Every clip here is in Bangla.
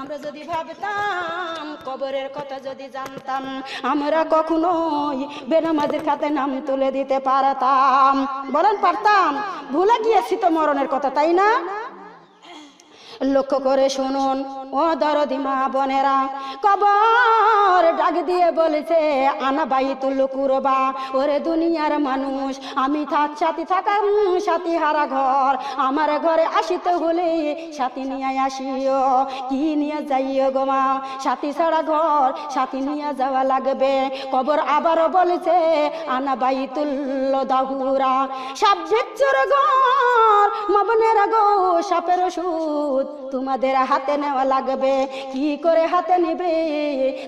আমরা যদি ভাবতাম কবরের কথা যদি জানতাম আমরা কখনোই বেনামাজির খাতায় নাম তুলে দিতে পারতাম। বলেন পারতাম? ভুলে গিয়েছি তো মরণের কথা, তাই না? লক্ষ্য করে শুনুন ও দরদি মা বোনেরা, কবর ডাক দিয়ে বলেছে আনা বাইতুল কুরবা। ওরে দুনিয়ার মানুষ, আমি সাথী থাকার সাথী হারা ঘর, আমার ঘরে আসিতে হলে সাথী নিয়ে আসিও। কি নিয়ে যাইও গো মা? সাথী ছাড়া ঘর, সাথী নিয়ে যাওয়া লাগবে। কবর আবারও বলেছে আনা বাইতুল দাহুরা। সাপ বিচ্ছুর ঘর মা বোনেরা গো, সাপের ওষুধ তোমাদের হাতে নেওয়া লাগবে। কি করে হাতে নিবে?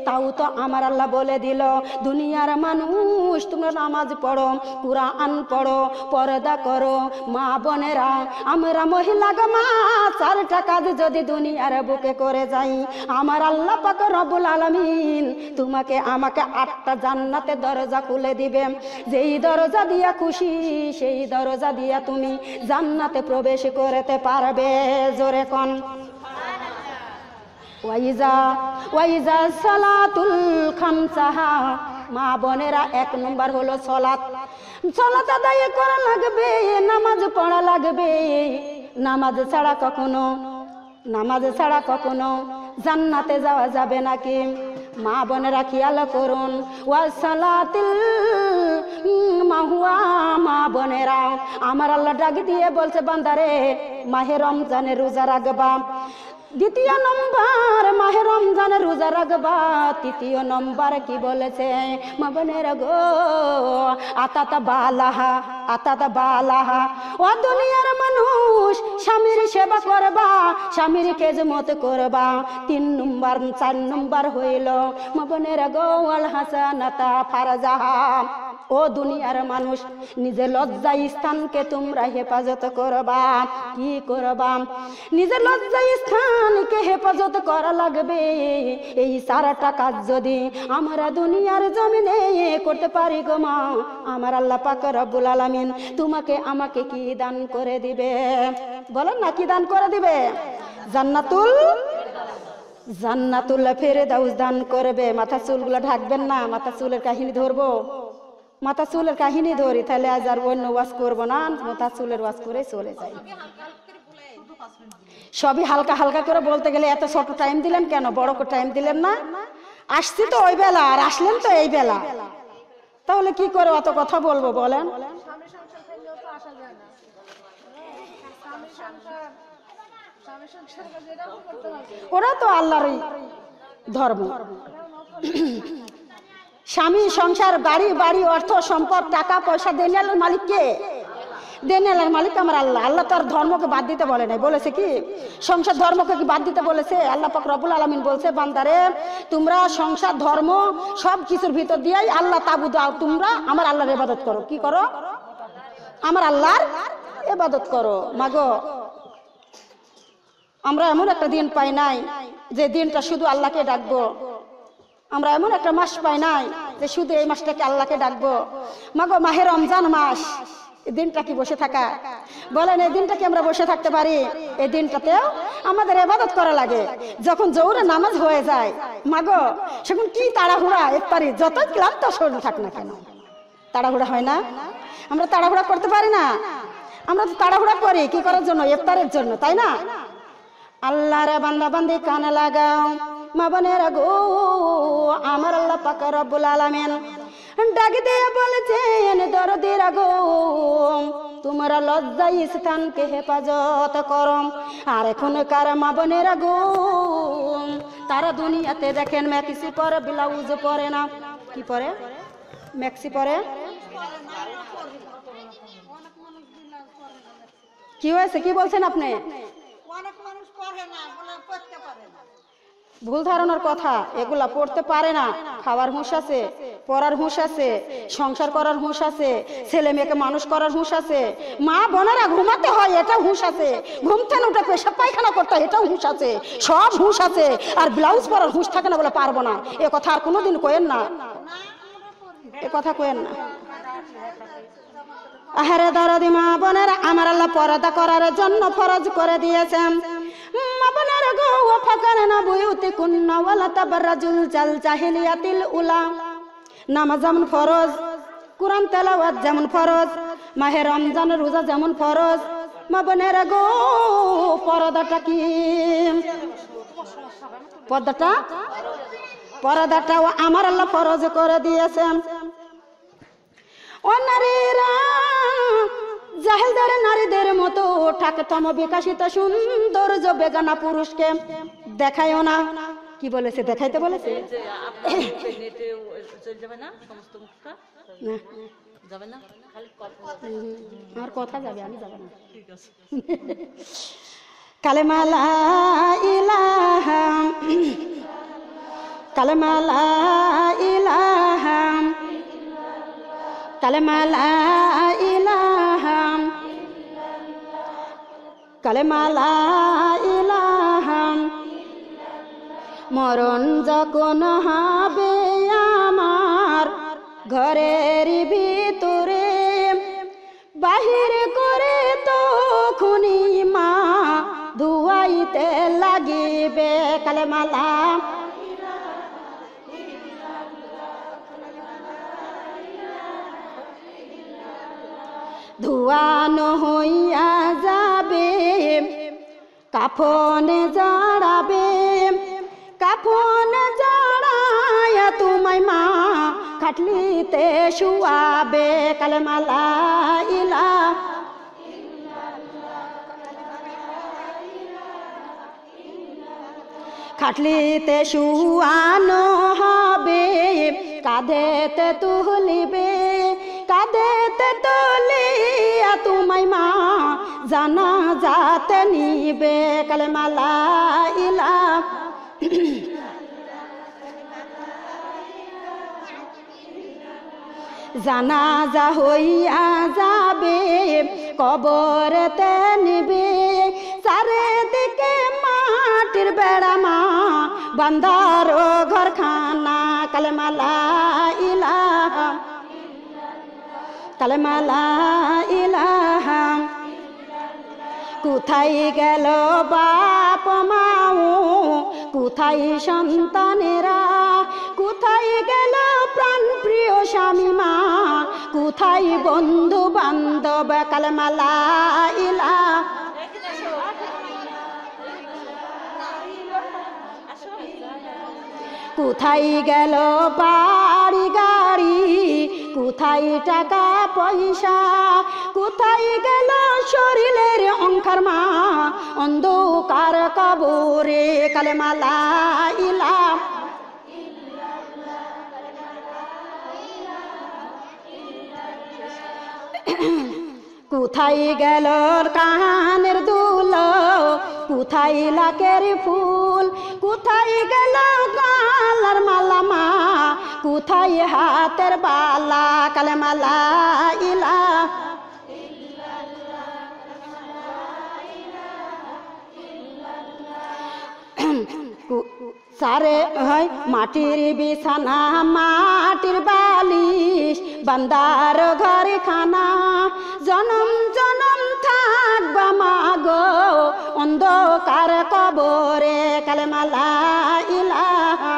তাও তো আমার আল্লাহ বলে দিল, দুনিয়ার মানুষ তোমরা নামাজ পড়ো, কুরআন পড়ো, পর্দা করো। মা বোনেরা, আমরা মহিলা গো মা, চারটা কাজ যদি দুনিয়ার বুকে করে যাই, আমার আল্লাহ পাক রব্বুল আলামিন তোমাকে আমাকে 8টা জান্নাতের দরজা খুলে দিবে। যেই দরজা দিয়া খুশি সেই দরজা দিয়া তুমি জান্নাতে প্রবেশ করতে পারবে। জোরে কোন ওয়াইজা সালাতুল খামসাহা। মা বোনেরা, 1 নম্বর হলো সালাত। সালাত আদায় করা লাগবে, নামাজ পড়া লাগবে। নামাজ ছাড়া কখনো জান্নাতে যাওয়া যাবে নাকি? মা বোনেরা খেয়াল করুন। ওয়াসালাতিল মাহুয়া। মা বোনেরা, আমার আল্লাহ ডাক দিয়ে বলছে বান্দারে মাহে রমজানের রোজা রাখবা। 2 নম্বর মাহে রমজানের রোজা রাখবা। 3 নম্বর কি বলেছে মা বোনেরা গো? আতাতা বালাহা। ও দুনিয়ার মানুষ, স্বামীর সেবা করবা, স্বামীর খেজমত করবা। 3 নম্বর 4 নম্বর হইল মা বোনেরা গো আল হাসানাতা ফারজাহা। ও দুনিয়ার মানুষ, নিজের লজ্জা স্থানকে তোমরা হেফাজত করবা। কি করবা? নিজের লজ্জা স্থানকে হেফাজত করা লাগবে। এই 4টা কাজ যদি আমরা দুনিয়ার জমিনে করতে পারি গো মা, আমার আল্লাহ পাক রব্বুল আলামিন তোমাকে আমাকে কি দান করে দিবে? বলেন না, কি দান করে দিবে? জান্নাতুল ফেরদাউস দান করবে। মাথা চুলগুলো ঢাকবেন না, মাথা চুলের কাহিনী ধরবো। মাথা চুলের কাহিনী ধরি, তাহলে আজ আর অন্য ওয়াজ করবো না, মাথা চুলের ওয়াজ করে চলে যাই। সবই হালকা হালকা করে বলতে গেলে এত ছোট টাইম দিলেন কেন? বড় করে টাইম দিলেন না? আসছি তো ওই বেলা, আর আসলেন তো এই বেলা, তাহলে কি করে অত কথা বলবো বলেন? ওরা তো আল্লাহরই ধর্ম। স্বামী, সংসার, বাড়ি, অর্থ, সম্পদ, টাকা পয়সা দেনের মালিক কে? দেনের মালিক আমার আল্লাহ। আল্লাহ তার ধর্মকে বাদ দিতে বলে নাই, বলেছে কি? সংসার ধর্মকে কি বাদ দিতে বলেছে? আল্লাহ পাক রব্বুল আলামিন বলছে বান্দারে তোমরা সংসার ধর্ম সব কিছুর ভিতর দিয়েই আল্লাহ তাবুদ, তোমরা আমার আল্লাহর ইবাদত করো। কি করো? আমার আল্লাহর ইবাদত করো। মাগো, আমরা এমন একটা দিন পাই নাই যে দিনটা শুধু আল্লাহকে ডাকবো। আমরা এমন একটা মাস পাই নাই যে শুধু এই মাসটাকে আল্লাহকে ডাকবো। মাগো, মাহে রমজান মাস, এই দিনটা কি বসে থাকা? বলেন, এই দিনটা কি আমরা বসে থাকতে পারি? এই দিনটাতেও আমাদের ইবাদত করা লাগে। যখন জোহরে নামাজ হয়ে যায় মাগো, সেখন কি তাড়াহুড়া ইফতারি, যত ক্লান্ত শরীর থাক না কেন তাড়াহুড়া হয় না? আমরা তাড়াহুড়া করতে পারি না? আমরা তো তাড়াহুড়া করি কি করার জন্য? ইফতারের জন্য, তাই না? আল্লাহর বান্দা বান্দি কানে লাগাও। মা বোনেরা গো, আমার আল্লাহ পাক রব্বুল আলামিন ডাক দিয়ে বলেছেন দরদিরা গো, তোমরা লজ্জা স্থানকে হেফাজত করো। আর এখনকার মা বোনেরা গো, তারা দুনিয়াতে দেখেন ম্যাক্সি পরে, ব্লাউজ পরে না। কি পরে? ম্যাক্সি পরে। কি হয়েছে? কি বলছেন আপনি? ভুল ধারণার কথা। এগুলা পড়তে পারে না, খাওয়ার হুঁশ আছে, পড়ার হুঁশ আছে, সংসার করার হুঁশ আছে, ছেলে মেয়েকে মানুষ করার হুঁশ আছে। মা বোনেরা ঘুমাতে হয়, এটাও হুঁশ আছে। ঘুম থেকে উঠে পেশাব পায়খানা করতে হয়, এটাও হুঁশ আছে। সব হুঁশ আছে। আর ব্লাউজ পরার হুঁশ থাকে না বলে পারবো না, এ কথা আর কোনোদিন কয়েন না, এ কথা কয়েন না। আহারে দরদি মা বোনেরা, আমার আল্লাহ পর্দা করার জন্য ফরজ করে দিয়েছেন। মা বোনেরা গো, বুয়ুতিকুন্না ওয়ালা তাবাররাজুল জাহিলিয়াতিল উলা। নামাজ যেমন ফরজ, কুরআন তেলাওয়াত যেমন ফরজ, মাহে রমজান রোজা যেমন ফরজ, মা বোনেরা গো পর্দাটা কি? পর্দাটাও আমার আল্লাহ ফরজ করে দিয়েছেন। ও নারীরা, জাহেলদের নারীদের মতো ঠাকতম বিকাশিত সৌন্দর্য বেগানা পুরুষকে দেখায়ও না। কি বলেছে? দেখাইতে বলেছে। আমার কথা যাবে, আমি যাব না। কালেমা লা ইলাহা, কালেমা লা ইলাহা, কালেমা লা ইলাহা, কালেমা লা ইলাহা। মরণ যখন হবে আমার ঘরের ভিতরে, বাহির করে তো খুনি মা ধুয়াইতে লাগিবে। কালেমা লা, ধুয়ানো হইয়া যাবে, কাফনে জড়াবে, কাফনে জড়ায়া তোমায় মা খাটলিতে শুয়াবে। কালেমা লা ইলাহা, খাটলিতে শুয়ানো হবে, কাঁধেতে তুলিবে, কাঁধেতে তুলিয়া তোমায় মা জানাজাতে নিবে। কালেমা লা ইলাহা, জানাজা হইয়া যাবে, কবরেতে নিবে, চারিদিকে মাটির বেড়া মা বান্দার ঘরখানা। কালেমা লা ইলাহা, কালেমা লা ইলাহা। কোথায় গেল বাপ মাও, কোথায় সন্তানেরা, কোথায় গেল প্রাণ প্রিয় স্বামী মা, কোথায় বন্ধু বান্ধব। কালেমা লা ইলাহা, কোথায় গেল বাড়ি গাড়ি, কোথায় টাকা পয়সা, কোথায় গেল শরীরের অঙ্কার মা অন্ধকার কবরে। কালেমা লা ইলাহা, কোথায় গেল কানের দুল, কোথায় লাকের ফুল, কোথায় গেল গলার মালা মা, কোথায় হাতের বালা। কালেমা লা ইলাহা, সারে হয় মাটির বিছানা, মাটির বালিশ, বান্দার ঘরে খানা, জনম জনম থাকবা মা গো অন্ধকার কবরে। কালেমা লা ইলাহা,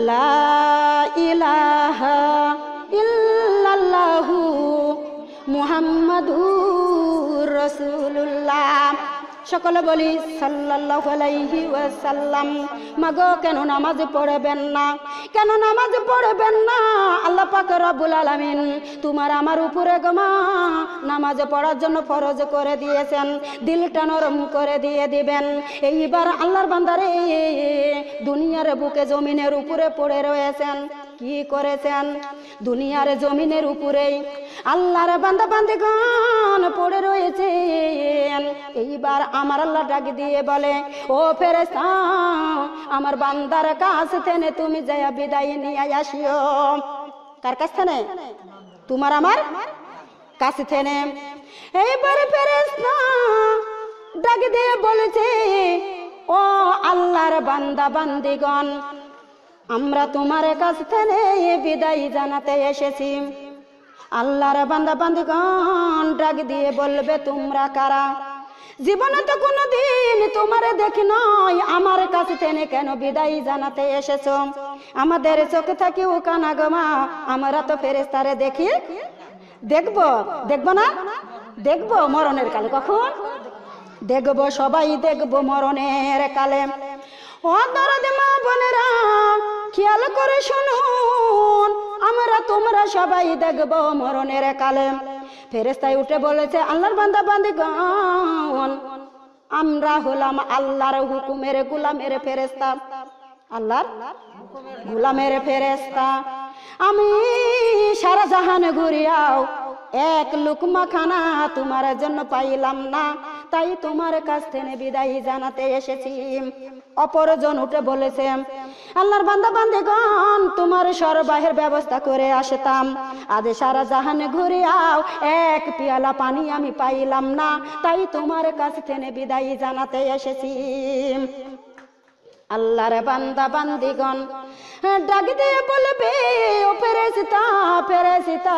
লা ইলাহা ইল্লাল্লাহু মুহাম্মাদুর রাসূলুল্লাহ। সকলে বলি সাল্লাল্লাহু আলাইহি ওয়াসাল্লাম। মাগো কেন নামাজ পড়বেন না? কেন নামাজ পড়বেন না? আল্লাহ পাক রব্বুল আলামিন তোমার আমার উপরে গো মা নামাজ পড়ার জন্য ফরজ করে দিয়েছেন, দিলটা নরম করে দিয়ে দিবেন। এইবার আল্লাহর বান্দারে দুনিয়ার বুকে জমিনের উপরে পড়ে রয়েছেন, কি করেছেন? দুনিয়ার জমিনের উপরেই আল্লাহর বান্দা বান্দিগণ পড়ে রয়েছেন। এইবার আমার আল্লাহ ডাক দিয়ে বলে, ও ফেরেশতা আমার বান্দার কাছ থেকে তুমি যায়া বিদায় নিয়ে আসিও। কার কাছ থেকে? তোমার আমার কাছ থেকে। এইবার ফেরেশতা ডাক দিয়ে বলেছে, ও আল্লাহর বান্দা বান্দিগণ আমরা তোমার কাছ থেকে বিদায় জানাতে এসেছি। আল্লাহর বান্দা বান্দিগণ ডাক দিয়ে বলবে তোমরা কারা? জীবনে তো কোনোদিন তোমারে দেখি নয়, আমার কাছে থেকে কেন বিদায় জানাতে এসেছো? আমাদের চোখে থাকি ও কানা গোমা, আমরা তো ফেরেশতারে দেখি। দেখবো দেখবো না? দেখবো মরণের কালে। কখন দেখবো? সবাই দেখবো মরণের কালে। ও দরদি মা বোনেরা, খেয়াল করে শুনুন, আমরা তোমরা সবাই দেখবো মরণের কালে। ফেরেশতায় উঠে বলেছে, আল্লাহর বান্দা বান্দিগণ, আমরা হলাম আল্লাহর হুকুমের গোলামের ফেরেশতা, আল্লাহর গোলামের ফেরেশতা। আমি সারা জাহান ঘুরিয়াও এক লুকমা খানা তোমার জন্য পাইলাম না, তাই তোমার কাছ থেকে বিদায় জানাতে এসেছি। অপরজন উঠে বলেছে, আল্লাহর বান্দা বান্দিগণ, তোমার সরবাহের ব্যবস্থা করে আসতাম, আজ সারা জাহানে ঘুরিয়াও এক পিয়ালা পানি আমি পাইলাম না, তাই তোমার কাছ থেকে বিদায় জানাতে এসেছি। আল্লাহর বান্দা বান্দিগণ ডাক দিয়ে বলবে, ও ফেরেশতা ফেরেশতা,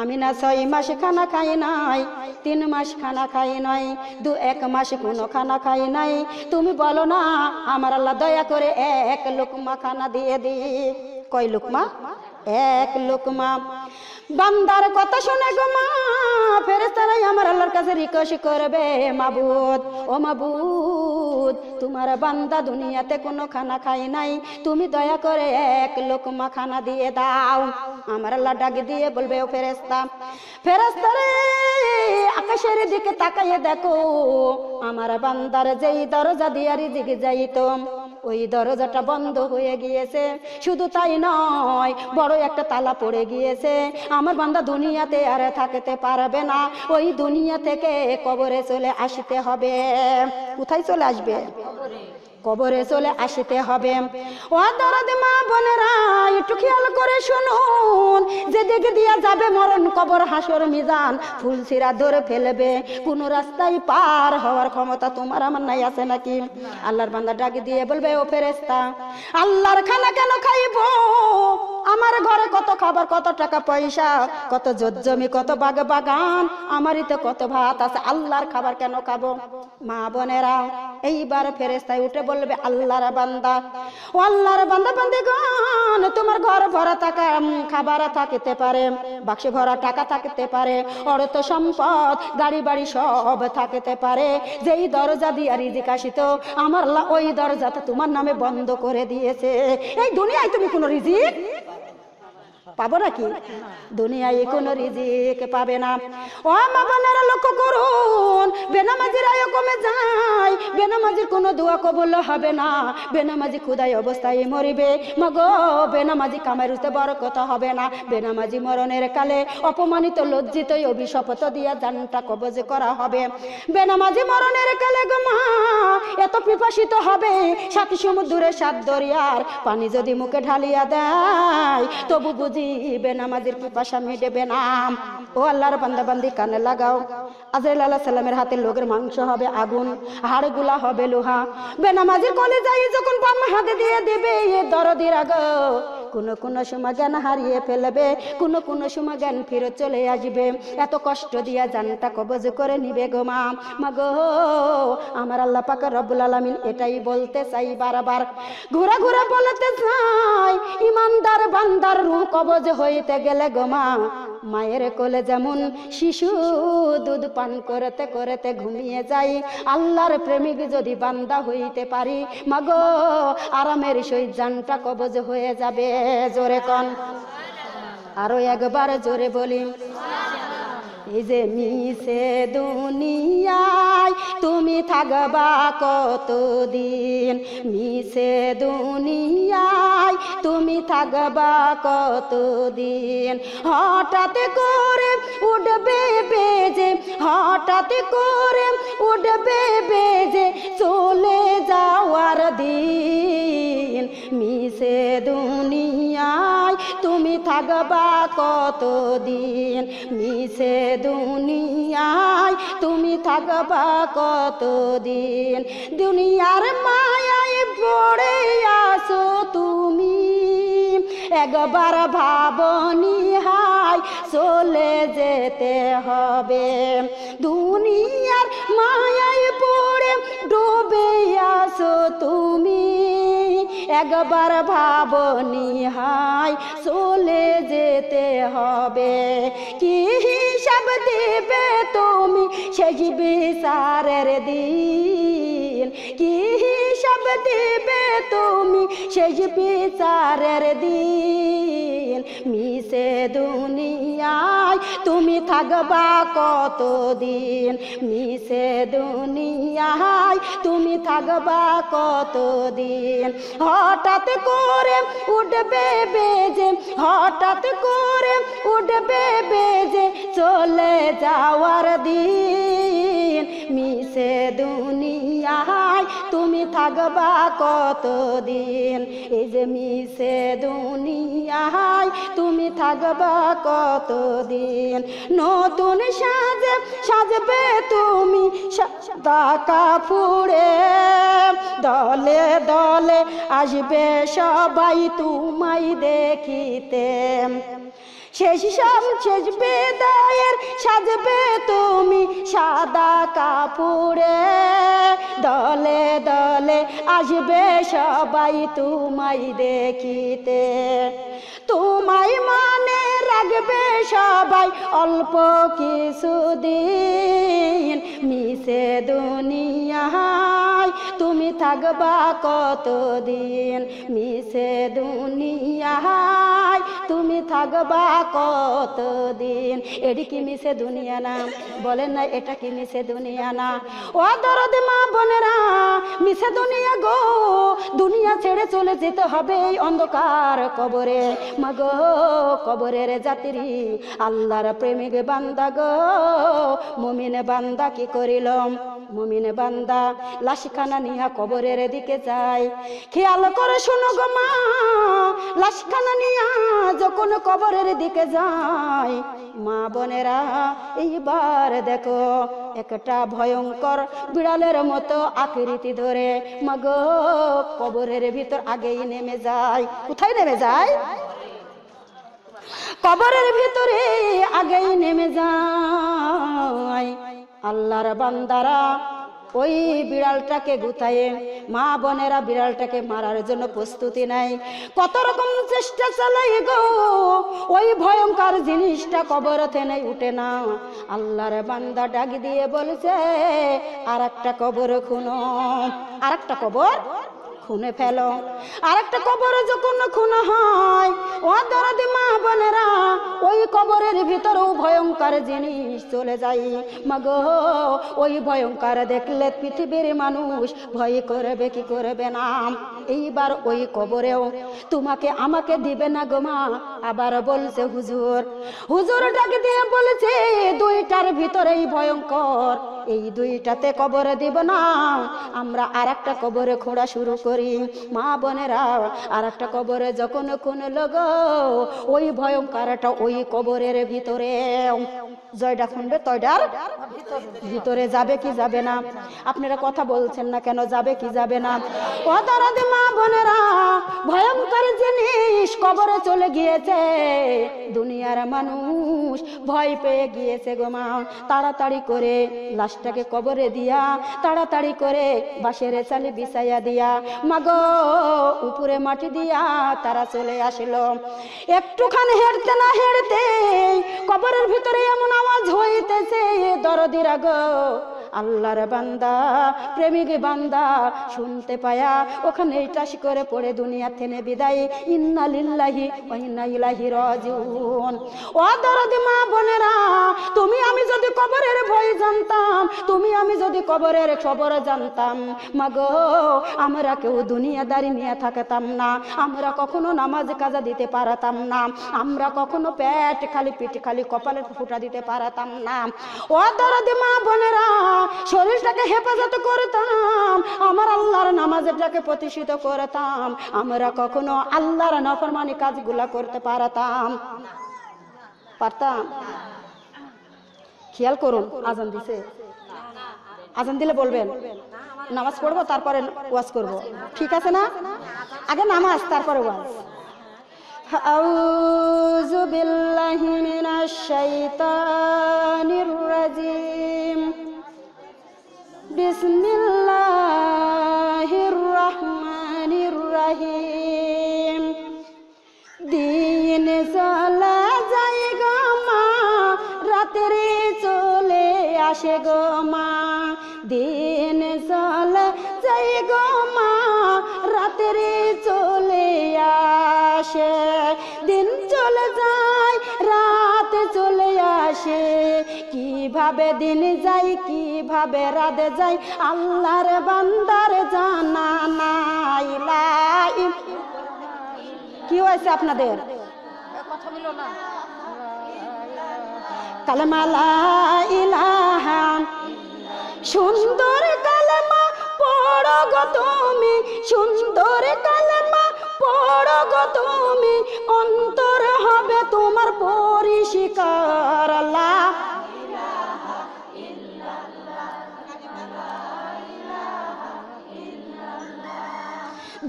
আমি না 6 মাস খানা খাই নাই, 3 মাস খানা খাই নাই, 1 মাস কোনো খানা খাই নাই, তুমি বলো না আমার আল্লাহ দয়া করে 1 লুকমা খানা দিয়ে দি। কয় লুকমা? 1 লুকমা। বান্দার কথা শুনে গো মা, ফেরেশতারাই আমার আল্লাহর কাছে রিকোয়েস্ট করবে, মাবুদ ও মাবুদ, তোমার বান্দা দুনিয়াতে কোনো খানা খাই নাই, তুমি দয়া করে 1 লুকমা খানা দিয়ে দাও। আমার আল্লাহ ডাক দিয়ে বলবে, ও ফেরেশতা ফেরেশতারে, আকাশের দিকে তাকাইয়ে দেখো, আমার বান্দার যেই দরজা দিয়ে রিজিক যাইতো ওই দরজাটা বন্ধ হয়ে গিয়েছে। শুধু তাই নয়, বড় একটা তালা পড়ে গিয়েছে। আমার বান্দা দুনিয়াতে আর থাকতে পারবে না, ওই দুনিয়া থেকে কবরে চলে আসতে হবে। কোথায় চলে আসবে? কবরে চলে আসতে হবে। ও দরদি মা বোনেরা, একটু খেয়াল করে শুনুন, যে দিকে দিয়া যাবে মরণ, কবর, হাসর, মিজান, ফুলসিরা ধরে ফেলবে, কোন রাস্তায় পার হওয়ার ক্ষমতা তোমার আমার নাই, আছে নাকি? আল্লাহর বান্দা ডাক দিয়ে বলবে, ও ফেরেশতা, আল্লাহর খানা কেন খাইবো? আমার ঘরে কত খাবার, কত টাকা পয়সা, কত জমি, কত বাগ বাগান, আমারই তো কত ভাত আছে, আল্লাহর খাবার কেন খাবো? মা বোনেরা, এইবার ফেরেশতায় উঠে বলবে, আল্লাহর বান্দা ও আল্লাহর বান্দা বান্দিগণ, তোমার ঘর ভরা টাকা খাবার থাকতে পারে, বাক্স ভরা টাকা থাকতে পারে, অর্থ সম্পদ, গাড়ি বাড়ি সব থাকতে পারে, যেই দরজা দিয়ে রিজিক আসিত আমার আল্লাহ ওই দরজাটা তোমার নামে বন্ধ করে দিয়েছে। এই দুনিয়ায় তুমি কোনো রিজিক পাবো নাকি? দুনিয়ায় কোনো রিজিক পাবে না। ও মা বোনেরা লক্ষ্য করুন, বেনামাজির আয়ু কমে যায়, বেনামাজির কোনো দোয়া কবুল হবে না, বেনামাজি ক্ষুধায় অবস্থায় মরিবে, মাগো বেনামাজি কামাই রুতে বরকত হবে না, বেনামাজি মরণের কালে অপমানিত লজ্জিত অভিশপ্ত দিয়া জানটা কবজ করা হবে। বেনামাজি মরণের কালে গো মা এত পিপাসিত হবে, 7 সমুদ্রের 7 দরিয়ার পানি যদি মুখে ঢালিয়া দেয় তবু বুঝি বেনামাজির পিপাসা মিটবে না। ও আল্লাহর বান্দা বান্দি কানে লাগাও, আজরাইল আলাইহিস সালামের হাতে লোকের মাংস হবে আগুন, হাড়গুলা হবে লোহা, বেনামাজির কলিজায় যখন বাম হাতে দিয়ে দিবে দরদির আগো, কোন সময় জ্ঞান হারিয়ে ফেলবে, কোন সময় জ্ঞান ফিরে চলে আসবে, এত কষ্ট দিয়া জানটা কবজ করে নিবে গো মা। মাগো আমার আল্লাহ পাক রব্বুল আলামিন এটাই বলতে চাই বারবার, ঘুরে ঘুরে বলতে চাই, ইমানদার বান্দার রূহ কবজ হইতে গেলে গো মা, মায়ের কোলে যেমন শিশু দুধ পান করতে করতে ঘুমিয়ে যাই, আল্লাহর প্রেমিক যদি বান্দা হইতে পারি, মাগো আরামের সহিত জানটা কবজ হয়ে যাবে। জোরে কন, আরো একবার জোরে বলি। এই যে মিশে দুনিয়ায় তুমি থাকবা কতদিন, মিশে দুনিয়ায় তুমি থাকবা কতদিন, হঠাৎ করে উঠবে বেজে, হঠাৎ করে উঠবে বেজে চলে যাওয়ার দিন, মিশে দুনিয়ায় তুমি থাকবা কতদিন, মিশে দুনিয়ায় তুমি থাকবা কতদিন, দুনিয়ার মায়ায় পড়ে আসো তুমি, একবার ভাবনি হাই চলে যেতে হবে। দুনিয়ার মায়ায় পড়ে ডুবে আছো তুমি, একবার ভাবনি হাই চলে যেতে হবে। কি হিসাব দেবে তুমি সেই বিচারের দিন, কি হিসাব দেবে তুমি সেই বিচারের দিন। মিশে দুনিয়ায় তুমি থাকবা কতদিন, মিশে দুনিয়ায় তুমি থাকবা কতদিন। হঠাৎ করে উঠবে বেজে, হঠাৎ করে উঠবে বেজে চলে যাওয়ার দিন। মিশে দুনিয়ায় তুমি থাকবা কতদিন, এই যে মিশে দুনিয়ায় তুমি থাকবা কতদিন। নতুন সাজে সাজবে তুমি সাদা কাপড়ে, দলে দলে আসবে সবাই তোমায় দেখিতে। শেষ বিদায়ের সাজবে তুমি সাদা কাপড়ে, দলে দলে আসবে সবাই তোমায় দেখিতে। তোমায় মানে রাখবে সবাই অল্প কিছুদিন, মিশে দুনিয়ায় তুমি থাকবা কতদিন, মিশে দুনিয়ায় তুমি থাকবা কতদিন। এটি কি মিশে দুনিয়া না? বলেন না এটা কি মিশে দুনিয়া না? ও দরদি মা বোনেরা, মিশে দুনিয়া গো, দুনিয়া ছেড়ে চলে যেতে হবে এই অন্ধকার কবরে। মাগো কবরের যাত্রী আল্লাহর প্রেমিক বান্দা গো, মুমিন বান্দা কি করিল? মুমিন বান্দা লাশখানা নিয়া কবরের দিকে যায়। খেয়াল করে শোনো গো মা, লাশখানা নিয়া যখন কবরের দিকে যায়, মা বোনেরা এইবার দেখো একটা ভয়ঙ্কর বিড়ালের মতো আকৃতি ধরে মাগো কবরের ভিতর আগেই নেমে যায়। কোথায় নেমে যায়? কবরের ভিতরে আগেই নেমে যায়। আল্লাহর বান্দারা ওই বিড়ালটাকে গুতায়ে, মা বোনেরা বিড়ালটাকে মারার জন্য প্রস্তুতি নেয়। কত রকম চেষ্টা চালাই গো, ওই ভয়ঙ্কর জিনিসটা কবর থেকে উঠে না। আল্লাহর বান্দা ডাক দিয়ে বলছে, আর একটা কবর খুনো, আর একটা কবর খুনে ফেলো। আর একটা কবর যখন খুন হয়, ও দরদি মা বোনেরা, ওই কবরের ভিতরেও ভয়ঙ্কর জিনিস চলে যায়। মাগো ওই ভয়ঙ্কর দেখলে পৃথিবীর মানুষ ভয় করবে কি করবে না? এইবার ওই কবরেও তোমাকে আমাকে দিবে না গো মা। আবার বলছে হুজুর, হুজুর ডাক দিয়ে বলেছে দুইটার ভিতরেই ভয়ঙ্কর, এই দুইটাতে কবর দিব না, আমরা আর একটা কবরে খোঁড়া শুরু করি। মা বোনেরা আর একটা কবরে যখন কোন লোক ওই ভয়ঙ্করটা ওই কবরের ভিতরে জয়টা খুনবে, তয়টার ভিতরে যাবে কি যাবে না? আপনারা কথা বলছেন না কেন? যাবে কি যাবে না? ও দরদি মা বোনেরা, ভয়ঙ্কর জিনিস কবরে চলে গিয়েছে। দুনিয়ার মানুষ ভয় পেয়ে গিয়েছে গো মা। তাড়াতাড়ি করে লাশটাকে কবরে দিয়া, তাড়াতাড়ি করে বাঁশের চালে বিছাইয়া দিয়া, মাগো উপরে মাটি দিয়া তারা চলে আসলো। একটুখানি হেঁটতে না হেঁটতে কবরের ভিতরে এমন আওয়াজ হইতেছে, দরদিরা গো, আল্লাহর বান্দা প্রেমিক বান্দা শুনতে পায়া ওখানে টাস করে পড়ে দুনিয়া থেকে বিদায়। ইন্না লিল্লাহি ওয়া ইন্না ইলাইহি রাজিউন। ও দরদি মা বোনেরা, তুমি আমি যদি কবরের ভয় জানতাম, তুমি আমি যদি কবরের খবর জানতাম, মাগো আমরা কেউ দুনিয়াদারি নিয়ে থাকতাম না, আমরা কখনো নামাজ কাজা দিতে পারতাম না, আমরা কখনো পেট খালি পিঠ খালি কপালের ফুটা দিতে পারতাম না। ও দরদি মা বোনেরা, শরীরটাকে হেফাজত করতাম, আমার আল্লাহর নামাজটাকে প্রতিষ্ঠিত করতাম, আমরা কখনো আল্লাহর নাফরমানি কাজগুলা করতে পারতাম? খেয়াল করুন, আজান দিছে, আজান দিলে বলবেন নামাজ পড়বো তারপরে ওয়াজ করব, ঠিক আছে না? আগে নামাজ তারপরে ওয়াজ। আউযু বিল্লাহি মিনাশ শাইতানির রাজিম বিসমিল্লাহির রহমানির রহিম দিন চলে যায় গো মা রাত্রি চলে আসে গো মা দিন চলে যায় গো মা রাত্রি চলে আসে দিন চলে যায় রাত চলে আসে কিভাবে দিন যায় কিভাবে রাত যায় আল্লাহর বান্দার জানা নাই লাই কি হয়েছে আপনাদের কথা বলো না কালেমা লা ইলাহা সুন্দর কালেমা পড়ো গো তুমি সুন্দর কালেমা পড়ো গো তুমি অন্তর হবে তোমার পরিষ্কার লা ইলাহা ইল্লাল্লাহ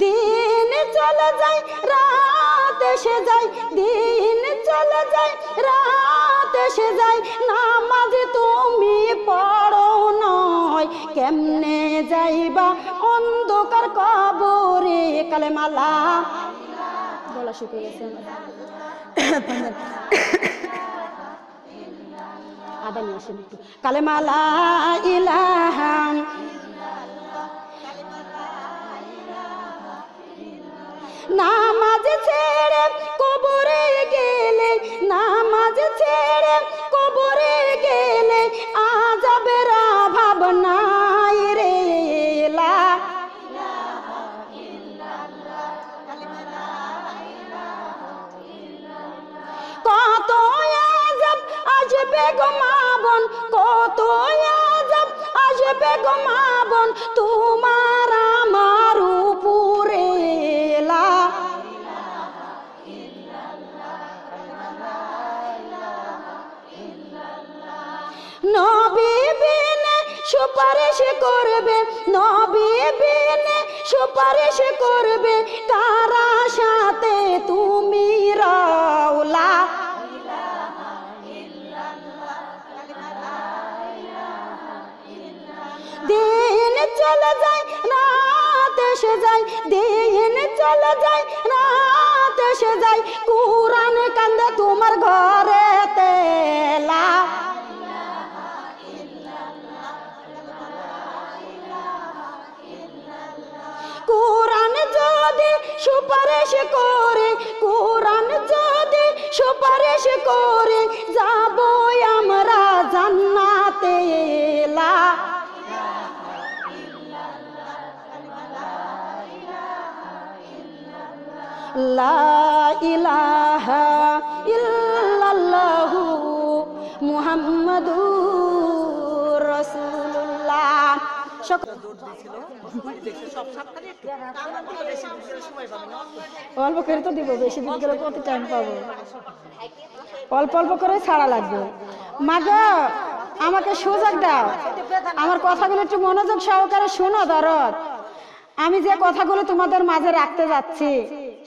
দিন চলে যায় রাত এসে যায় দিন চলে যায় রাত এসে যায় নামাজ তুমি পড়ো নয় কেমনে যাইবা অন্ধকার কবরে কালেমা লা গলা শুকিয়ে গেছে আদা নিয়ে আসেন একটু কালেমা লা ইলাহা নামাজ ছেড়ে কবরে গেলে নামাজ ছেড়ে কবরে গেলে আযাবের অভাব নাই রে লা ইলাহা ইল্লাল্লাহ কালেমা লা ইলাহা ইল্লাল্লাহ কত আযাব আসবে গো মা বোন কত আযাব আসবে গো মা বোন তোমার আমার উপরে লা ইলাহা ইল্লাল্লাহ কালেমা লা ইলাহা ইল্লাল্লাহ নবী বিনে সুপারিশ করবে নবী বিনে সুপারিশ করবে কারা সাথে তুমি রাওলা ইলাহা ইল্লাল্লাহ কালেমা লা ইলাহা ইল্লাল্লাহ দিন চলে যায় রাত এসে যায় দিন চলে যায় রাত এসে যায় কুরআন কান্দে তোমার ঘরেতে লা ইলাহা ইল্লাল্লাহ কালেমা লা ইলাহা ইল্লাল্লাহ কুরআন যদি সুপারিশ করে কুরআন যদি সুপারিশ করে যাব আমরা জান্নাতে লা ইলাহা ইল্লাল্লাহ কালেমা লা ইলাহা ইল্লাল্লাহ লা ইলাহা ইল্লাল্লাহু মুহাম্মাদুর রাসূলুল্লাহ অল্প করে তো দিব বেশি দিন গেলে কত টাইম পাবো অল্প অল্প করে ছাড়া লাগবে মা গো আমাকে সুযোগ দাও আমার কথাগুলো একটু মনোযোগ সহকারে শোনো দরদ আমি যে কথাগুলো তোমাদের মাঝে রাখতে যাচ্ছি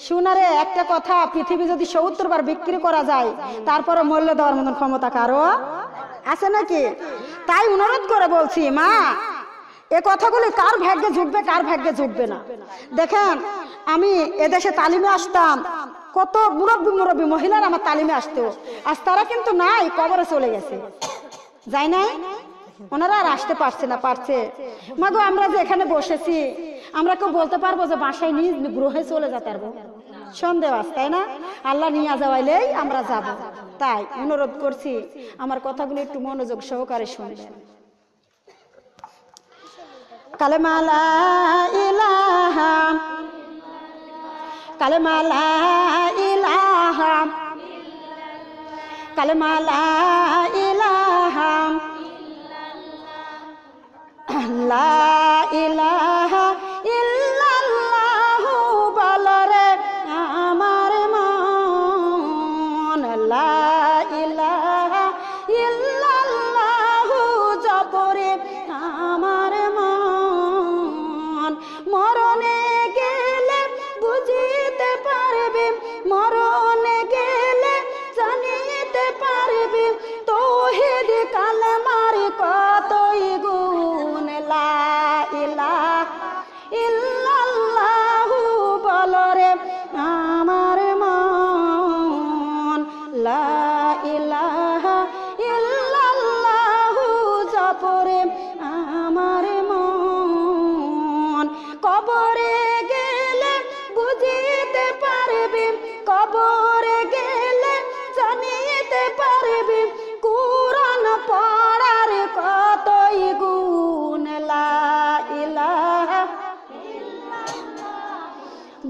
শুনারে একটা কথা পৃথিবী যদি ৭০ বার বিক্রি করা যায় তারপরে মূল্য দেওয়ার মতন ক্ষমতা কারো আছে নাকি তাই অনুরোধ করে বলছি মা এ কথাগুলি কার ভাগ্যে জুটবে কার ভাগ্যে জুটবে না দেখেন আমি এদেশে তালিমে আসতাম কত মুরব্বী মহিলারা আমার তালিমে আসতো আজ তারা কিন্তু নাই কবরে চলে গেছে যায় নাই ওনারা আর আসতে পারছে না পারছে মাগো আমরা যে এখানে বসেছি আমরা কেউ বলতে পারবো যে বাসায় নিজ গ্রহে চলে যেতে পারবো সন্দেহ আছে তাই না আল্লাহ নিয়ে যাওয়াইলেই আমরা যাব তাই অনুরোধ করছি আমার কথাগুলো একটু মনোযোগ সহকারে শুনবেন কালেমা লা ইলাহা কালেমা লা ইলাহা কালেমা লা ইলাহা লা ইলাহা ইল্লাল্লাহু বলরে আমার মন লা ইলাহা ইল্লাল্লাহু জপরে আমার মন মরণে গেলে বুঝিতে পারবে মরণ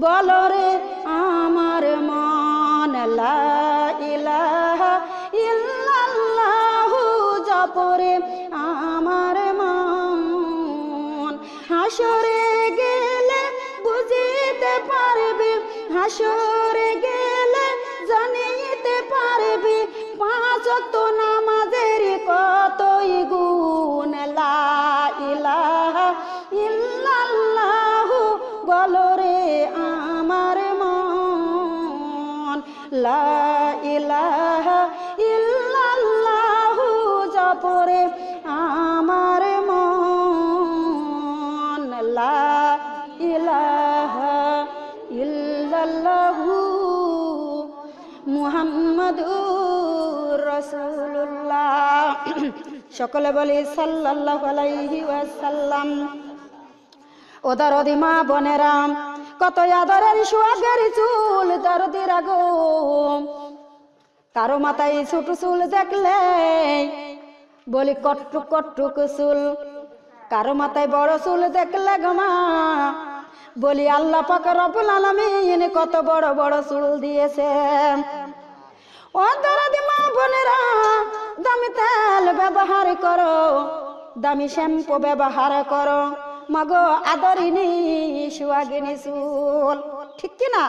বলো রে আমার মন লা ইলাহা ইল্লাল্লাহু জপরে আমার মন হাসরে গেলে বুঝিতে পারবি হাসরে গেলে জানিতে পারবি পাঁচ ওয়াক্ত নামাজের কতই গুণ লা ইলাহা ইল্লাল্লাহু বলো রে আমার মন লা ইলাহা ইল্লাল্লাহু জপরে আমার মন লা ইলাহা ইল্লাল্লাহু মুহাম্মাদুর রাসূলুল্লাহ। সকলে বলি সাল্লাল্লাহু আলাইহি ওয়াসাল্লাম। ও দরদি মা বোনেরা, কত আদরের সোহাগের চুল দরদির গো, কারো মাথায় ছোট চুল দেখলে বলি কট্টুক কট্টুক চুল, কারো মাথায় বড় চুল দেখলে গো মা বলি আল্লাহ পাক রব্বুল আলামিন কত বড় বড় চুল দিয়েছে। ও দরদি মা বোনেরা, দামি তেল ব্যবহার করো, দামি শ্যাম্পু ব্যবহার করো মাগো আদরিনী সুহাগিনী চুল, ঠিক কিনা?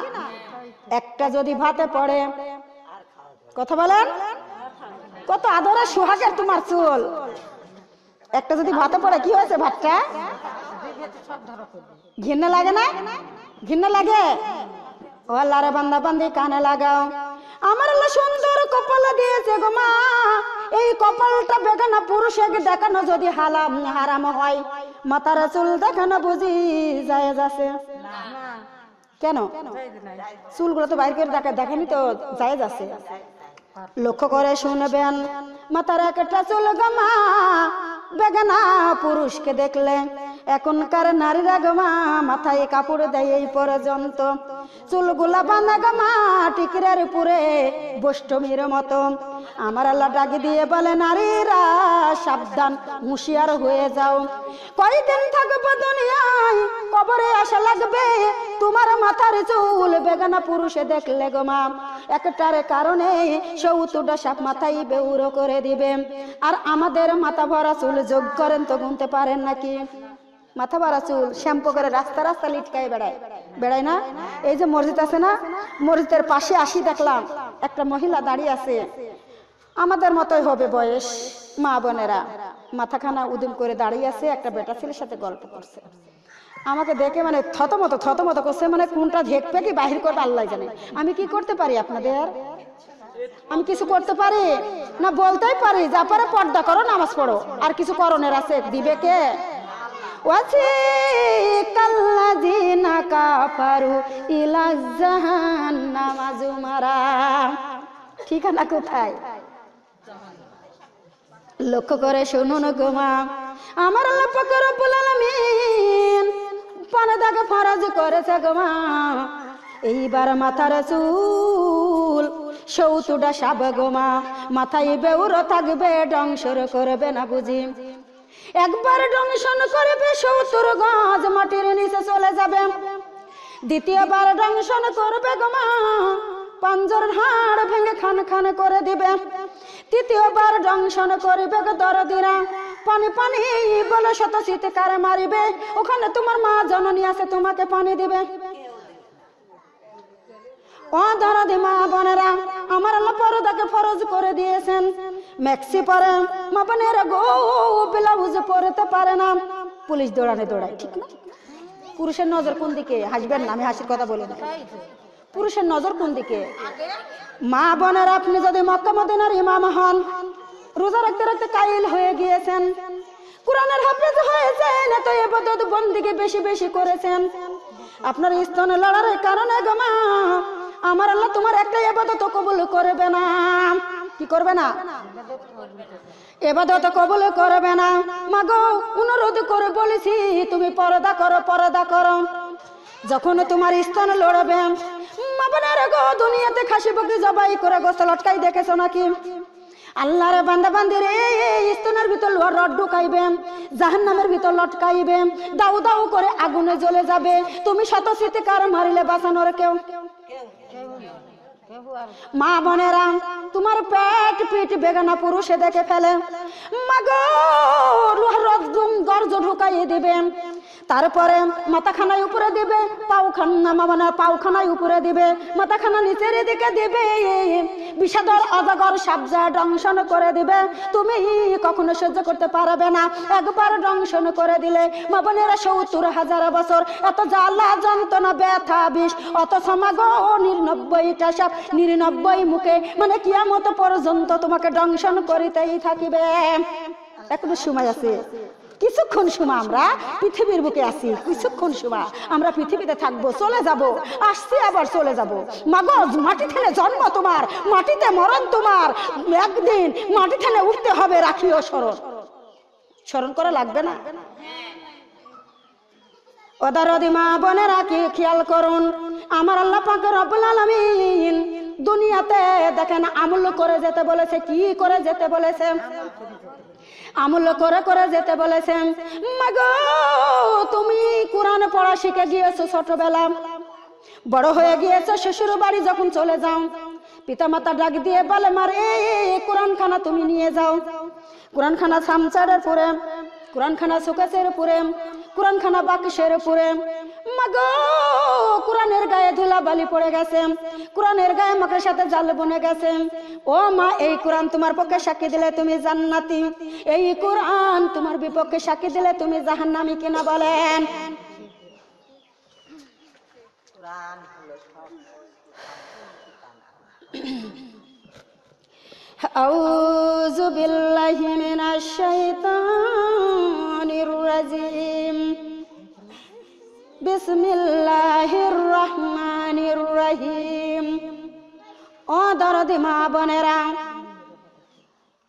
একটা যদি ভাতে পড়ে, কথা বলেন, কত আদরের সুহাগের তোমার চুল, একটা যদি ভাতে পড়ে কি হয়েছে ভাতটা? ঘৃণা লাগে না? ঘৃণা লাগে? ও আল্লাহর বান্দা বান্দি কানে লাগাও, আমার আল্লাহ সুন্দর কপাল দিয়েছে গো মা, এই কপালটা বেগানা পুরুষকে দেখানো যদি হারাম হয়, মাথার চুল দেখানো বুঝি জায়েজ আছে? কেন? চুলগুলো তো বাইরে করে দেখানি তো জায়েজ আছে। লক্ষ্য করে শুনবেন, মাথার একটা চুল গো মা বেগানা পুরুষকে দেখলে এখনকার নারীরা গো মা মাথায় কাপড় দেয় এই পর্যন্ত, চুলগুলা বাঁধা গো মা টিকরের পুরে বৈষ্ণবীর মতো। আমার আল্লাহ ডাকি দিয়ে বলে, নারীরা সাবধান, হুঁশিয়ার হয়ে যাও, কয়দিন থাকবো দুনিয়ায়, কবরে আসা লাগবে, তোমার মাথার চুল বেগানা পুরুষে দেখলে গো মা একটার কারণে ৭০টা সাপ মাথায় বেউরো করে দিবে। আর আমাদের মাথা ভরা চুল যোগ করেন তো গুনতে পারেন নাকি? মাথা ভরা চুল শ্যাম্পু করে রাস্তা রাস্তা লিটকায় বেড়ায় না? এই যে মসজিদ আছে না, মসজিদের পাশে আসি দেখলাম একটা মহিলা দাঁড়িয়ে আছে, আমাদের মতোই হবে বয়স, মা বোনেরা, মাথাখানা উদুম করে দাঁড়িয়ে আছে, একটা বেটা ছেলের সাথে গল্প করছে। আমাকে দেখে মানে থতমত করছে, মানে কোনটা দেখবে কি বাহির করবে আল্লাহ জানে। আমি কি করতে পারি আপনাদের? আমি কিছু করতে পারি না? বলতেই পারি যা পারে পর্দা করো, নামাজ পড়ো, আর কিছু করণের আছে, দিবে কে? ওয়াসিকাল্লাযীনা কাফারু ইলা জাহান্নাম যুমারা, ঠিকানা কোথায়? লক্ষ্য করে শুনুন গো মা, আমার আল্লাহ পাক রব্বুল আলামিন পর্দাকে ফরজ করেছে গো মা। এইবার মাথার চুল ৭০টা সাপ গো মা, মাথায় বেউরো থাকবে, ডংসর করবে না বুঝি? একবার ডংশন করবে ৭০ গজ মাটির নিচে চলে যাবে, দ্বিতীয়বার ডংশন করবে গো মা, পাঞ্জরের হাড় ভেঙে খান খান করে দিবে, তৃতীয়বার ডংশন করবে গো দরদিরা, পানি পানি বলে শত চিৎকার মারিবে, ওখানে তোমার মা জননী আছে, তোমাকে পানি দিবে। ও দরদি মা বোনেরা, আমার আল্লাহ পর্দাকে ফরজ করে দিয়েছেন, ম্যাক্সি পরে মা বোনেরা গো ব্লাউজ পরতে পারে না, পুলিশ দৌড়ায়, ঠিক না? পুরুষের নজর কোন দিকে? হাসবেন না, আমি হাসির কথা বলি না। পুরুষের নজর কোন দিকে? মা বোনেরা, আপনি যদি মক্কা মদিনার ইমাম হন, রোজা রাখতে রাখতে কাইল হয়ে গিয়েছেন, কোরআনের হাফেজ হয়েছেন, এত ইবাদত বন্দেগী বেশি বেশি করেছেন, আপনার স্তন লড়ার কারণে গো মা আমার আল্লাহ তোমার একটা ইবাদত কবুল করবে না। কি করবে না? ইবাদত কবুল করবে না। মাগো অনুরোধ করে বলেছি, তুমি পর্দা করো, পর্দা করো। যখন তোমার স্তন লড়বে, মা বোনেরা গো দুনিয়াতে খাসি বকরি জবাই করে গোসল লটকাই দেখেছো নাকি? আল্লাহর বান্দা বান্দি রে, স্তনের ভিতর লোহার রড ঢুকাইবে, জাহান্নামের ভিতর লটকাইবে, দাউ দাউ করে আগুনে জ্বলে যাবে। তুমি শত স্মৃতিকার মারিলে বাঁচানোর কেউ। মা বোনেরা, তোমার পেট পিঠ বেগানা পুরুষে দেখে ফেলে, মাগো লোহার রড গর্জ ঢুকাইয়ে দিবে, তারপরে মাথাখানায় উপরে দিবে, পাউখানায় উপরে দিবে, মাথাখানা নিচের দিকে দিবে, বিষাদর অজগর সাবজা দংশন করে দিবে। তুমি কখনো সহ্য করতে পারবে না। একবার দংশন করে দিলে মা বোনেরা ৭০,০০০ বছর এত জ্বালা যন্ত্রণা ব্যথা বিষ, অত সমাগ ৯৯টা সাপ ৯৯ মুখে, মানে কিয়ামত পর্যন্ত তোমাকে দংশন করিতেই থাকিবে। এখনো সময় আছে, কিছুক্ষণ সময় আমরা পৃথিবীর বুকে আছি, কিছুক্ষণ সময় আমরা পৃথিবীতে থাকবো, চলে যাব, আসছি আবার চলে যাব। মাগো মাটি থেকে জন্ম তোমার, মাটিতে মরণ তোমার, একদিন মাটি থেকে উঠতে হবে, রাখিও স্মরণ। স্মরণ করা লাগবে না? ওদারদি মা বোনেরা কি খেয়াল করুন, আমার আল্লাহ পাক রব্বুল আলামিন দুনিয়াতে দেখেন আমল করে যেতে বলেছে। কি করে যেতে বলেছে? আমল করে করে যেতে বলেছেন। মাগো তুমি কোরআন পড়া শিখে গিয়েছো ছোটবেলা, বড় হয়ে গিয়েছো, শ্বশুর বাড়ি যখন চলে যাও, পিতা মাতা ডাক দিয়ে বলে মার এই কোরআন খানা তুমি নিয়ে যাও। কোরআন খানা সামচারের পরে, কোরআন খানা সুকেশের পরে, কোরআন খানা বাক্সের পরে। মাগো কোরআনের গায়ে ধুলা বালি পড়ে গেছে, কোরআনের গায়ে মাকের সাথে জাল বনে গেছে। ও মা, এই কোরআন তোমার পক্ষে সাক্ষী দিলে তুমি জান্নাতি, এই কোরআন তোমার বিপক্ষে সাক্ষী দিলে তুমি জাহান্নামী কিনা বলেন? আউযু বিল্লাহি মিনাশ শাইতানির রাজিম। বিসমিল্লাহির রহমানির রহিম। ও দরদি মা বোনেরা,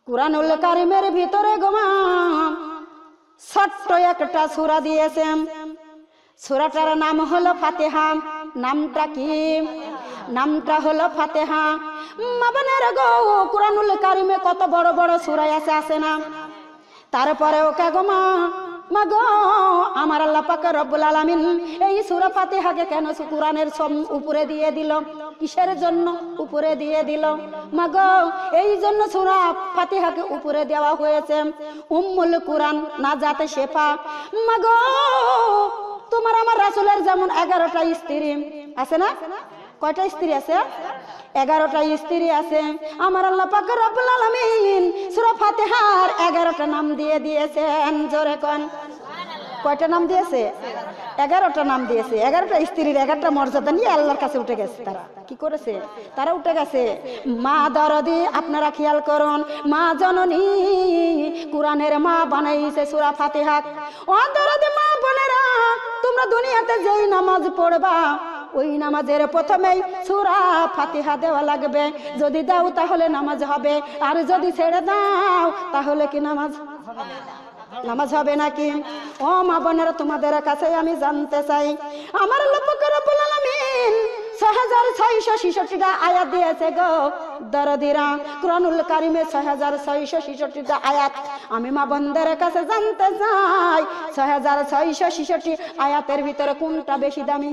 কুরআনুল কারীমের ভিতরে গোমা ছোট্ট একটা সূরা দিয়েছেন। সূরাটার নাম হলো ফাতিহা। নামটা কি? নামটা হলো ফাতিহা। মা বোনেরা গো, কুরআনুল কারীমে কত বড় বড় সূরা আছে না? তারপরে ওকে গোমা মাগো আমার আল্লাহ পাক রব্বুল আলামিন এই সূরা ফাতিহাকে কেন কোরআনের উপরে দিয়ে দিল? কিসের জন্য উপরে দিয়ে দিল? মাগো এই জন্য সূরা ফাতিহাকে উপরে দেওয়া হয়েছে। উম্মুল কোরআন, নাজাতে শেফা। মাগো তোমার আমার রাসূলের যেমন 11টা স্ত্রী আছে না? কয়টা স্ত্রী আছে? 11টা স্ত্রী আছে। আমার আল্লাহ পাক রব্বুল আলামিন সূরা ফাতিহার 11টা নাম দিয়ে দিয়েছেন। জোরে কোন কয়টা নাম দিয়েছে? 11টা নাম দিয়েছে। 11টা স্ত্রীর 11টা মর্যাদা নিয়ে আল্লাহর কাছে উঠে গেছে। তারা কি করেছে? তারা উঠে গেছে। মা দরদি আপনারা খেয়াল করুন, মা জননী কোরআনের মা বানাইছে সূরা ফাতিহা। ও দরদি মা বোনেরা, তোমরা দুনিয়াতে যেই নামাজ পড়বা ওই নামাজের প্রথমেই সূরা ফাতিহা দেওয়া লাগবে। যদি দাও তাহলে নামাজ হবে, আর যদি ছেড়ে দাও তাহলে কি নামাজ হবে? নামাজ হবে নাকি? ও মা বোনেরা, তোমাদের কাছে আমি জানতে চাই, আমার আল্লাহ পাক রব্বুল আলামিন 6666টা আয়াত দিয়েছে গো দরদিরা। কুরআনুল কারীমে 6666টা আয়াত। আমি মা বোনদের কাছে জানতে চাই 6666 আয়াতের ভিতরে কোনটা বেশি দামি?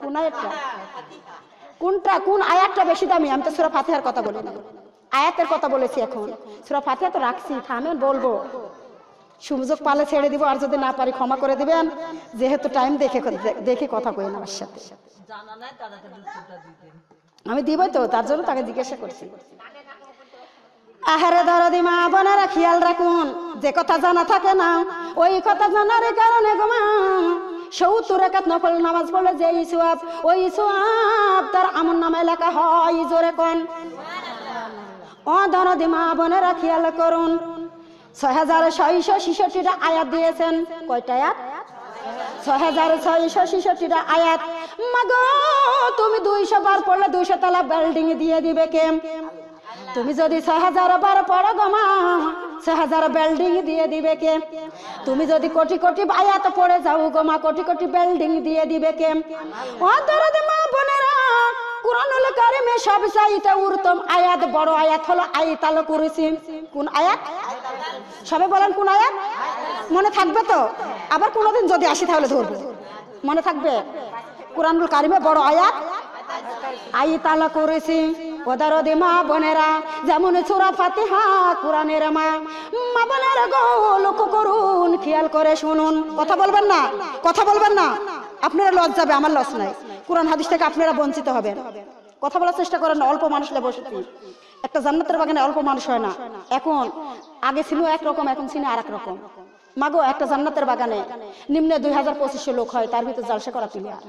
কোন আয়াতটা? কোনটা, কোন আয়াতটা বেশি দামি? আমি তো সূরা ফাতিহার কথা বলি না, আয়াতের কথা বলেছি। এখন সূরা ফাতিহা তো রাখছি, থামেন বলবো, সুযোগ পালে ছেড়ে দিব, আর যদি না পারি ক্ষমা করে দিবেন, যেহেতু টাইম দেখে কথা কই না আমার সাথে। আমি দিব তো, তার জন্য তাকে জিজ্ঞাসা করছি। আহারে দরদি মা বোনেরা খেয়াল রাখুন, যে কথা জানা থাকে না ওই কথা জানার কারণে গো মা 70 রাকাত নফল নামাজ পড়লে যে সওয়াব, ওই সওয়াব তার আমলনামায় লেখা হয়। জোরে কোন ও দরদি মা বোনেরা খেয়াল করুন, 6666টা আয়াত দিয়েছেন। কয়টা আয়াত? 6666টা আয়াত। মাগো তুমি 200 বার পড়লে 200 তলা বিল্ডিং দিয়ে দিবে কে? তুমি যদি 6000 বার পড়ো গো মা, 6000 বিল্ডিং দিয়ে দিবে কে? তুমি যদি কোটি কোটি আয়াত পড়ে যাও গো মা, কোটি কোটি বিল্ডিং দিয়ে দিবে কে? ও দরদি মা বোনেরা, কুরআনুল কারীমে সবচাইতে উত্তম আয়াত বড় আয়াত হলো আয়াতুল কুরসি। কোন আয়াত? সবাই বলেন কোন আয়াত? মনে থাকবে তো? আবার কোনোদিন যদি আসি তাহলে ধরবো, মনে থাকবে? কুরআনুল কারীমে বড় আয়াত আয়াতুল কুরসি। ওদারদি মা বোনেরা, যেমন সূরা ফাতিহা কুরআনের মা। মা বোনেরা গো, লক্ষ্য করুন, খেয়াল করে শুনুন। কথা বলবেন না, কথা বলবেন না, আপনারা লস যাবে, আমার লস নাই। কুরআন হাদিস থেকে আপনারা বঞ্চিত হবেন। কথা বলার চেষ্টা করেন না, অল্প মানুষ বসতি। একটা জান্নাতের বাগানে অল্প মানুষ হয় না। এখন আগে ছিল একরকম, এখন ছিল আর এক রকম। মাগো, একটা জান্নাতের বাগানে নিম্নে 2000-2500 লোক হয়, তার ভিতরে জালসা করা প্লেয়ার।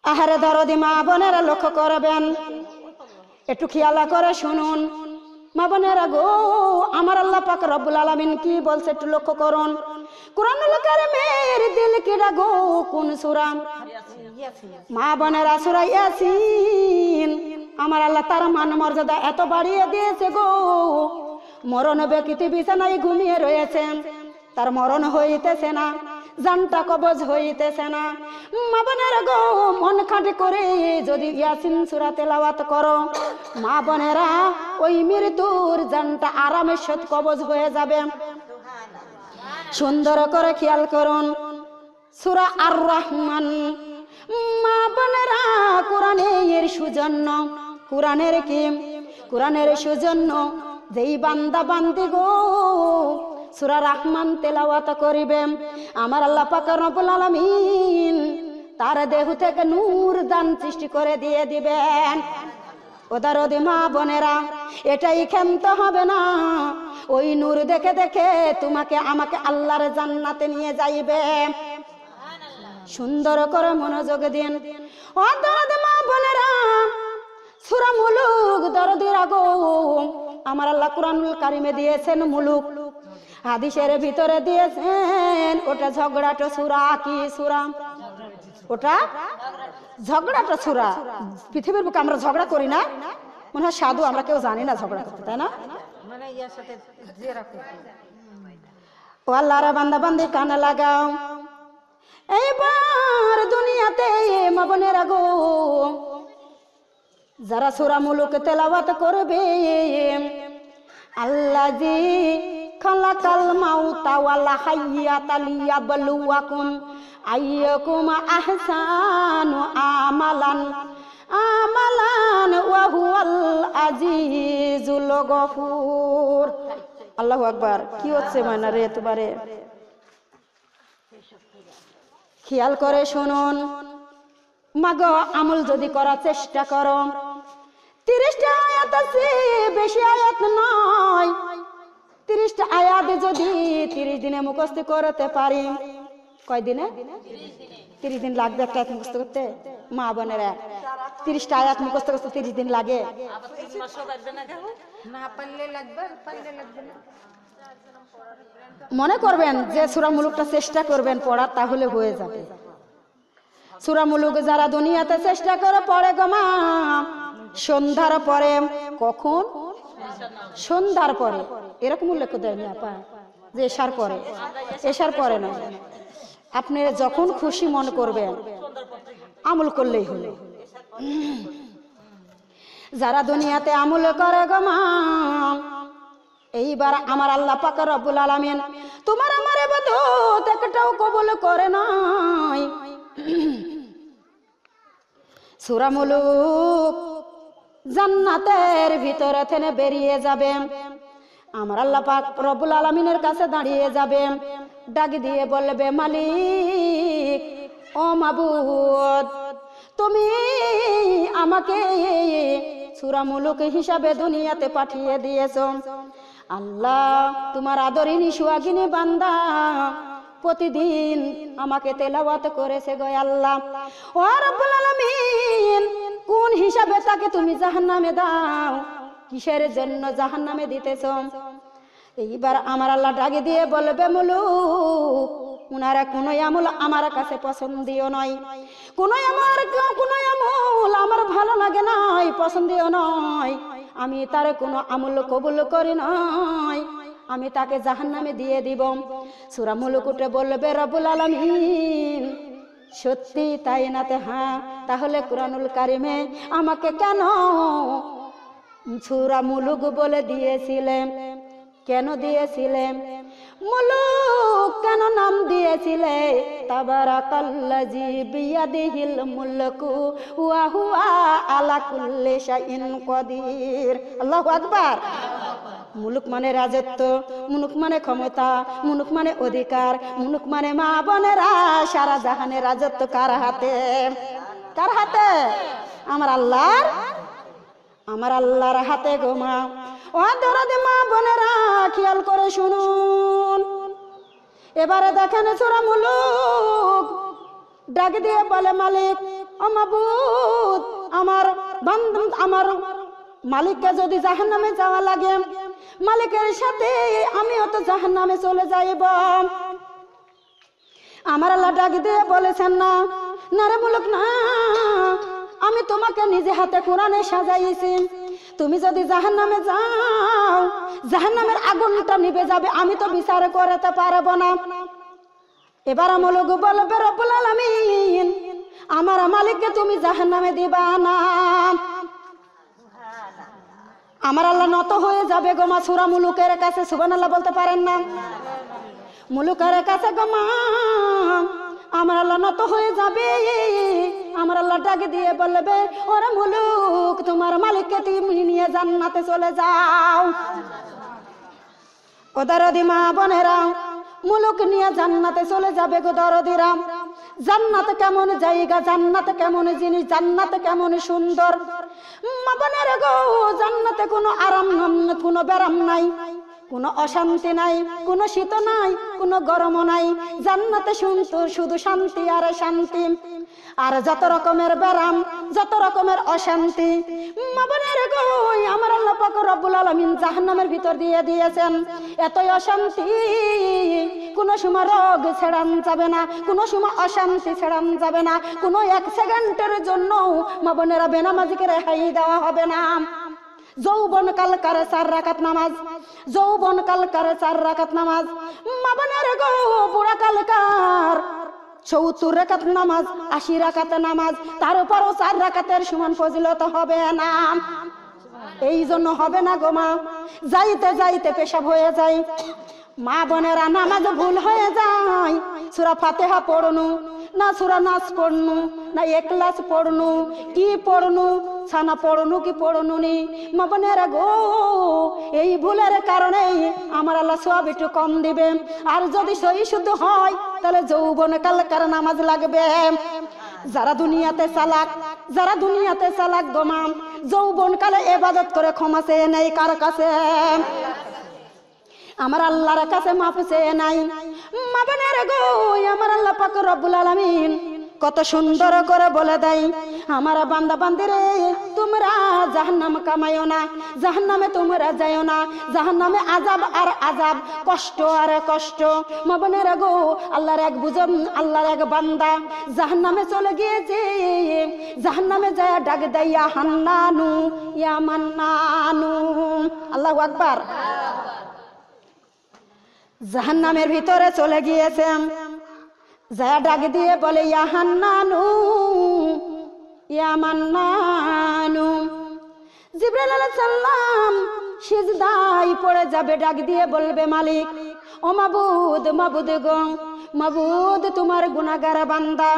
আহারে দরদি মা বোনেরা লক্ষ্য করবেন, একটু খেয়াল করে শুনুন। মা বোনেরা গো, আমার আল্লাহ পাক রব্বুল আলামিন কি বলছে একটু লক্ষ্য করুন। কুরআনুল কারীমের দিল কিরা গো, কোন সূরা? মা বোনেরা সূরা ইয়াসিন। আমার আল্লাহ তার মান মর্যাদা এত বাড়িয়ে দিয়েছে গো, মরণ ব্যক্তি বিছানায় ঘুমিয়ে রয়েছেন, তার মরণ হইতেছে না, জানটা কবজ হইতেছে না। মা বোনেরা গো, মন খাঁটি করে যদি ইয়াসিন সূরা তেলাওয়াত করো, মা বোনেরা ওই মৃত্যুর জানটা আরামের সাথে কবজ হয়ে যাবে। সুন্দর করে খেয়াল করুন, সূরা আর রহমান। মা বোনেরা, কোরআনের সুজন্য, কোরআনের কি? কোরআনের সুজন্য যেই বান্দা বান্দি গো সূরা রহমান তেলাওয়াত করিবে, আমার আল্লাহ পাক রব্বুল আলামিন তার দেহ থেকে নূর দান সৃষ্টি করে দিয়ে দিবেন। ওদারদি মা বোনেরা, এটাই ক্ষান্ত হবে না, ওই নূর দেখে দেখে তোমাকে আমাকে আল্লাহর জান্নাতে নিয়ে যাইবে। সুন্দর করে মনোযোগ দিন। ও দরদি মা বোনেরা, সূরা মুলুক দরদিরা গো, আমার আল্লাহ কুরআনুল কারীমে দিয়েছেন মুলুক, হাদিসের ভিতরে দিয়েছেন ওটা ঝগড়াটা সূরা। কি সূরা ওটা? ঝগড়াটা সূরা। পৃথিবীর বুকে আমরা ঝগড়া করি না, মনে হয় সাধু, আমরা কেউ জানি না ঝগড়া করতে, তাই না? ও আল্লাহর বান্দা বান্দি কানে লাগাও, এইবার দুনিয়াতে মা বোনেরা গো, যারা সূরা মুলুক তেলাওয়াত করবে, আল্লাযী খালাকাল মাউতা ওয়াল হায়াতা লিয়াবলুয়াকুম আইয়াকুম আহসানু আমালান ওয়া হুয়াল আজিজুল গফুর। আল্লাহু আকবার। কি হচ্ছে মানা রে তোমারে? খেয়াল করে শুনুন। মাগো, আমল যদি করার চেষ্টা করো, 30টা আয়াত আছে, বেশি আয়াত নয়। 30টা আয়াত যদি 30 দিনে মুখস্থ করতে পারি, কয় দিনে? 30 দিন লাগবে একটা আয়াত মুখস্থ করতে। মা বোনেরা, 30টা আয়াত মুখস্থ করতে 30 দিন লাগে। মনে করবেন যে সূরা মুলুকটা চেষ্টা করবেন পড়ার, তাহলে হয়ে যাবে। সূরা মুলুক যারা দুনিয়াতে চেষ্টা করে পড়ে গো মা, সন্ধ্যার পরে। কখন? সন্ধ্যার পরে। এরকম উল্লেখ দেয়নি আপা যে এশার পরে। এশার পরে নয়, আপনি যখন খুশি মন করবেন আমল করলেই হলো। যারা দুনিয়াতে আমল করে গো মা, এইবার আমার আল্লাহ পাক রব্বুল আলামিন তোমার আমার ইবাদত একটাও কবুল করে নাই। সূরা মুলুক জান্নাতের ভিতরে থেকে বেরিয়ে যাবে, আমার আল্লাহ পাক রব্বুল আলামিনের কাছে দাঁড়িয়ে যাবে, ডাক দিয়ে বলবে, মালিক, ও মাবুদ, তুমি আমাকে সূরা মুলুক হিসাবে দুনিয়াতে পাঠিয়ে দিয়েছো। আল্লাহ, তোমার আদরিনী সুহাগিনী বান্দা প্রতিদিন আমাকে তেলাওয়াত করেছে গো আল্লাহ। ও রব্বুল আলামিন, কোন হিসাবে তাকে তুমি জাহান্নামে দাও? কিসের জন্য জাহান্নামে দিতেছো? এইবার আমার আল্লাহ ডাকে দিয়ে বলবে, মুলুক, উনারা কোনো আমল আমার কাছে পছন্দীয় নয়, কোনো আমল আমার ভালো লাগে নাই, পছন্দীয় নয়, আমি তার কোনো আমল কবুল করি নাই, আমি তাকে জাহান্নামে দিয়ে দিব। সূরা মুলুক উঠে বলবে, রব্বুল আলামিন, সত্যি তাই নাতে হ্যাঁ, তাহলে কুরআনুল কারিমে আমাকে কেন সূরা মুলুক বলে দিয়েছিলেন? কেন দিয়েছিলেন? মুলুক কেন নাম দিয়েছিলে? তাবারাকাল্লাযী বিয়াদিহিল মুলকু ওয়া হুয়া আলা কুল্লি শাইইন কাদির। আল্লাহু আকবার। মুলুক মানে রাজত্ব, মুলুক মানে ক্ষমতা, মুলুক মানে অধিকার, মুলুক মানে মা বোনেরা সারা জাহানের রাজত্ব কার হাতে? কার হাতে? আমার আল্লাহর, আমার আল্লাহর হাতে গো মা। ও দরদে মা বোনেরা খেয়াল করে শুনুন। এবারে দেখেন সূরা মুলুক ডাক দিয়ে বলে মালিক, ও মাবুদ, আমার বান্দা, আমার মালিককে যদি জাহান্নামে যাওয়া লাগে, মালিকের সাথে আমিও তো জাহান্নামে চলে যাইব। আমার আল্লাহ ডাক দিয়ে বলেছেন না, না রে মুলুক না, আমি তোমাকে নিজে হাতে কোরআনে সাজাইছি, তুমি যদি জাহান্নামে যাও জাহান্নামের আগুনটা নিভে যাবে, আমি তো বিচার করতে পারবো না। এবার মুলুক বলবে রব্বুল আলামিন, আমার মালিককে তুমি জাহান্নামে দিবা না। আমার আল্লাহ নত হয়ে যাবে গো মা সূরা মুলুকের কাছে। সুবহানাল্লাহ বলতে পারেন না? মুলুকের কাছে গো মা আমার আল্লাহ নত হয়ে যাবে। আমার আল্লাহ ডাক দিয়ে বলবে, ওরে মুলুক, তোমার মালিককে তুমি নিয়ে জান্নাতে চলে যাও। ও দরদি মা বোনেরা, মুলুক নিয়ে জান্নাতে চলে যাবে গো দরদিরা। জান্নাত কেমন জায়গা, জান্নাত কেমন জিনিস, জান্নাত কেমন সুন্দর। মা বোনেরা গো, জান্নাতে কোনো আরাম, কোনো ব্যারাম নাই, কোনো অশান্তি নাই, কোনো শীত নাই, কোনো গরম নাই। জান্নাতে শুধু শান্তি আর শান্তি। আর যত রকমের ব্যারাম, যত রকমের অশান্তি, মা বোনেরা গো, আমার আল্লাহ পাক রব্বুল আলামিন জাহান্নামের ভিতর দিয়ে দিয়েছেন। এতই অশান্তি, কোনো সময় রোগ ছেড়ান যাবে না, কোনো সময় অশান্তি ছেড়ান যাবে না, কোনো এক সেকেন্ডের জন্য মা বোনেরা বেনামাজিকে রেহাই দেওয়া হবে না। যৌবন কাল করে 4 রাকাত নামাজ, যৌবন কাল করে 4 রাকাত নামাজ। মা বোনেরা গো, বুড়া কাল কার 70 রাকাত নামাজ, 80 রাকাত নামাজ, তারপরও 4 রাকাতের সমান ফজিলত হবে না। এই জন্য হবে না গো মা, যাইতে যাইতে পেশাব হয়ে যায়। মা বোনেরা নামাজ ভুল হয়ে যায়। সূরা ফাতিহা পড়নু না, সূরা নাস পড়নু না, ইখলাস পড়নু, কি পড়নু, ছানা পড়নু কি পড়নু নি। মা বোনেরা গো, এই ভুলের কারণে আমার আল্লাহ সওয়াব একটু কম দিবে। আর যদি সহি শুদ্ধ হয় তাহলে যৌবন কালকার নামাজ লাগবে। যারা দুনিয়াতে চালাক, যারা দুনিয়াতে চালাক গো মা, যৌবন কালে ইবাদত করে ক্ষমা চেয়ে নেই কার কাছে? আমার আল্লাহর কাছে মাফ চেয়ে নাই। মা বোনেরা গো, আমার আল্লাহ পাক রব্বুল আলামিন কত সুন্দর করে বলে দেয়, আমার বান্দা বান্দিরে, তোমরা জাহান্নাম কামাইও না, জাহান্নামে তোমরা যাইও না, জাহান্নামে আযাব আর আযাব, কষ্ট আর কষ্ট। মা বোনেরা গো, আল্লাহর এক বুঝন, আল্লাহর এক বান্দা জাহান্নামে চলে গিয়েছে। জাহান্নামে যায় ডাক দেয়, ইয়া হান্নানু ইয়া মান্নানু। আল্লাহু আকবার। জাহান্নামের ভিতরে চলে গিয়েছে, যা ডাক দিয়ে বলে, ইয়া হান্নানু ইয়া মান্নানু। জিবরাইল আলাইহিস সালাম সিজদায় পড়ে যাবে, ডাক দিয়ে বলবে, মালিক, ও মাবুদ, মাবুদ গো, মাবুদ, তোমার গুনাহগার বান্দা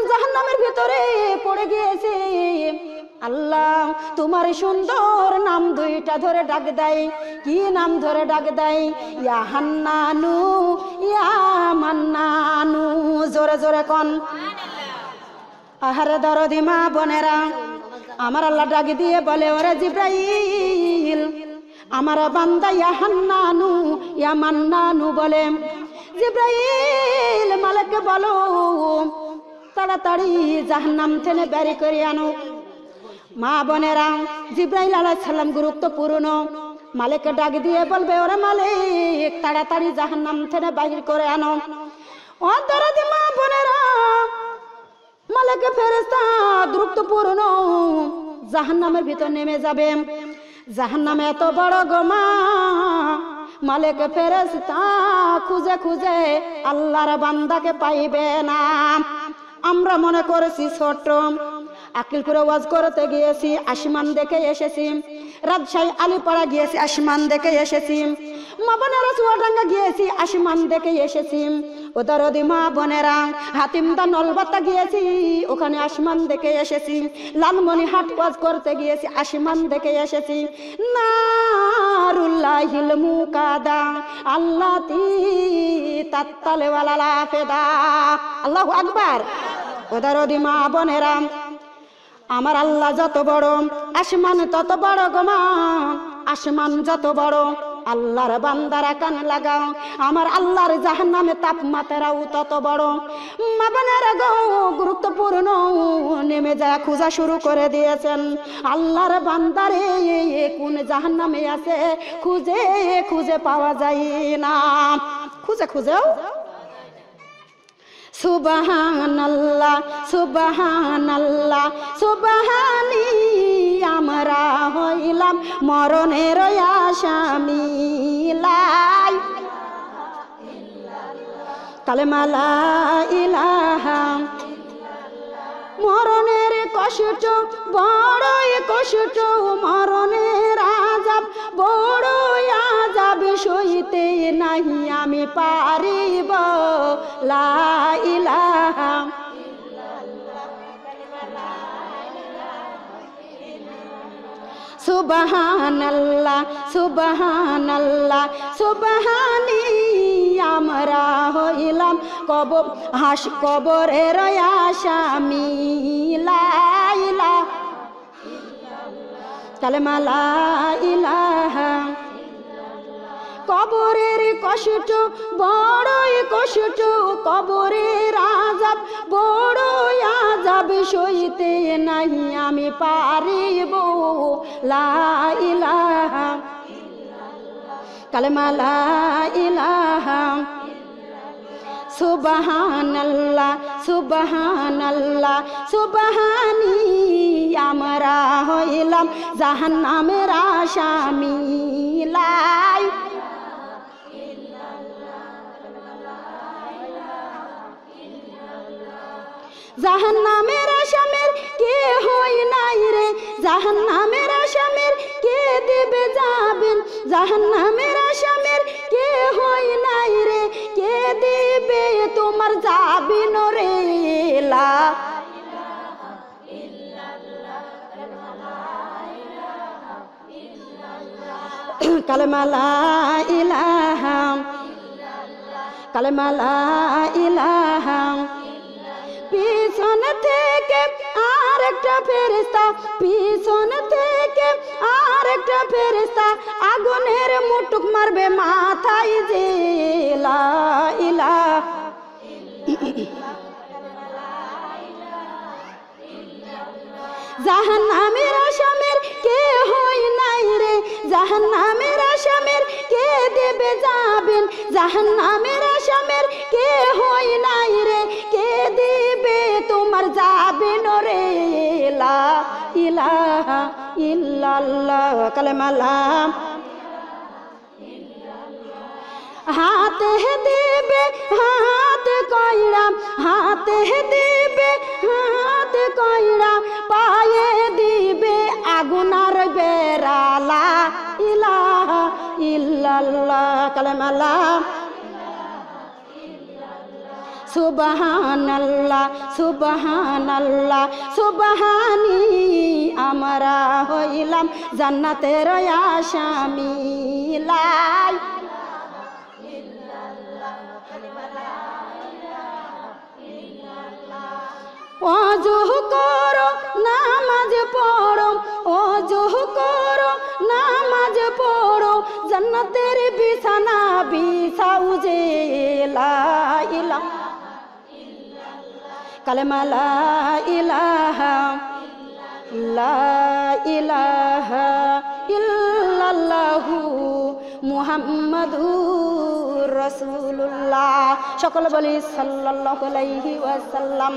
জাহান্নামের ভিতরে পড়ে গিয়েছে। আল্লাহ তোমার সুন্দর নাম দুইটা ধরে ডাক দেয়। কি নাম ধরে ডাক দেয়? ইয়া হান্নানু ইয়া মান্নানু। জোরে জোরে কোন আহারে দরদি মা বোনেরা, আমার আল্লাহ ডাক দিয়ে বলে, ওরে জিবরাইল, আমার বান্দা ইয়া হান্নানু ইয়া মান্নানু বলে। জিবরাইল মালিককে বলো, তাড়াতাড়ি জাহান্নাম থেকে বের করে আনো। মা বোনেরা, জিবরাইল আলাইহিস সালাম গুরুত্বপূর্ণ। মালিককে ডাক দিয়ে বলবে, ওরে মালিক, তাড়াতাড়ি জাহান্নাম থেকে বাহির করে আনো। ও দরদি মা বোনেরা, মালিক ফেরেশতা গুরুত্বপূর্ণ জাহান্নামের ভিতর নেমে যাবে। জাহান্নামে এত বড় গো মা, মালিক ফেরেশতা খুঁজে খুঁজে আল্লাহর বান্দাকে পাইবে না। আমরা মনে করেছি ছোট, আকিলপুরে ওয়াজ করতে গিয়েছি, আসমান দেখে এসেছি। রাজশাহী আলিপাড়া গিয়েছি, আসমান দেখে এসেছি। মা বোনেরা চুয়াডাঙ্গা গিয়েছি, আসমান দেখে এসেছি। ওদারদি মা বোনেরা হাতিমদা নলবাতা গিয়েছি, ওখানে আসমান দেখে এসেছি। লালমনিহাট ওয়াজ করতে গিয়েছি, আসমান দেখে এসেছি। নারুল্লাহিল মুকাদা আল্লাতি তাত্তালে ওয়ালা লাফেদা। আল্লাহু আকবার। ওদারদি মা বোনেরা, আমার আল্লাহ যত বড় আসমান তত বড় গো মা, আসমান যত বড় আল্লাহর বান্দারা কান লাগাও, আমার আল্লাহর জাহান্নামে তাপমাত্রাও তত বড়। মা বোনেরা গো, গুরুত্বপূর্ণ নেমে যায় খোঁজা শুরু করে দিয়েছেন। আল্লাহর বান্দারে কোন জাহান্নামে আছে খুঁজে খুঁজে পাওয়া যায় না, খুঁজে খুঁজেও। সুবহানাল্লাহ সুবহানাল্লাহ সুবহানি, আমরা হইলাম মরণের আসামি। কালেমা লা ইলাহা, মরণের কষ্ট বড়ই কষ্ট, মরণের আযাব বড়ই আযাব, সইতে নাহি আমি পারিব। লা ইলাহা সুবহানাল্লাহ সুবহানাল্লাহ সুবহানি, আমরা হইলাম কবরের আসামি। লা ইলাহা কালেমা লা ইলাহা, কবরের কষ্ট বড়ই কষ্ট, কবরের আযাব বড়ই আযাব, সইতে নাহি আমি পারিব। লা ইলাহা কালেমা লা ইলাহা সুবহানাল্লাহ সুবহানাল্লাহ সুবহানি, আমরা হইলাম জাহান্নামের আসামি। লা জাহান্নামের আসামের কে হই নাই রে, জাহান্নামের আসামের কে দেবে যাবেন, জাহান্নামের আসামের কে হই নাই রে, কে দেবে তোমার যাবিন রে। লা কালেমা লা ইলাহা কালেমা লা ইলাহা, পিছন থেকে আরেকটা ফেরেশতা, পিছন থেকে আরেকটা ফেরেশতা, আগুনের মুটুক মারবে মাথায় যে। লা ইলাহা জাহান্নামের আসামের কে হই নাই রে, জাহান্নামের আসামের কে দেবে যাবেন, জাহান্নামের আসামের কে হই নাই রে, কে দেবে তোমার যাবেন রে। লা ইলাহা ইল্লাল্লাহ কালেমা লা, হাতে দেবে হাত কইরা, হাতে দেবে হাত কইরা, পায়ে দিবে আগুনার বেড়া। লা ইলাহা ইল্লাল্লাহ কালেমা লা সুবহানাল্লাহ সুবহানাল্লাহ সুবহানি, আমরা হইলাম জান্নাতের আসামি। লা ওযু করো নামাজ পড়ো, ওযু করো নামাজ পড়ো, জান্নাতের বিছানা বিছাও যে। লা ইলাহা কালেমা লা ইলাহা লা ইলাহা ইল্লাল্লাহু মুহাম্মাদুর রাসূলুল্লাহ। সকলে বলি সাল্লাল্লাহু আলাইহি ওয়াসাল্লাম।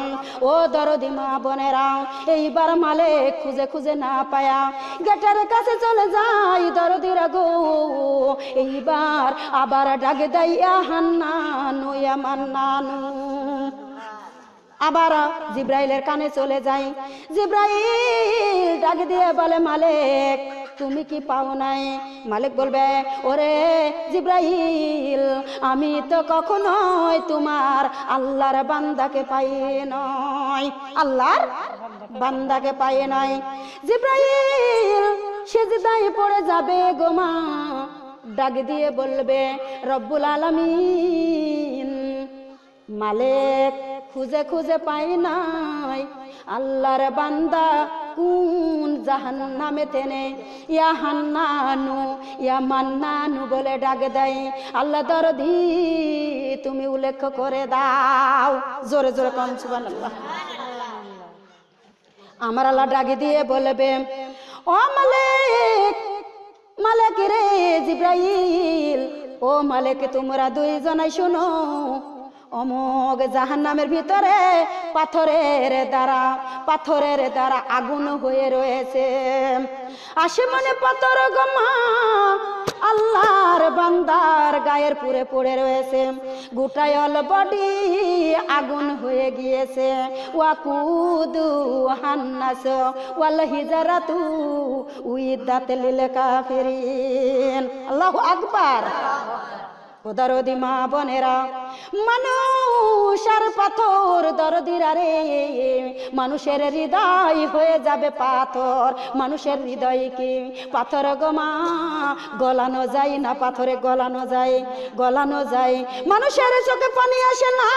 ও দরদি মা বোনেরা, এইবার মালিক খুঁজে খুঁজে না পায়া গেটের কাছে চলে যায় দরদিরা গো। এইবার আবার ডাক দেয় ইয়া হান্নানু ইয়া মান্নানু। আবার জিব্রাইলের কানে চলে যায়। জিব্রাইল ডাক দিয়ে বলে মালিক তুমি কি পাও নাই? মালিক বলবে ওরে জিব্রাইল, আমি তো কখনোই তোমার আল্লাহর বান্দাকে পাই নয়, আল্লাহর বান্দাকে পাই নয়। জিব্রাইল সিজদায় পড়ে যাবে গো মা, ডাক দিয়ে বলবে রব্বুল আলামিন, মালিক খুঁজে খুঁজে পাই নাই আল্লাহর বান্দা কোন জাহান্নামে তেনে। ইয়া হান্নানু ইয়া মান্নানু বলে ডাক দেয়। আল্লাহ দরদি তুমি উল্লেখ করে দাও। জোরে জোরে কোন সুবহানাল্লাহ। আমার আল্লাহ ডাক দিয়ে বলবে ও মালিক, মালিক রে জিব্রাইল, ও মালিক তোমরা দুইজনাই শোনো, অমোঘ জাহান্নামের ভিতরে পাথরের দ্বারা আগুন হয়ে রয়েছে। আসমানে পাথর গমা আল্লাহর বান্দার গায়ের পুরে পড়ে রয়েছে, গোটায় অল বডি আগুন হয়ে গিয়েছে। ওয়াকুদু হান্নাস ওয়াল হিজারাতু উইদাত লিল কাফিরিন। আল্লাহু আকবার। দরদি মা বোনেরা, মানুষ আর পাথর দরদিরা রে, মানুষের হৃদয় হয়ে যাবে পাথর। মানুষের হৃদয় কি পাথর গো মা, গলানো যায় না, পাথরে গলানো যায়। মানুষের চোখে পানি আসে না,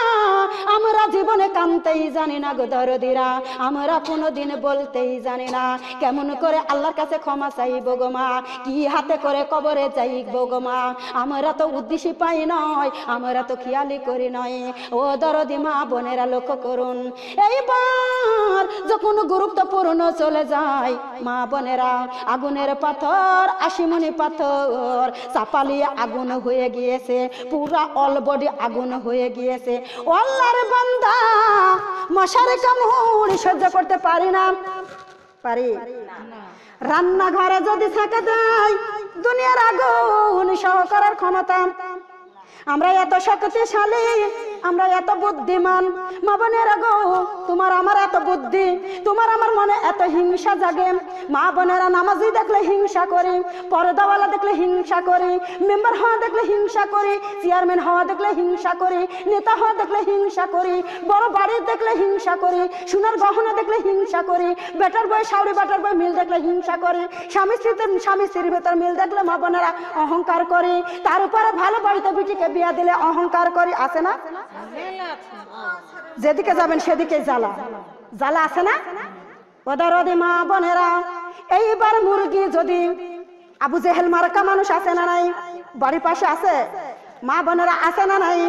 আমরা জীবনে কানতেই জানি না গো দরদিরা, আমরা কোনোদিন বলতেই জানি না কেমন করে আল্লাহর কাছে ক্ষমা চাইব গো মা, কি হাতে করে কবরে যাইব গো মা। আমরা তো উদ্দেশ্য পাই নয়, আমরা তো খেয়ালি করি নয়। ও দরদি মা বোনেরা লক্ষ্য করুন, এইবার যখন গুরুত্বপূর্ণ চলে যায় মা বোনেরা, আগুনের পাথর আশিমনি পাথর চাপালিয়ে আগুন হয়ে গিয়েছে, পুরা অল বডি আগুন হয়ে গিয়েছে। আল্লাহর বান্দা মশারে কামড় সহ্য করতে পারি না, পারি রান্নাঘরে যদি থাকে দেয় দুনিয়ার আগুন সহ করার ক্ষমতা। আমরা এত শক্তিশালী, আমরা এত বুদ্ধিমান মা বোনেরা গো, তোমার আমার এত বুদ্ধি, তোমার আমার মনে এত হিংসা জাগে। মা বোনেরা নামাজি দেখলে হিংসা করি, পর্দাওয়ালা দেখলে হিংসা করি, মেম্বার হওয়া দেখলে হিংসা করি, চেয়ারম্যান হওয়া দেখলে হিংসা করি, নেতা হওয়া দেখলে হিংসা করি, বড় বাড়ি দেখলে হিংসা করি, সোনার গহনা দেখলে হিংসা করি, বেটার বই শাওরি বেটার বই মিল দেখলে হিংসা করি, স্বামী স্ত্রীর ভেতর মিল দেখলে মা বোনেরা অহংকার করি, তার উপরে ভালো বাড়িতে বিটিকে বিয়া দিলে অহংকার করি। আছে না? যেদিকে যাবেন সেদিকে জ্বালা আছে না? ওদারদি মা বোনেরা, এইবার মুরগি যদি আবু জেহেল মার্কা মানুষ আছে না নাই? বাড়ির পাশে আছে মা বোনেরা, আছে না নাই?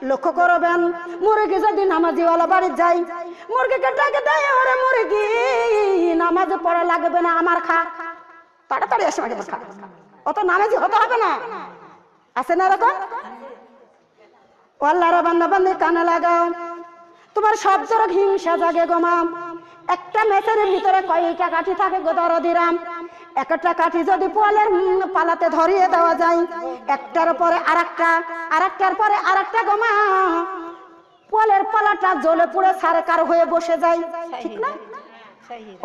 লক্ষ্য করবেন, মুরগি যদি নামাজিওয়ালা বাড়ি যায়, মুরগিকে ডাকে দেয় ওরে মুরগি নামাজ পড়া লাগবে না, আমার খা, তাড়াতাড়ি এসে আমাকে খা, অত নামাজি হতে হবে না। আছে না এরকম? আল্লাহর বান্দা বান্দি কানে লাগাও, তোমার সব ধরনের হিংসা জাগে গো মা। একটা মেসের ভিতরে কয়টা কাঠি থাকে গো দরদিরাম? একটা কাঠি যদি পোয়ালের পালাতে ধরিয়ে দেওয়া যায়, একটার পরে আরেকটা, আরেকটার পরে আরেকটা গো মা, পোয়ালের পালাটা জ্বলে পুড়ে সারকার হয়ে বসে যায়, ঠিক না?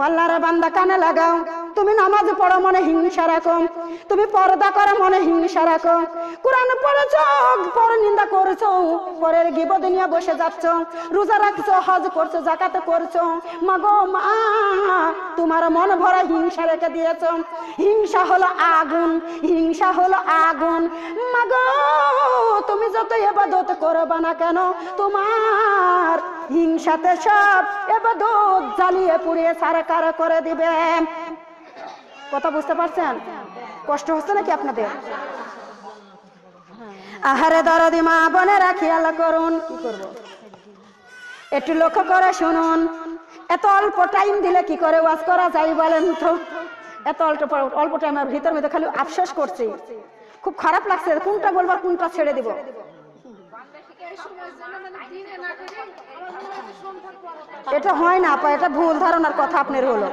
আল্লাহর বান্দা কানে লাগাও, তুমি নামাজ পড়ো মনে হিংসা রাখো, তুমি পর্দা করো মনে হিংসা রাখো, কোরআন পড়েছো পর নিন্দা করছো, পরের গিবত নিয়ে বসে যাচ্ছ, রোজা রাখছো, হজ করছো, যাকাত করছো, মাগো মা তোমার মন ভরা হিংসা রেখে দিয়েছো। হিংসা হলো আগুন, হিংসা হলো আগুন। মাগো তুমি যত ইবাদত করবা না কেন, তোমার হিংসাতে সব ইবাদত জ্বালিয়ে পুড়িয়ে সারকার করে দিবে। কথা বুঝতে পারছেন? কষ্ট হচ্ছে নাকি আপনাদের? আহারে দরদি মা বোনেরা খেয়াল করুন, কি করব একটু লক্ষ্য করে শুনুন। এত অল্প টাইম দিলে কি করে ওয়াজ করা যায় বলেন তো? এত অল্প টাইমের ভিতর মধ্যে খালি আফসোস করছি, খুব খারাপ লাগছে, কোনটা বলবার কোনটা ছেড়ে দিব। এটা হয় না আপা, এটা ভুল ধারণার কথা আপনার হলো,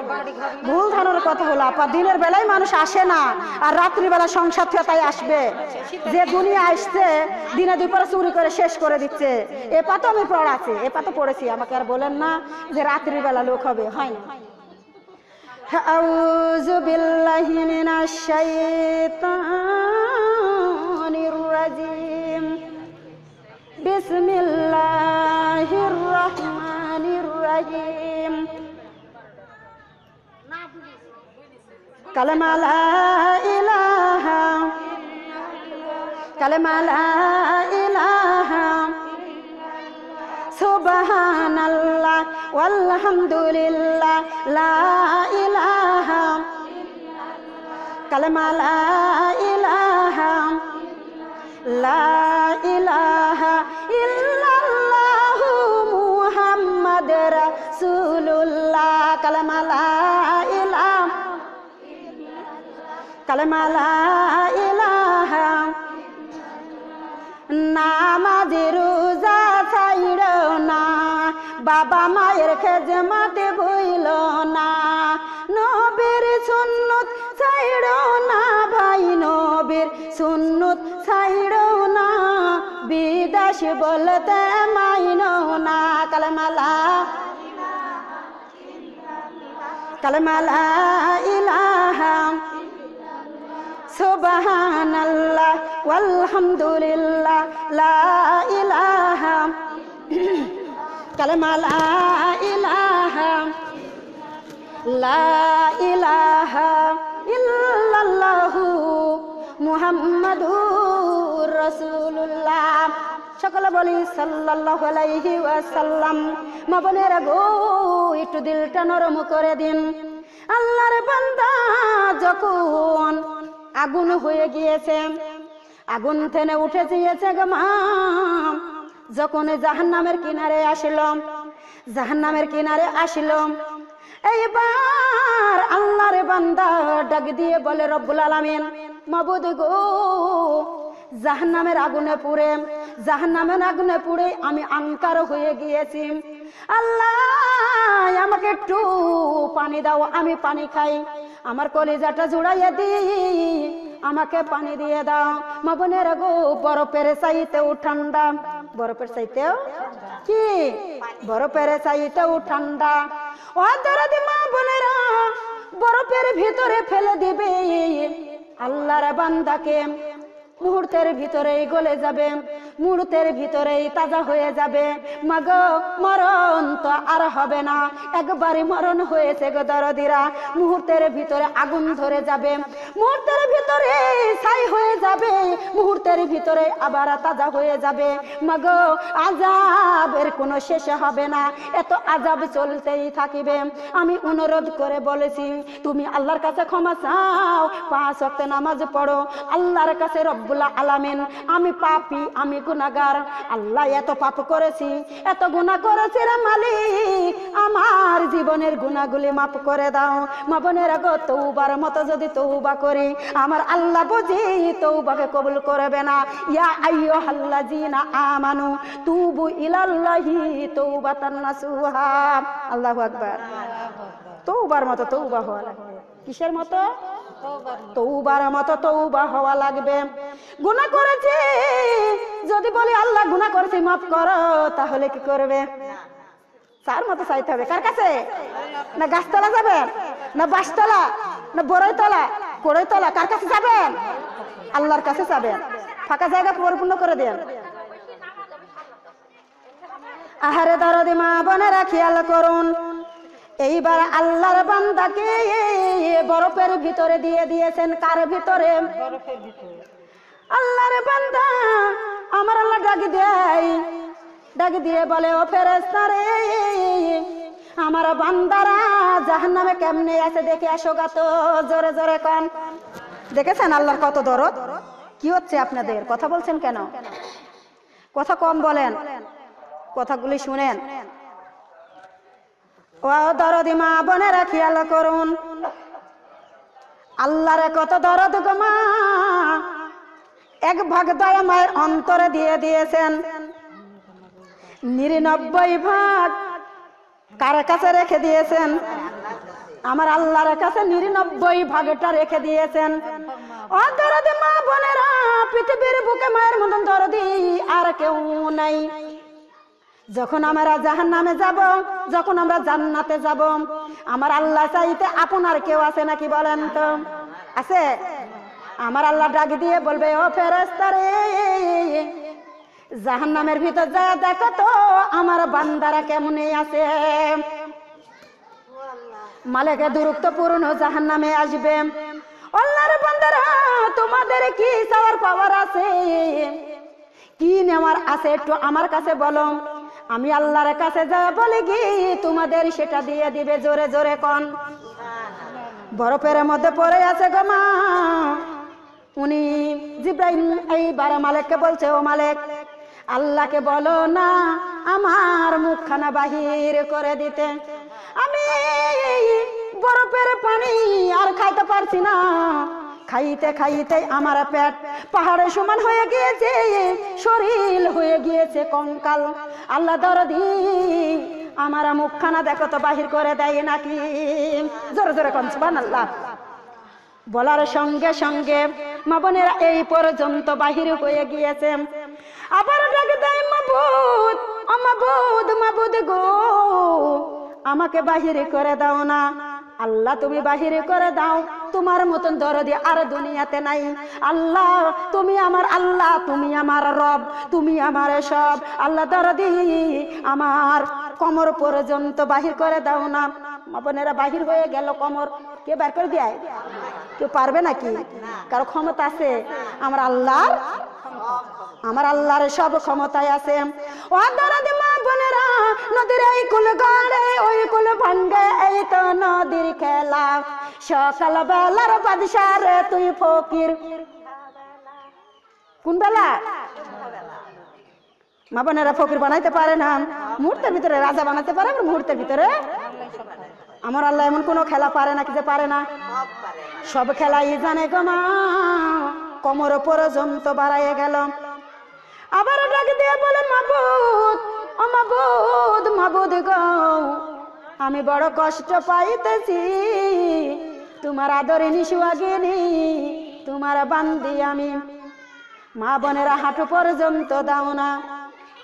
ভুল ধারণার কথা হলো আপা। দিনের বেলায় মানুষ আসে না, আর রাত্রিবেলা সংসার থেকে তাই আসবে। যে দুনিয়া আসছে দিনে দুপুরে চুরি করে শেষ করে দিচ্ছে। এপা তো আমি পড়াচ্ছি, এপা তো পড়েছি, আমাকে আর বলেন না যে রাত্রিবেলা লোক হবে, হয় না। আউযু বিল্লাহি মিনাশ শাইতানির রাজিম। বিসমিল্লাহির রহমানির রহিম। কালেমা লা ইলাহা, কালেমা লা ইলাহা, সুবহানাল্লাহ ওয়ালহামদুলিল্লাহ, লা ইলাহা, কালেমা লা ইলাহা, লা ইলাহা ইল্লাল্লাহু মুহাম্মাদুর রাসূলুল্লাহ। কালেমা লা ইলাহা, কালেমা লা ইলাহা। নামাজ রোজা ছাইড়ো না, বাবা মায়ের খেজমতে ভুইল না, নবীর সুন্নত ছাইড়ো না ভাই, নবীর সুন্নত ছাইড়ো না, বিদেশ বলতে মাইনো না। কালেমা লা, কালেমা লা ইলাহা, সুবহানাল্লাহ ওয়ালহামদুলিল্লাহ, লা ইলাহা, কালেমা লা ইলাহা, লা ইলাহা ইল্লাল্লাহু মুহাম্মাদুর রাসূলুল্লাহ। সকলে বলি সাল্লাল্লাহু আলাইহি ওয়াসাল্লাম। মা বোনেরা গো, একটু দিলটা নরম করে দিন। আল্লাহর বান্দা যখন আগুন হয়ে গিয়েছে, আগুন থেকে উঠে গিয়েছে গো মা, যখন জাহান্নামের কিনারে আসলাম, জাহান্নামের কিনারে আসলাম, এইবার আল্লাহর বান্দা ডাক দিয়ে বলে রব্বুল আলামিন, মাবুদ গো, জাহান্নামের আগুনে পুড়ে, জাহান্নামের আগুনে পুড়ে আমি আঙ্কার হয়ে গিয়েছি। আল্লাহ আমাকে একটু পানি দাও, আমি পানি খাই, আমার কলিজাটা জুড়াইয়া দিই, আমাকে পানি দিয়ে দাও। মা বোনেরা গো, বরফের চাইতেও ঠান্ডা, বরফের চাইতেও কি, বরফের চাইতেও ঠান্ডা। ও দরদি মা বোনেরা, বরফের ভিতরে ফেলে দিবে আল্লাহর বান্দাকে, মুহূর্তের ভিতরেই গলে যাবে, মুহূর্তের ভিতরেই তাজা হয়ে যাবে। মাগো, মরণ তো আর হবে না, একবারই মরণ হয়েছে গো দরদিরা। মুহূর্তের ভিতরে আগুন ধরে যাবে, মুহূর্তের ভিতরে ছাই হয়ে যাবে, মুহূর্তের ভিতরে আবার তাজা হয়ে যাবে। মাগো, আযাবের কোনো শেষ হবে না, এত আযাব চলতেই থাকিবে। আমি অনুরোধ করে বলেছি, তুমি আল্লাহর কাছে ক্ষমা চাও, 5 ওয়াক্ত নামাজ পড়ো। আল্লাহর কাছে রব্বুল আলামিন, আমি পাপী, আমি গুনাহগার, আল্লাহ এত পাপ করেছি, এত গুনাহ করেছি রে মালিক, আমার জীবনের গুনাহগুলি মাফ করে দাও। মা বোনেরা গো, তওবার মতো যদি তওবা করি, আমার আল্লাহ বুঝি তওবাকে কবুল করবে না। ইয়া আইয়ুহাল্লাযীনা আমানু তুবু ইলাল্লাহি তাওবাতান নাসুহা। আল্লাহু আকবার। তওবার মতো তওবা হওয়া লাগবে। কিসের মতো? তওবার মতো তওবা হওয়া লাগবে। গুনাহ করেছি, যদি বলি আল্লাহ গুনাহ করেছি মাফ করো, তাহলে কি করবে? তার মতো চাইতে হবে। কার কাছে? না গাছতলা যাবেন, না বাঁশতলা, না বড়ইতলা, কড়ইতলা, কার কাছে যাবেন? আল্লাহর কাছে যাবেন। ফাঁকা জায়গা পরিপূর্ণ করে দেন। আহারে দরদি মা বোনেরা, খেয়াল করুন, এইবার আল্লাহর বান্দাকে বরফের ভিতরে দিয়ে দিয়েছেন। কার ভিতরে? আল্লাহর বান্দা, আমার আল্লাহ ডাক দেয়, ডাক দিয়ে বলে, ও ফেরেশতা রে, আমার বান্দারা জাহান্নামে কেমনে আছে দেখে আসো গা তো, জোরে জোরে কন। দেখেছেন আল্লাহর কত দরদ? কি হচ্ছে আপনাদের? কথা বলছেন কেন? কথা কম বলেন, কথাগুলি শুনেন। ও দরদি মা বোনেরা, খেয়াল করুন, আল্লাহর কত দরদ গো মা। এক ভাগ দয়া মায়ের অন্তরে দিয়ে দিয়েছেন, 99 ভাগ কার কাছে রেখে দিয়েছেন? আমার আল্লাহর কাছে 99 ভাগটা রেখে দিয়েছেন। ও দরদি মা বোনেরা, পৃথিবীর বুকে মায়ের মতন দরদি আর কেউ নাই। যখন আমরা জাহান্নামে যাব, যখন আমরা জান্নাতে যাব, আমার আল্লাহ চাইতে আপনার কেউ আছে নাকি বলেন তো? আছে? আমার আল্লাহ ডাক দিয়ে বলবে, ও ফেরেশতা রে, জাহান্নামের ভিতর যা দেখো তো আমার বান্দারা কেমনে আছে। মালিকে দুরুক্ত পূর্ণ জাহান্নামে আসবে, আল্লাহর বান্দারা তোমাদের কি চাওয়ার পাওয়ার আছে, কি নেওয়ার আছে একটু আমার কাছে বলো। আমি আল্লাহর কাছে যা বলি কি তোমাদের সেটা দিয়ে দিবে। জোরে জোরে কোন। বরফের মধ্যে পড়ে আছে গো মা। উনি জিব্রাইল এইবার মালিককে বলছে, ও মালিক, আল্লাহকে বলো না আমার মুখখানা বাহির করে দিতে, আমি বরফের পানি আর খাইতে পারছি না, খাইতে খাইতে আমার পেট পাহাড়ের সমান হয়ে গিয়েছে, শরীর হয়ে গিয়েছে কঙ্কাল। আল্লাহ দরদি আমার মুখখানা দেখো তো বাহির করে দেয় নাকি। জোরে জোরে কোন সুবহানাল্লাহ। বলার সঙ্গে সঙ্গে মা বোনেরা এই পর্যন্ত বাহির হয়ে গিয়েছে। আবার ডাক দেয়, মাবুদ, ও মাবুদ, মাবুদ গো, আমাকে বাহির করে দাও না। আল্লাহ তুমি বাহির করে দাও, তোমার মতন দরদি আর দুনিয়াতে নাই। আল্লাহ তুমি আমার আল্লাহ, তুমি আমার রব, তুমি আমার সব। আল্লাহ দরদি আমার কোমর পর্যন্ত বাহির করে দাও না। মা বোনেরা বাহির হয়ে গেল কোমর। কে বের করে দেয়? কেউ পারবে নাকি? কারো ক্ষমতা আছে? আমার আল্লাহর, আমার আল্লাহর সব ক্ষমতায় আছে। ও দরদি মা বোনেরা, নদীর এই কুল গড়ে ওই কুল ভাঙ্গে, এই তো নদীর খেলা। সকাল বেলার বাদশা রে তুই ফকির। কোন বেলা? মা বোনেরা ফকির বানাইতে পারে না, মুহূর্তের ভিতরে রাজা বানাতে পারে। মুহূর্তের ভিতরে আমার আল্লাহ এমন কোন খেলা পারে নাকি যে পারে না? সব খেলাই জানে গো মা। কোমর পর্যন্ত বাড়াইয়ে গেল। আবার ডাক দিয়ে বলে, মাবুদ, ও মাবুদ, মাবুদ গো, আমি বড় কষ্ট পাইতেছি, তোমার আদরিনী সুহাগিনী, তোমার বান্দি আমি। মা বোনেরা হাঁটু পর্যন্ত দাও না।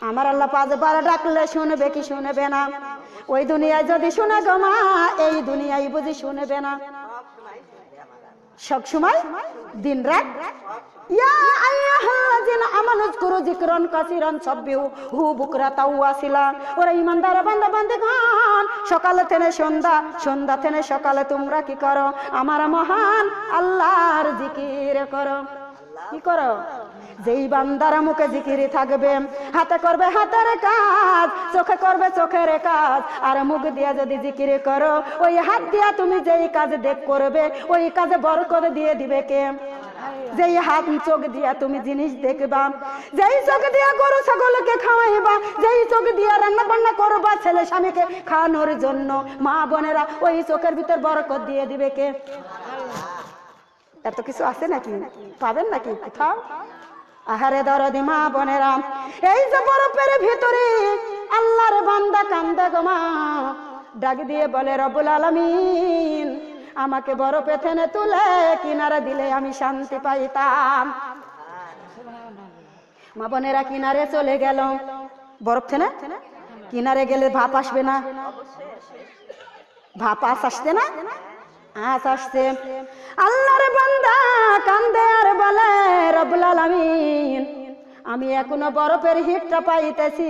আমার আল্লাহ 5 বার ডাকলে শুনবে কি শুনবে না? ওই দুনিয়ায় যদি শুনে গো মা, এই দুনিয়ায় বুঝি শুনবে না? সব সময় দিন রাত ইয়া আইয়ুহাল্লাযিনা আমানু যকুরু যিকরান কাসীরান সাব্বিহু বুকরাতাও ওয়াসিলা। ওরে ঈমানদার বান্দা বান্দিগণ, সকালে থেকে সন্ধ্যা, সন্ধ্যা থেকে সকালে তোমরা কি করো? আমার মহান আল্লাহর জিকির করো। কি করো? যেই বান্দার মুখে জিকির থাকবে, হাতে করবে হাতের কাজ, চোখে করবে চোখের কাজ, আর মুখ দিয়া যদি জিকির করো, ওই হাত দিয়া তুমি যেই কাজ দেখ করবে, ওই কাজে বরকত দিয়ে দিবে কে? যেই হাত চোখ দিয়া তুমি জিনিস দেখবা, যেই চোখ দিয়া গরু ছাগলকে খাওয়াইবা, যেই চোখ দিয়া রান্না বান্না করবা ছেলে স্বামীকে খাওয়ানোর জন্য, মা বোনেরা ওই চোখের ভিতর বরকত দিয়ে দিবে কে? এত কিছু আছে নাকি? পাবেন নাকি কোথাও? আহারে দরদি মা বোনেরা, এই যে বরফের ভিতরে আল্লাহর বান্দা কান্দে গো মা, ডাক দিয়ে বলে, রব্বুল আলামিন আমাকে বরফে টেনে তুলে কিনারে দিলে আমি শান্তি পাইতাম। মা বোনেরা কিনারে চলে গেল। বরফ টেনে কিনারে গেলে ভাপ আসবে না? ভাপ আসছে না? আজ আসছে। আল্লাহর বান্দা কান্দে আর বলে, রব্বুল আলামিন আমি এখনো বরফের হিটটা পাইতেছি,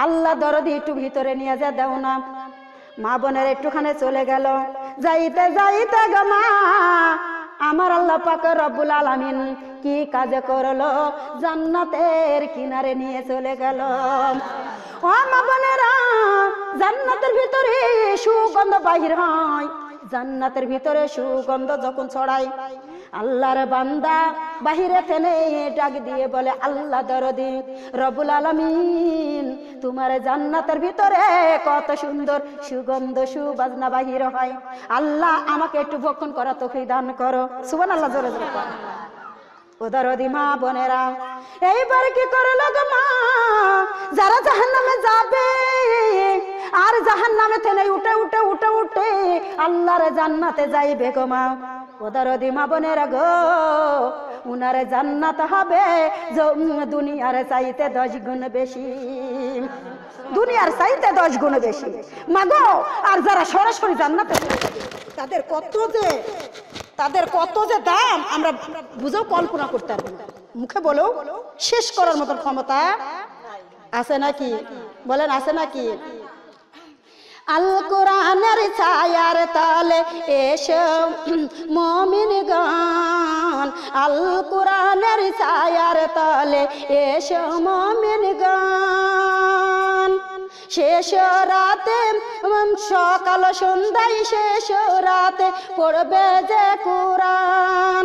আল্লাহ দরদি একটু ভিতরে নিয়ে যা দাও না। মা বোনের একটুখানে চলে গেল। যাইতে যাইতে গো মা, আমার আল্লাহ পাক রব্বুল আলামিন কি কাজে করলো? জান্নাতের কিনারে নিয়ে চলে গেল। ও মা বোনেরা, জান্নাতের ভিতরে সুগন্ধ বাহির হয়। জান্নাতের ভিতরে সুগন্ধ যখন ছড়ায়, আল্লাহর বান্দা বাহিরে টেনে ডাক দিয়ে বলে, আল্লাহ দরদি রব্বুল আলামিন তোমার জান্নাতের ভিতরে কত সুন্দর সুগন্ধ সুবাসনা বাহির হয়, আল্লাহ আমাকে একটু ভক্ষণ করা তৌফিক দান করো। সুবহানাল্লাহ, জোরে জোরে। দরদি মা বোনেরা, এইবার কি করলো গো মা, যারা জাহান্নামে যাবে আর জাহান্নামে থেকে উঠে উঠে উঠে উঠে আল্লাহর জান্নাতে যাইবে গো মা। ও দরদি মা বোনেরা গো, উনার জান্নাত হবে দুনিয়ার চাইতে 10 গুণ বেশি, দুনিয়ার চাইতে 10 গুণ বেশি মা গো। আর যারা সরাসরি জান্নাতে তাদের কত যে দাম আমরা বুঝেও কল্পনা করতে পারবো না, মুখে বলেও শেষ করার মতো ক্ষমতা আছে নাকি? বলেন আছে নাকি? আল কোরআনের ছায়ার তলে এসো মুমিনগণ, আল কোরআনের ছায়ার তলে এসো মুমিনগণ। শেষ রাতে সকাল সন্ধ্যায় শেষ রাতে পড়বে যে কোরআন,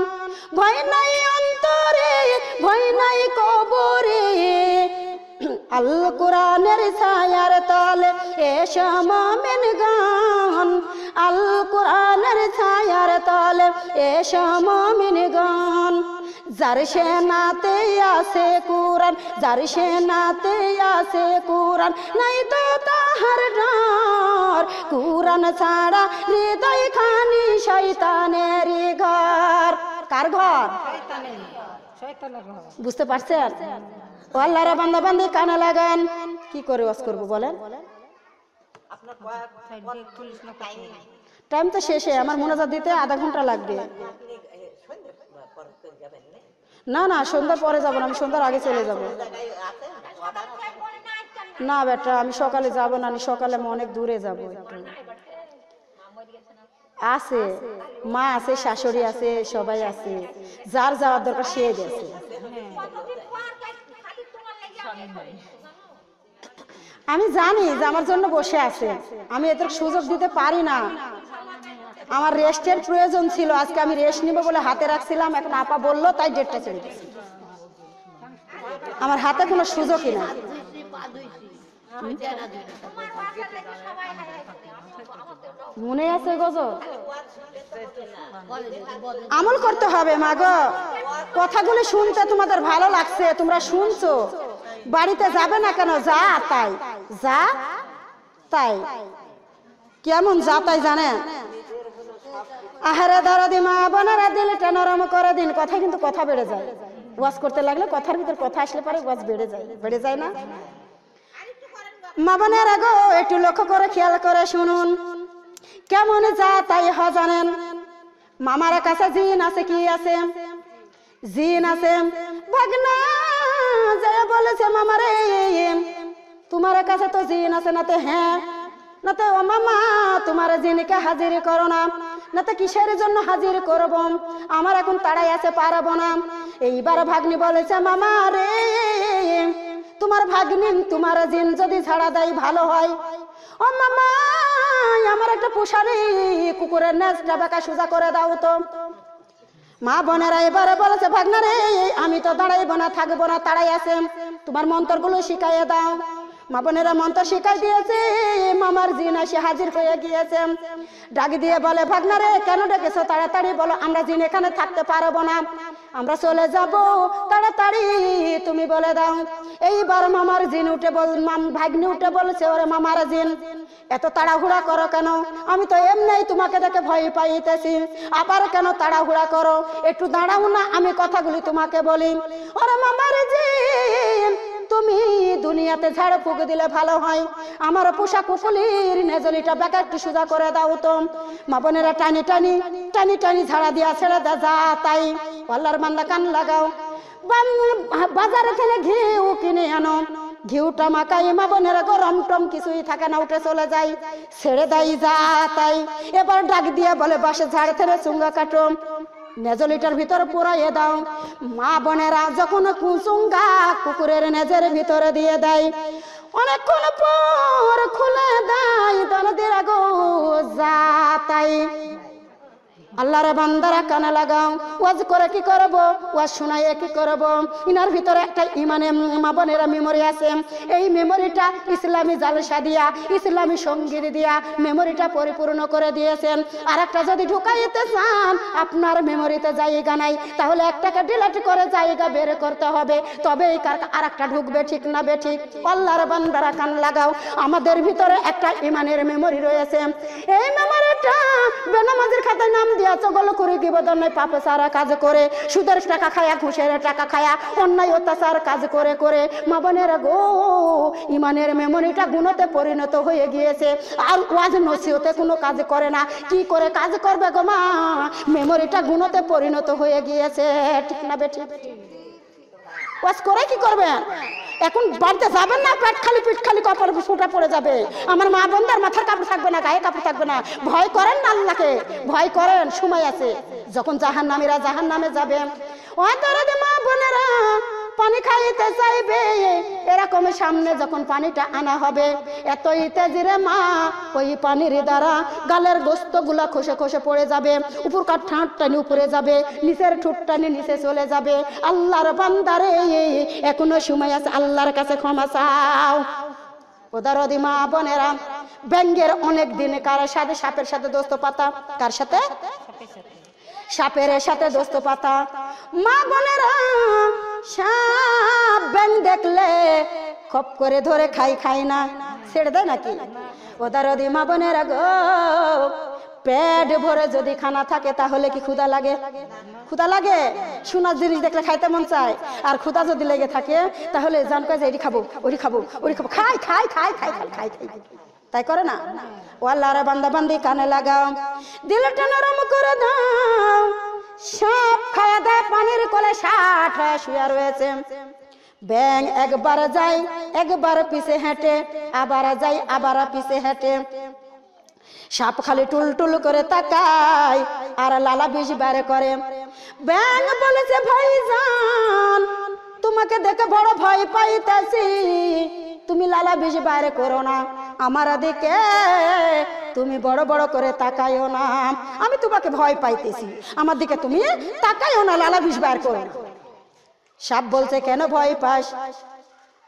ভয় নাই অন্তরে ভয় নাই কবরে, আল কোরআনের ছায়ার তলে এসো মুমিনগণ, আল কোরআনের ছায়ার তলে এসো মুমিনগণ। যার সেনাতে আছে কোরআন, যার সেনাতে আছে কোরআন, নাই তো তাহার ডর, কোরআন ছাড়া হৃদয় খানি শয়তানের ঘর। কার ঘর? বুঝতে পারছেন? ও আল্লাহর বান্দা বান্দি কানে লাগান, কি করে ওয়াজ করব বলেন? টাইম তো শেষে, আমার মোনাজাত দিতে আধা ঘন্টা লাগবে। না না, সন্ধ্যার পরে যাবো না, আমি সন্ধ্যার আগে চলে যাব। না বেটা, আমি সকালে যাব না, আমি সকালে আমি অনেক দূরে যাব। একটু আছে মা আছে, শাশুড়ি আছে, সবাই আছে, যার যাওয়ার দরকার সে গেছে। আমি জানি যে আমার জন্য বসে আছে, আমি এদের সুযোগ দিতে পারি না। আমার রেস্টের প্রয়োজন ছিল, আজকে আমি রেস্ট নিব বলে হাতে রাখছিলাম, এখন আপা বললো তাই ডেটটা চলে গেছে। আমার হাতে কোনো সুযোগই নাই। মনে আছে গজ, আমল করতে হবে মা গো। কথাগুলি শুনতে তোমাদের ভালো লাগছে, তোমরা শুনছো, বাড়িতে যাবে না কেন? যা তাই, যা তাই। কেমন যা তাই জানেন? আহারে দরদি মা বোনেরা, দিলটা নরম করে দিন। কথা কিন্তু কথা বেড়ে যায়, ওয়াজ করতে লাগলে কথার ভিতর কথা আসলে পরে ওয়াজ বেড়ে যায় না? মা বোনেরা গো, একটু লক্ষ্য করে খেয়াল করে শুনুন, কেমন যা তাই হয় জানেন? মামার কাছে জিন আছে, কি আছে? জিন আছে। ভাগনা যা বলেছে মামারে, তোমার কাছে তো জিন আছে নাতে? হ্যাঁ। নাতে ও মামা, তোমার জিনকে হাজির করো না। নাতে কিসের জন্য হাজির করব? আমার এখন তাড়াই আছে, পারবো না। এইবার ভাগ্নি বলেছে মামা রে, তোমার ভাগ্নি তোমার জিন যদি ছাড়া দেয় ভালো হয়। ও মামা, আমার একটা পোষারি কুকুরের নেজটা বেকা সোজা করে দাও তো। মা বোনেরা এবারে বলেছে ভাগ্না রে, আমি তো দাঁড়াইবো না, থাকবো না, তাড়াই আছে, তোমার মন্ত্রগুলো শিখাইয়ে দাও। মা বোনেরা মন্ত্র শিখাই দিয়েছে, মামার জিন এসে হাজির হয়ে গিয়েছে। ডাক দিয়ে বলে ভাগ্না রে, কেন ডেকেছো? তাড়াতাড়ি বলো, আমরা জিন এখানে থাকতে পারবো না, আমরা চলে যাব, তাড়াতাড়ি তুমি বলে দাও। এইবার মামার জিন উঠে ভাগ্নি উঠে বলছে, ওরে মামার জিন, এত তাড়াহুড়া করো কেন? আমি তো এমনি তোমাকে দেখে ভয় পাইতেছি, আবার কেন তাড়াহুড়া করো? একটু দাঁড়াও না, আমি কথাগুলি তোমাকে বলি। ওরে মামার জিন, তুমি দুনিয়াতে ঝাড় ফুঁক দিলে ভালো হয়, আমার পোষা কুকুলির নেজলিটা বেকা একটু সোজা করে দাও তো। মা বোনেরা টানি টানি টানি টানি ঝাড়া দিয়া ছেড়ে দা, যা তাই। আল্লাহর বান্দা কান লাগাও, বাজারে থেকে ঘিউ কিনে আনো, ঘিউটা মাখাই মা বোনেরা গরম টম কিছুই থাকে না, উঠে চলে যাই, ছেড়ে দেয়, যা তাই। এবার ডাক দিয়ে বলে বাসে ঝাড় থেকে চুঙ্গা কাটো, নেজলিটার ভিতরে পুরাইয়ে দাও। মা বোনেরা যখন চুঙ্গা কুকুরের নেজের ভিতরে দিয়ে দেয়, অনেকক্ষণ পর খুলে দেয়, দরদিরা গো যা তাই। আল্লাহর বান্দারা কানে লাগাও, ওয়াজ করে কি করব, ওয়াজ শোনায় কি করব। ইনার ভিতরে একটা ইমানে মা বোনেরা মেমোরি আছে। এই মেমোরিটা ইসলামী জালসা দিয়া, ইসলামী সঙ্গীত দিয়া মেমোরিটা পরিপূর্ণ করে দিয়েছেন। আর একটা যদি ঢুকাইতে চান আপনার মেমোরিতে জায়গা নাই, তাহলে একটাকে ডিলিট করে জায়গা বের করতে হবে, তবে এই আর একটা ঢুকবে, ঠিক না বে ঠিক? আল্লাহর বান্দারা কান লাগাও, আমাদের ভিতরে একটা ইমানের মেমোরি রয়েছে। এই মেমোরিটা বেনামাজির খাতায় নাম দিয়া চগল করে গিবদন পাপে সারা কাজ করে, সুদের টাকা খায়া, ঘুষের টাকা খায়া, অন্যায় অত্যাচার কাজ করে করে মা বোনের গো ইমানের মেমোরিটা গুণতে পরিণত হয়ে গিয়েছে। আর ওয়াজ নসিহতে কোনো কাজ করে না, কি করে কাজ করবে গো মা? মেমোরিটা গুণতে পরিণত হয়ে গিয়েছে, ঠিক না বেটি? ওয়াজ করে কি করবেন? এখন বাড়িতে যাবেন না, পেট খালি কপাল ফুটা পড়ে যাবে। আমার মা বোনদের মাথার কাপড় থাকবে না, গায়ে কাপড় থাকবে না। ভয় করেন না আল্লাহকে, ভয় করেন, সময় আছে। যখন জাহান্নামীরা জাহান্নামে যাবে, ওই দরদে মা বোনেরা পানি খাইতে চাইবে, এরকম সামনে যখন পানিটা আনা হবে, এতই তেজিরে মা ওই পানির দ্বারা গালের গোস্ত গুলা খসে খসে পড়ে যাবে, উপরকার ঠাঁট টানি উপরে যাবে, নিচের ঠোঁট টানি নিচে চলে যাবে। আল্লাহর বান্দারে এখনো সময় আছে, আল্লাহর কাছে ক্ষমা চাও। ওদারদি মা বোনেরা, ব্যাঙ্গের অনেক দিন কার সাথে, সাপের সাথে দোস্ত পাতা, কার সাথে? সাপের সাথে দোস্ত পাতা। মা বোনেরা, সাপ ব্যাং দেখলে খপ করে ধরে খাই না, ছেড়ে দেয় নাকি? ওদারদি মা বোনেরা গো, পেট ভরে যদি খানা থাকে তাহলে কি ক্ষুধা লাগে? ক্ষুধা লাগে? সোনার জিনিস দেখলে খাইতে মন চায়। আর ক্ষুধা যদি লেগে থাকে তাহলে জান কয় যে এটি খাবো, ওটি খাবো, ওটি খাবো, খাই খাই খাই খাই খাই খাই খাই, তাই করে না? ও আল্লাহর বান্দা বান্দি কানে লাগাও, দিলটা নরম করে দাও। সাপ খায়া দেয় পানির কোলে, ষাট হয়ে শুয়ে রয়েছে। ব্যাং একবার যায়, একবার পিছে হেঁটে, আবার যায়, আবার পিছে হেঁটে। সাপ খালি টুল টুল করে তাকায় আর লালা বিষ বের করে। ব্যাং বলেছে, ভাইজান তোমাকে দেখে বড় ভয় পাইতেছি, তুমি লালা বিষ বাইরে করো না, আমার দিকে তুমি বড় বড় করে তাকাইও না, আমি তোমাকে ভয় পাইতেছি, আমার দিকে তুমি তাকাইও না, লালা বিষ বাইর করো। সাপ বলছে, কেন ভয় পাস?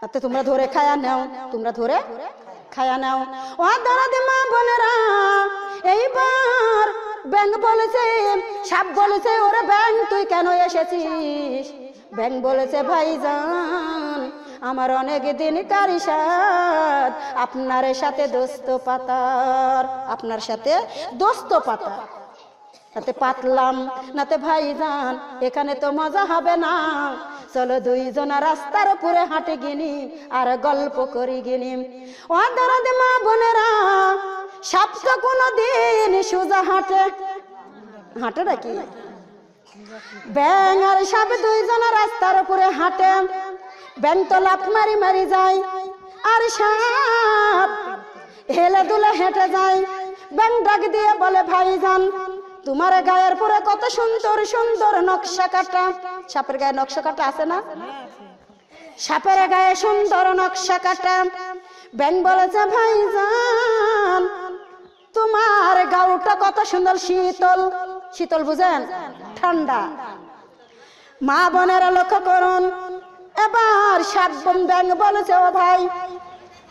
তাতে তোমরা ধরে খায়া নাও, তোমরা ধরে খায়া নাও। ও দরদি মা বোনেরা, এইবার ব্যাং বলেছে, সাপ বলেছে, ওরে ব্যাং তুই কেন এসেছিস? ব্যাং বলেছে, ভাইজান আমার অনেক দিন কারিসাদ আপনার সাথে দোস্ত পাতার, আপনার সাথে দোস্ত পাতার, নাতে পাতলাম নাতে ভাইজান এখানে তো মজা হবে না, চলো দুইজনা রাস্তার উপরে হাঁটে গিনি আর গল্প করি গিনি। ও দরদে মা বোনেরা, সাপ তো কোনোদিন সোজা হাঁটে? হাঁটে নাকি? ব্যাং আর সাপ দুইজনা রাস্তার উপরে হাঁটে। ব্যাং তো লাফ মারি মারি যায় আর সাপ হেলে দুলে হেঁটে যায়। ব্যাং ডাক দিয়ে বলে, ভাইজান তোমার গায়ের পরে কত সুন্দর সুন্দর নকশা কাটা। সাপের গায়ে নকশা কাটা আছে না? সাপের গায়ে সুন্দর নকশা কাটা। ব্যাং বলেছে, ভাইজান তোমার গাউটা কত সুন্দর শীতল, শীতল বুঝেন? ঠান্ডা। মা বোনেরা লক্ষ্য করুন, এবার সাপ ব্যাং বলেছে, ও ভাই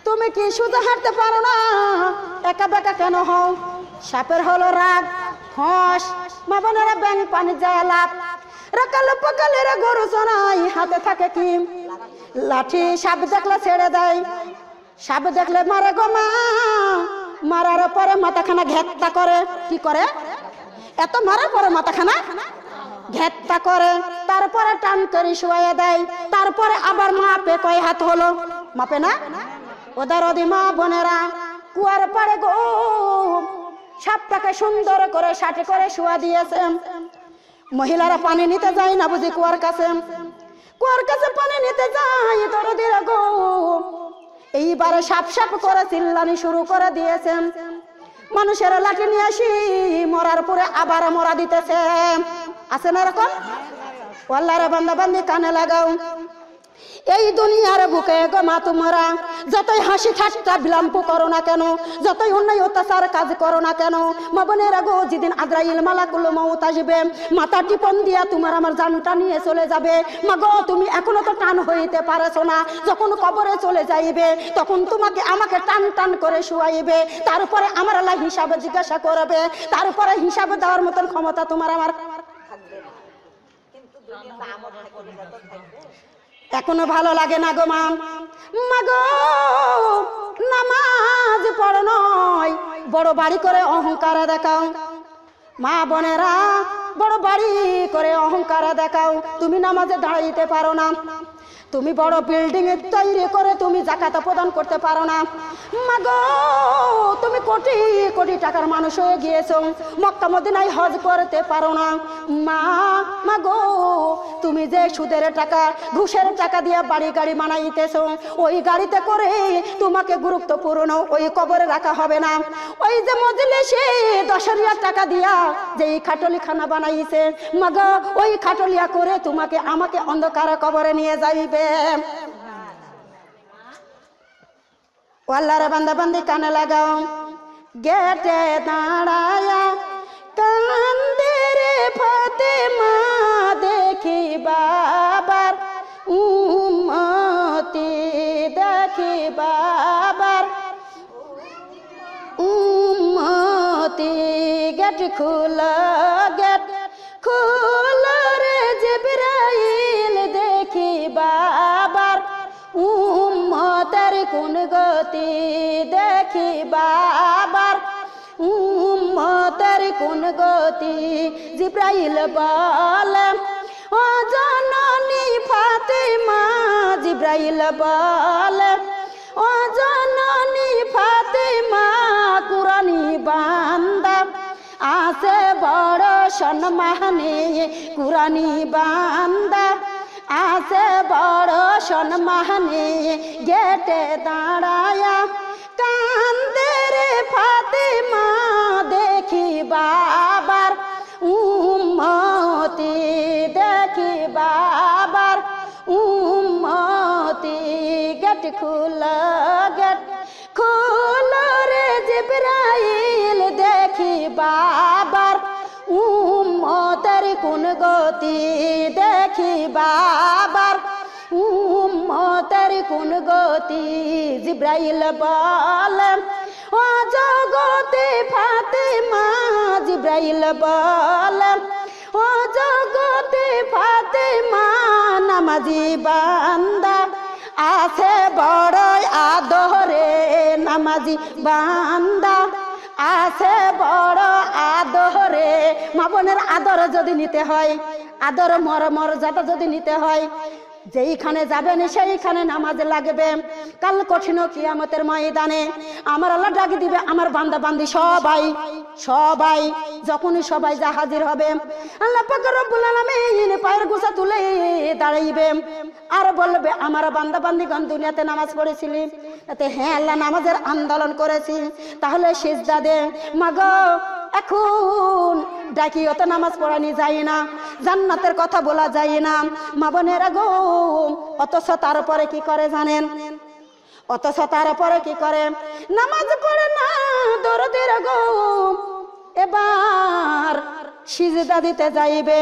তুমি কি সোজা হাঁটতে পারো না, একা বেকা কেন হও? সাপের হলো রাগ, হস। মা বোনেরা, ব্যাং পানি যায় লাভ, রাকাল পাকালের গরু চড়াই, হাতে থাকে কি? লাঠি। সাপ দেখলে ছেড়ে দেয়, সাপ দেখলে মারে গো মা, মারার পরে মাথাখানা ঘেত্তা করে। কি করে? এত মারার পরে মাথাখানা ঘেত্তা করে, তারপরে টান করে শুয়ে দেয়, তারপরে আবার মাপে, কয় হাত হলো? মাপে না। ওদের ওদি মা বোনেরা, কুয়ার পাড়ে গো সাপটাকে সুন্দর করে সাথে করে শুয়া দিয়েছে। মহিলারা পানি নিতে যায় না বুঝি কুয়ার কাছে, কুয়ার কাছে পানি নিতে যায় দরদির গো। এইবারে সাপ সাপ করে চিল্লানি শুরু করে দিয়েছেন। মানুষের লাঠি নিয়ে আসি মরার পরে আবার মরা দিতেছে, আছে না এরকম? আল্লাহর বান্দা বান্দি কানে লাগাও, এই দুনিয়ার বুকে গো মা তোমরা যতই হাসি ঠাট্টা বিলম্ব করো না কেন, যতই অন্যায় অত্যাচার কাজ করো না কেন, মা বোনেরা গো, যেদিন আজরাইল মালাকুল মউত আসবে, মাথা টিপন দিয়া তোমার আমার জানটা নিয়ে চলে যাবে। মা গো, তুমি এখনো তো টান হইতে পারছো না, যখন কবরে চলে যাইবে তখন তোমাকে আমাকে টান টান করে শুয়াইবে, তারপরে আমার আল্লাহ হিসাবে জিজ্ঞাসা করবে, তারপরে হিসাবে দেওয়ার মতন ক্ষমতা তোমার আমার এখনো ভালো লাগে না গো মা। মা গো, নামাজ পড়ো নয়, বড় বাড়ি করে অহংকার দেখাও। মা বোনেরা, বড় বাড়ি করে অহংকার দেখাও, তুমি নামাজে দাঁড়াইতে পারো না, তুমি বড় বিল্ডিং তৈরি করে তুমি যাকাত প্রদান করতে পারো না। মা গো, তুমি কোটি কোটি টাকার মানুষ হয়ে গিয়েছো, মক্কা মদিনায় হজ করতে পারো না। মা গো, তুমি যে সুদের টাকা ঘুষের টাকা দিয়ে বাড়ি গাড়ি বানাইতেছো, ওই গাড়িতে করে তোমাকে গুরুত্বপূর্ণ ওই কবরে রাখা হবে না। ওই যে মজলিসে 10,000 টাকা দিয়া যে খাটলি খানা বানাইছে, মা গো, ওই খাটলিয়া করে তোমাকে আমাকে অন্ধকার কবরে নিয়ে যাইবে। আল্লাহর বান্দা বান্দি কানে লাগাও, গেটে দাঁড়ায়া কান্দে রে ফাতেমা, দেখি বাবার উম্মতি, দেখি বাবার উম্মতি। গেট খুলা, গেট খুলা রে জিবরাইল, দেখি বাবার উম্মতের কোন গতি, দেখি বাবার উম্মতের কোন গতি। জিবরাইল বলে ও জননী ফাতেমা, জিবরাইল বলে ও জননী ফাতেমা, কুরানি বান্দা আছে বড় সম্মানে, কুরানি বান্দা আছে বড় সম্মানে। গেটে দাঁড়ায়া কান্দে রে ফাতেমা, দেখি বাবার উম্মতি, দেখি বাবার উম্মতি। গেট খুলা, গেট খুলা রে জিবরাইল, দেখি বাবার উম্মতের কোন গতি, দেখি বাবার উম্মতের কোন গতি। জিবরাইল বলে ও জগতে ফাতেমা, জিবরাইল বলে ও জগতে ফাতেমা, নামাজি বান্দা আছে বড় আদরে, নামাজি বান্দা আছে বড় আদরে। মা বোনের আদর যদি নিতে হয়, আদর মর্যাদা যদি নিতে হয়, যেইখানে যাবেন সেইখানে নামাজ লাগবে। কাল কঠিন কিয়ামতের ময়দানে আমার আল্লাহ ডাক দিবে, আমার বান্দা বান্দি সবাই সবাই যখনই সবাই যা হাজির হবে, আল্লাহ পাক রব্বুল আলামিন পায়ের গোছা তুলে দাঁড়াইবে আর বলবে, আমার বান্দা বান্দিগণ দুনিয়াতে নামাজ পড়েছিলি? হ্যাঁ আল্লাহ, নামাজের আন্দোলন করেছি। তাহলে সিজদা দে। মাগো, এখন ডাকি অত নামাজ পড়ানি যায় না, জান্নাতের কথা বলা যায় না। মা বোনেরা গো, অথচ তারপরে কি করে জানেন? অথচ তারপরে কি করে? নামাজ পড়ে না দরদের গো, এবার সিজদা দিতে যাইবে।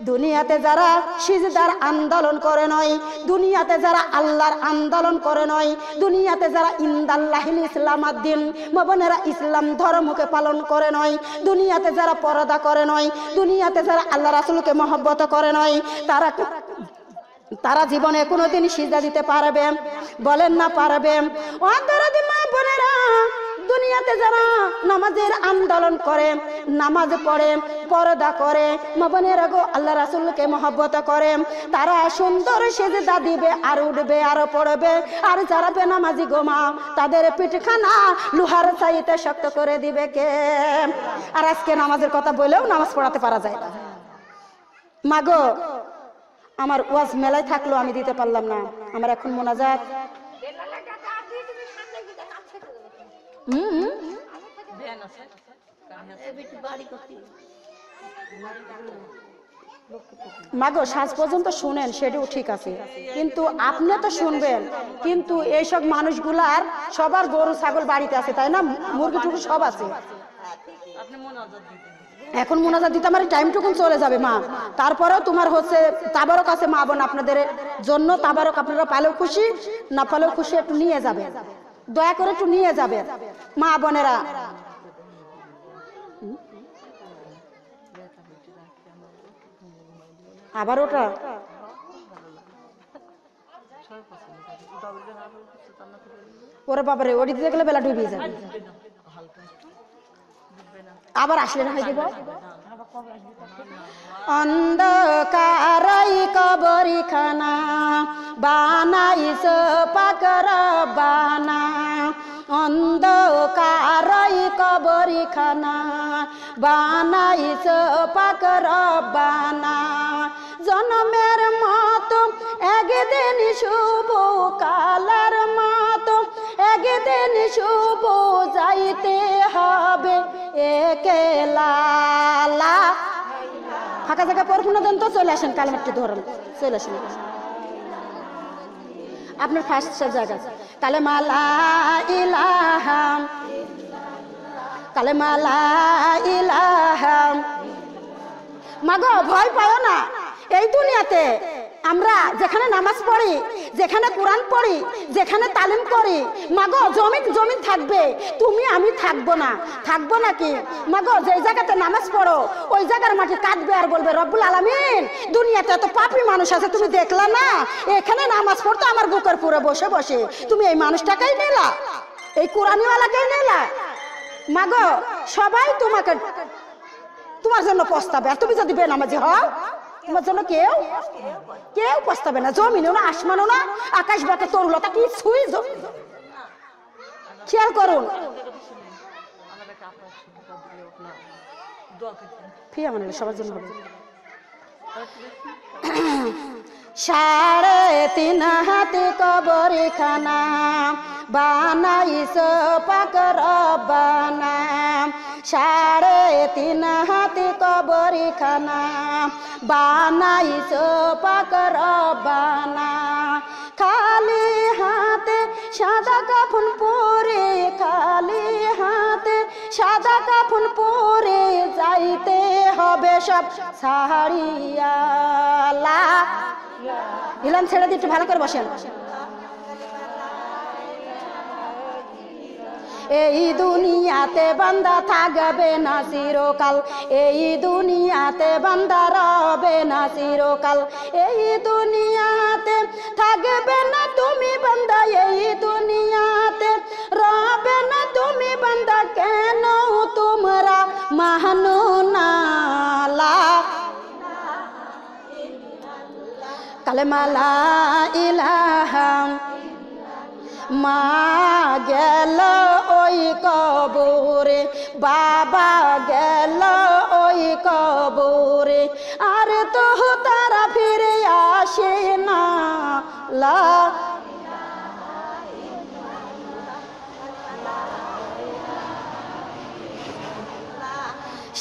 দুনিয়াতে যারা সিজদার আন্দোলন করে নয়, দুনিয়াতে যারা আল্লাহর আন্দোলন করে নয়, দুনিয়াতে যারা ইনদাল্লাহিল ইসলামাদ্দিন মবনেরা ইসলাম ধর্মকে পালন করে নয়, দুনিয়াতে যারা পর্দা করে নয়, দুনিয়াতে যারা আল্লাহ রাসূলকে মহব্বত করে নয়, তারা জীবনে কোনোদিন সিজদা দিতে পারবে? বলেন না পারবে? ও দরদি মা বোনেরা, দুনিয়াতে যারা নামাজের আন্দোলন করে, নামাজ পড়ে, পর্দা করে, মা বোনেরা গো, আল্লাহ রাসূলকে মহব্বত করে, তারা সুন্দর সিজদা দিবে আর উঠবে আর পড়বে। আর যারা বেনামাজি গো মা, তাদের পিঠখানা লোহার চাইতে শক্ত করে দিবে কে? আর আজকে নামাজের কথা বলেও নামাজ পড়াতে পারা যায় না। মা গো, আমার ওয়াজ মেলায় থাকলো, আমি দিতে পারলাম না। আমার এখন মোনাজাত। মাগো সাজ পর্যন্ত শুনেন, সেটাও ঠিক আছে, কিন্তু আপনি তো শুনবেন, কিন্তু এইসব মানুষগুলার সবার গরু ছাগল বাড়িতে আছে, তাই না? মুরগি টুকু সব আছে। এখন মোনাজাত দিতে আমার টাইমটুকুন চলে যাবে মা। তারপরেও তোমার হচ্ছে তাবারক আছে মা বোন, আপনাদের জন্য তাবারক, আপনারা পালেও খুশি না পালেও খুশি, একটু নিয়ে যাবে, দয়া করে একটু নিয়ে যাবে মা বোনেরা। আবার ওটা ওরে বাবারে, ওটি দিতে গেলে বেলা ডুবিয়ে যাবে। আবার আসলে না দেব অন্ধকারাই কবরি খানা বানাইছ পাকর বানা, অন্ধকারাই কবরি খানা বানাইছ পাকর বানা। জন্মের মতো একদিন শুভ কালার মতো একদিন শুভ যাইতে হবে একেলা। ফাঁকা জায়গা পড়াশোনা দেন তো, চলে আসেন কালেমাটি ধরেন, চলে আসেন আপনার ফার্স্ট জায়গা। কালেমা লা ইলাহা কালেমা লা ইলাহা। মাগো ভয় পাও না, এই দুনিয়াতে আমরা যেখানে নামাজ পড়ি, যেখানে কোরআন পড়ি, যেখানে তালিম করি, মাগো জমিন জমিন থাকবে, তুমি আমি থাকবো না। থাকবো নাকি মাগো? যে জায়গাতে নামাজ পড়ো ওই জায়গার মাটি কাঁদবে আর বলবে রব্বুল আলামিন, দুনিয়াতে এত পাপী মানুষ আছে তুমি দেখলা না, এখানে নামাজ পড়তো আমার বুকের পুরে বসে বসে, তুমি এই মানুষটাকেই নিলা, এই কোরআনিওয়ালাকেই নিলা। মাগো সবাই তোমাকে তোমার জন্য পস্তাবে, আর তুমি যদি বেনামাজি হও তোমার জন্য কেউ কেউ পস্তাবে না। জমিনও না, আসমানও না, আকাশ বাতা তরুলতা কিছুই খেয়াল করুন। ফিয়া মানে সবার জন্য হবে। 3.5 হাতে কবরি খানা বানাইছ পাকর বানা, 3.5 হাতে কবরি খানা বানাইছ পাকর বানা। খালি হাতে সাদা কাফন পরে, খালি হাতে সাদা কাফন পরে যাইতে হবে সব ছাড়িয়া। ইলাম ছেড়ে দিয়ে একটু ভালো করে বসেন। এই দুনিয়াতে বান্দা থাকবে না চিরকাল, এই দুনিয়াতে বান্দা রবে না চিরকাল, এই দুনিয়াতে থাকবে না তুমি বান্দা, এই দুনিয়াতে রবে না তুমি বান্দা, কেন তোমরা মানো না কালেমা লা ইলাহা। মা গেল ওই কবরে, বাবা গেল ওই কবরে, আর তো তারা ফিরে আসে না। লা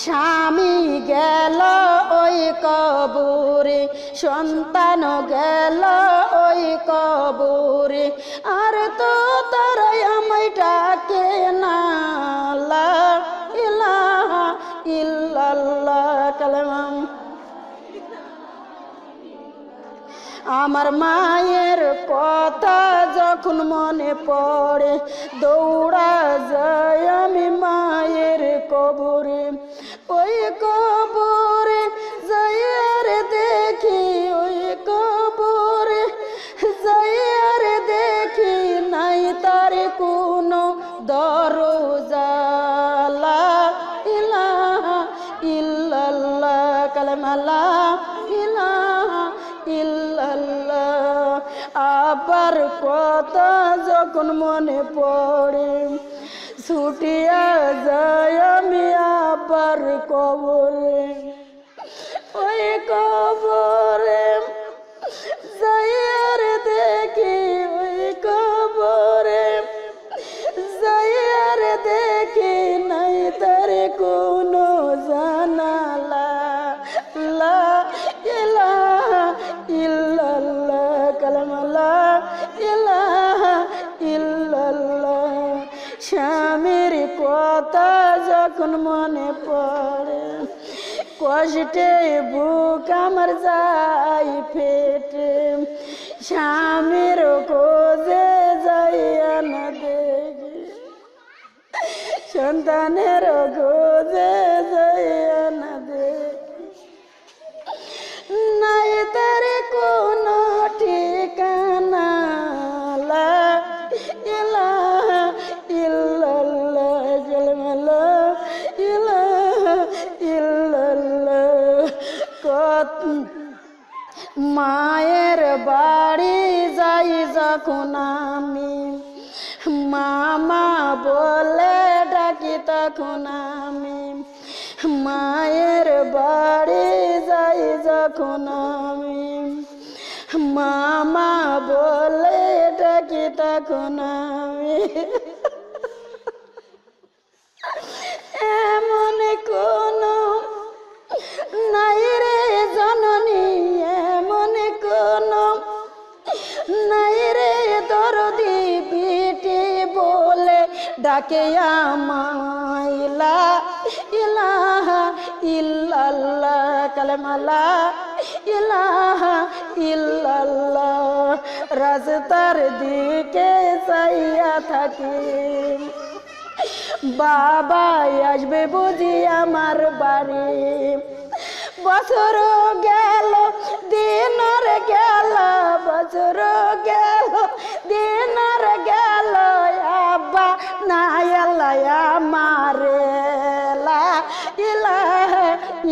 স্বামী গেল ওই কবরে, সন্তান গেল ওই কবরে, আর তো তারাই আমায় ডাকে না। লা ইলাহা ইল্লাল্লাহ কালেমা। আমার মায়ের কথা যখন মনে পড়ে, দৌড়া যাই আমি মায়ের কবরে, ওই কবরে যাই আর দেখি, ওই কবরে যাই আর দেখি নাই তার কোনো দরজা। লা ইলাহা ইল্লাল্লাহ কালেমা লা ইলাহা ইল্লাল্লাহ। আবার কথা যখন মনে পড়ে, ছুটিয়া যায় আমি আবার কবরে, ওই কবরে যাই আর দেখি, ওই কবরে যাই আর দেখি নাই তার কোনো জানালা। লা স্বামীর কথা যখন মনে পড়ে কষ্টে বুক আমার যাই ফেটে স্বামীর খোঁজে যাইয়া না দেখি সন্তানের খোঁজে যাইয়া না দেখি নাই তার কোনো ঠিকানা লা ইলাহা ইল্লাল্লাহ লা ইলাহা ইল্লাল্লাহ কত মায়ের বাড়ি যাই যখন আমি মামা বলে ডাকি তখন আমি মায়ের বাড়ি যাই যখন আমি মামা বলে ডাকি তখন আমি এমন কোনো নাই রে জননী এমন কোনো নাই রে দরদি পিটি বলে ডাকে আমায় লা ইলাহা ইল্লাল্লাহ কালেমা লা ইলাহা ইল্লাল্লাহ রাস্তার দিকে চাইয়া থাকি বাবা আসবে বুঝি আমার বাড়ি বছর গেল দিনর গেল বছর গেল দিনর গেল আব্বা নাই আল্লাহ আমারে লা ইলাহা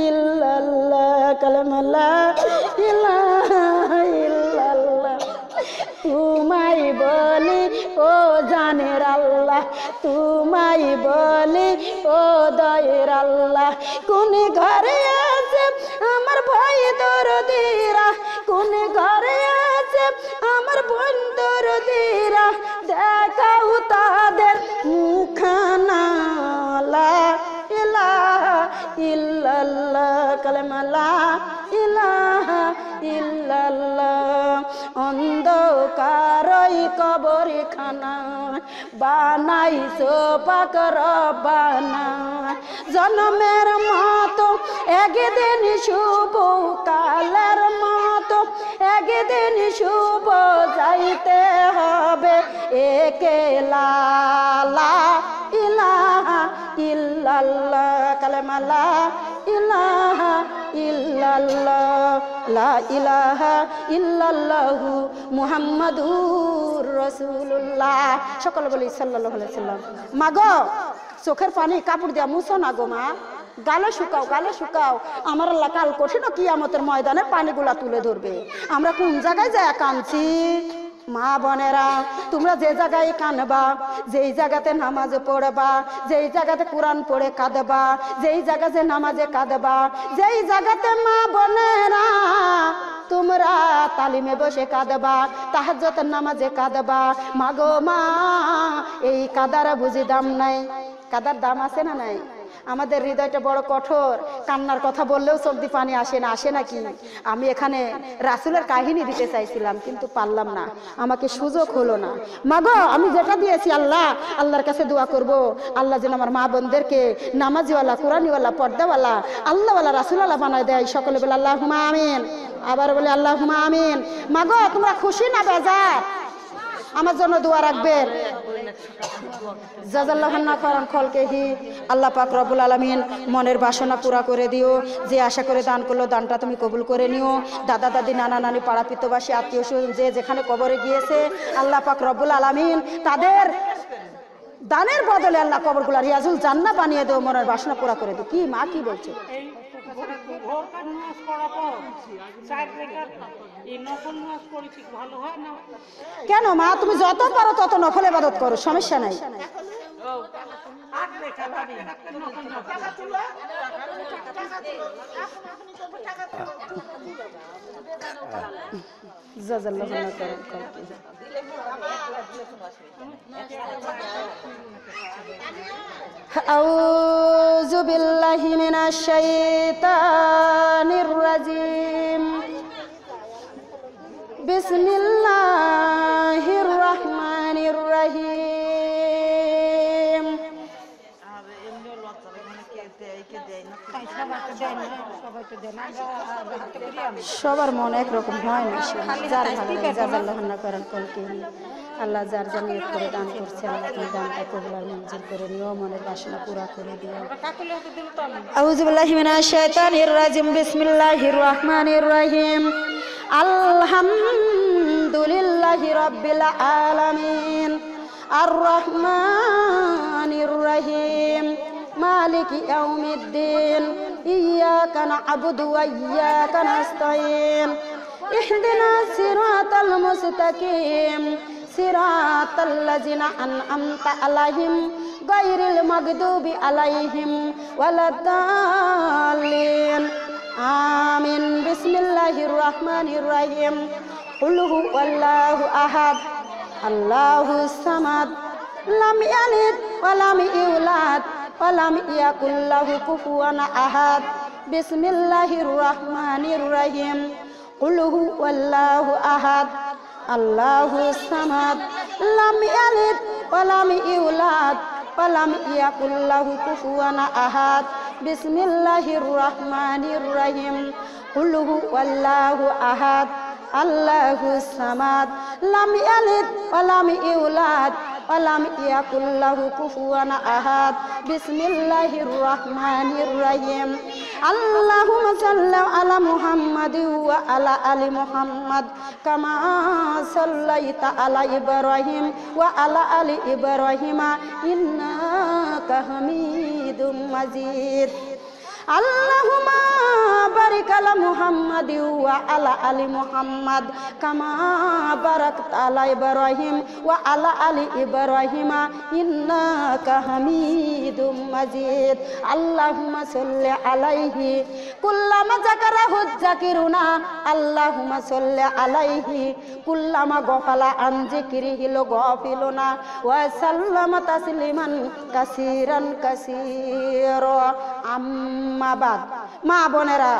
ইল্লাল্লাহ কালেমা লা ইলাহা ইল্লাল্লাহ তোমায় বলি ও জানের আল্লাহ তোমায় বলি ও দয়ের আল্লাহ কোন ঘরে আছে আমার ভাই দরদিরা কোন ঘরে আছে আমার বোন দরদিরা দেখাও তাদের মুখখানা লা ইলাহা ইল্লাল্লাহ কালেমা লা ইলাহা ইল্লাল্লাহ অন্ধকারই কবরখানা বানাইছো পাক রব্বানা জন্মের মতো একদিন শুভ কালের মতো একদিন শুভ যাইতে হবে একেলা লা ইলাহা ইল্লাল্লাহ কালেমা লা ইলাহা ইল্লাল্লাহ লা ইলাহা ইল্লাল্লাহু মুহাম্মাদুর রাসূলুল্লাহ সকলে বলি সাল্লাল্লাহু আলাইহি সাল্লাম মা গো চোখের পানি কাপড় দিয়া মুছো না গো মা গালে শুকাও আমার আল্লাহ কাল কঠিন কিয়ামতের ময়দানে পানিগুলা তুলে ধরবে আমরা কোন জায়গায় যায় কাঁদছি মা বোনেরা তোমরা যে জায়গায় কানবা যেই জায়গাতে নামাজ পড়বা যেই জায়গাতে কোরআন পড়ে কাঁদবা যেই জায়গাতে নামাজে কাঁদবা যেই জায়গাতে মা বোনেরা তোমরা তালিমে বসে কাঁদবা তাহাজ্জুদের নামাজে কাঁদবা মাগো মা এই কাদার বুঝি দাম নাই কাদার দাম আছে না নাই আমাদের হৃদয়টা বড় কঠোর কান্নার কথা বললেও চোখ দিয়ে পানি আসে নাকি আমি এখানে রাসূলের কাহিনী দিতে চাইছিলাম কিন্তু পারলাম না আমাকে সুযোগ হলো না মাগো আমি যেটা দিয়েছি আল্লাহর কাছে দোয়া করব আল্লাহ যেন আমার মা বোনদেরকে নামাজিওয়ালা কোরআনিওয়ালা পর্দাওয়ালা আল্লাহওয়ালা রাসূলওয়ালা বানায় দেয় সকলে বলে আল্লাহুম্মা আমিন আবার বলে আল্লাহুম্মা আমিন মাগো তোমরা খুশি না বেজার আমার জন্য দোয়া রাখবেন জাযাল্লাহুন্না খায়রান খলকেহি আল্লাহ পাক রব্বুল আলামিন মনের বাসনা পুরা করে দিও যে আশা করে দান করলো দানটা তুমি কবুল করে নিও দাদা দাদি নানা নানি পাড়া পিতবাসী আত্মীয় স্বজন যে যেখানে কবরে গিয়েছে আল্লাহ পাক রব্বুল আলামিন তাদের দানের বদলে আল্লাহ কবরগুলা রিয়াজুল জান্নাহ বানিয়ে দাও মনের বাসনা পুরা করে দিও কি মা কি বলছে কেন মা তুমি যত পারো তত নফল ইবাদত করো সমস্যা নাই আউযু বিল্লাহি মিনাশ শাইতানির রাজিম বিসমিল্লাহির রহমানির রহিম সবার মন একরকম হয় না, যার ভালো লাগে জাযাল্লাহুন্না করেন কলকে আল্লাহ যার যা নিয়ত করে দান করছে আল্লাহ তুমি দানটা কবুল আর মঞ্জুর করে নিও, মনের বাসনা পুরা করে দিও। আউযু বিল্লাহি মিনাশ শাইতানির রাজিম, বিসমিল্লাহির রহমানির রহিম। আলহামদুলিল্লাহি রাব্বিল আলামিন আর রহমানির রহিম মালিকি ইয়াউমিদ্দিন ইয়্যাকা না'বুদু ওয়া ইয়্যাকা নাস্তাঈন ইহদিনাস সিরাতাল মুস্তাকিম সিরাতাল লাযিনা আন'আমতা আলাইহিম গায়রিল মাগদুবি আলাইহিম ওয়ালাদ-দাল্লিন আমিন। বিসমিল্লাহির রহমানির রহিম। কুল হুয়াল্লাহু আহাদ আল্লাহুস সামাদ লাম ইয়ালিদ ওয়া লাম ইউলাদ ওয়া লাম ইয়াকুল লাহু কুফুয়ান আহাদ। বিসমিল্লাহির রহমানির রহিম। কুল হুয়াল্লাহু আহাদ আল্লাহুস সামাদ লাম ইয়ালিদ ওয়া লাম ইউলাদ ওয়া লাম ইয়াকুল লাহু কুফুয়ান আহাদ। বিসমিল্লাহির রহমানির রহিম। কুল হুয়াল্লাহু আহাদ আল্লাহুস সামাদ লাম ইয়ালিদ ওয়া লাম ইউলাদ ওয়া লাম ইয়াকুল লাহু কুফুয়ান আহাদ। বিসমিল্লাহির রহমানির রহিম। আল্লাহুম্মা সাল্লি আলা মুহাম্মাদিন ওয়া আলা আলি মুহাম্মাদ কামা সাল্লাইতা আলা ইব্রাহিম ওয়া আলা আলি ইব্রাহিম ইন্নাকা হামিদুম মাজিদ। আল্লাহুম্মা বারিক আলা মুহাম্মাদিন ওয়া আলা আলি মুহাম্মাদ কামা বারাকতা আলা ইব্রাহিম ওয়া আলা আলি ইব্রাহিম ইন্নাকা হামিদুম মাজিদ। আল্লাহুম্মা সাল্লি আলাইহি কুল্লামা যাকারাহু যাকিরুনা আল্লাহুম্মা সাল্লি আলাইহি কুল্লামা গফালা আন যিকরিহিল গাফিলুনা ওয়া সাল্লামা তাসলিমান কাসীরান কাসীরা। আম্মাবাদ। মা বোনেরা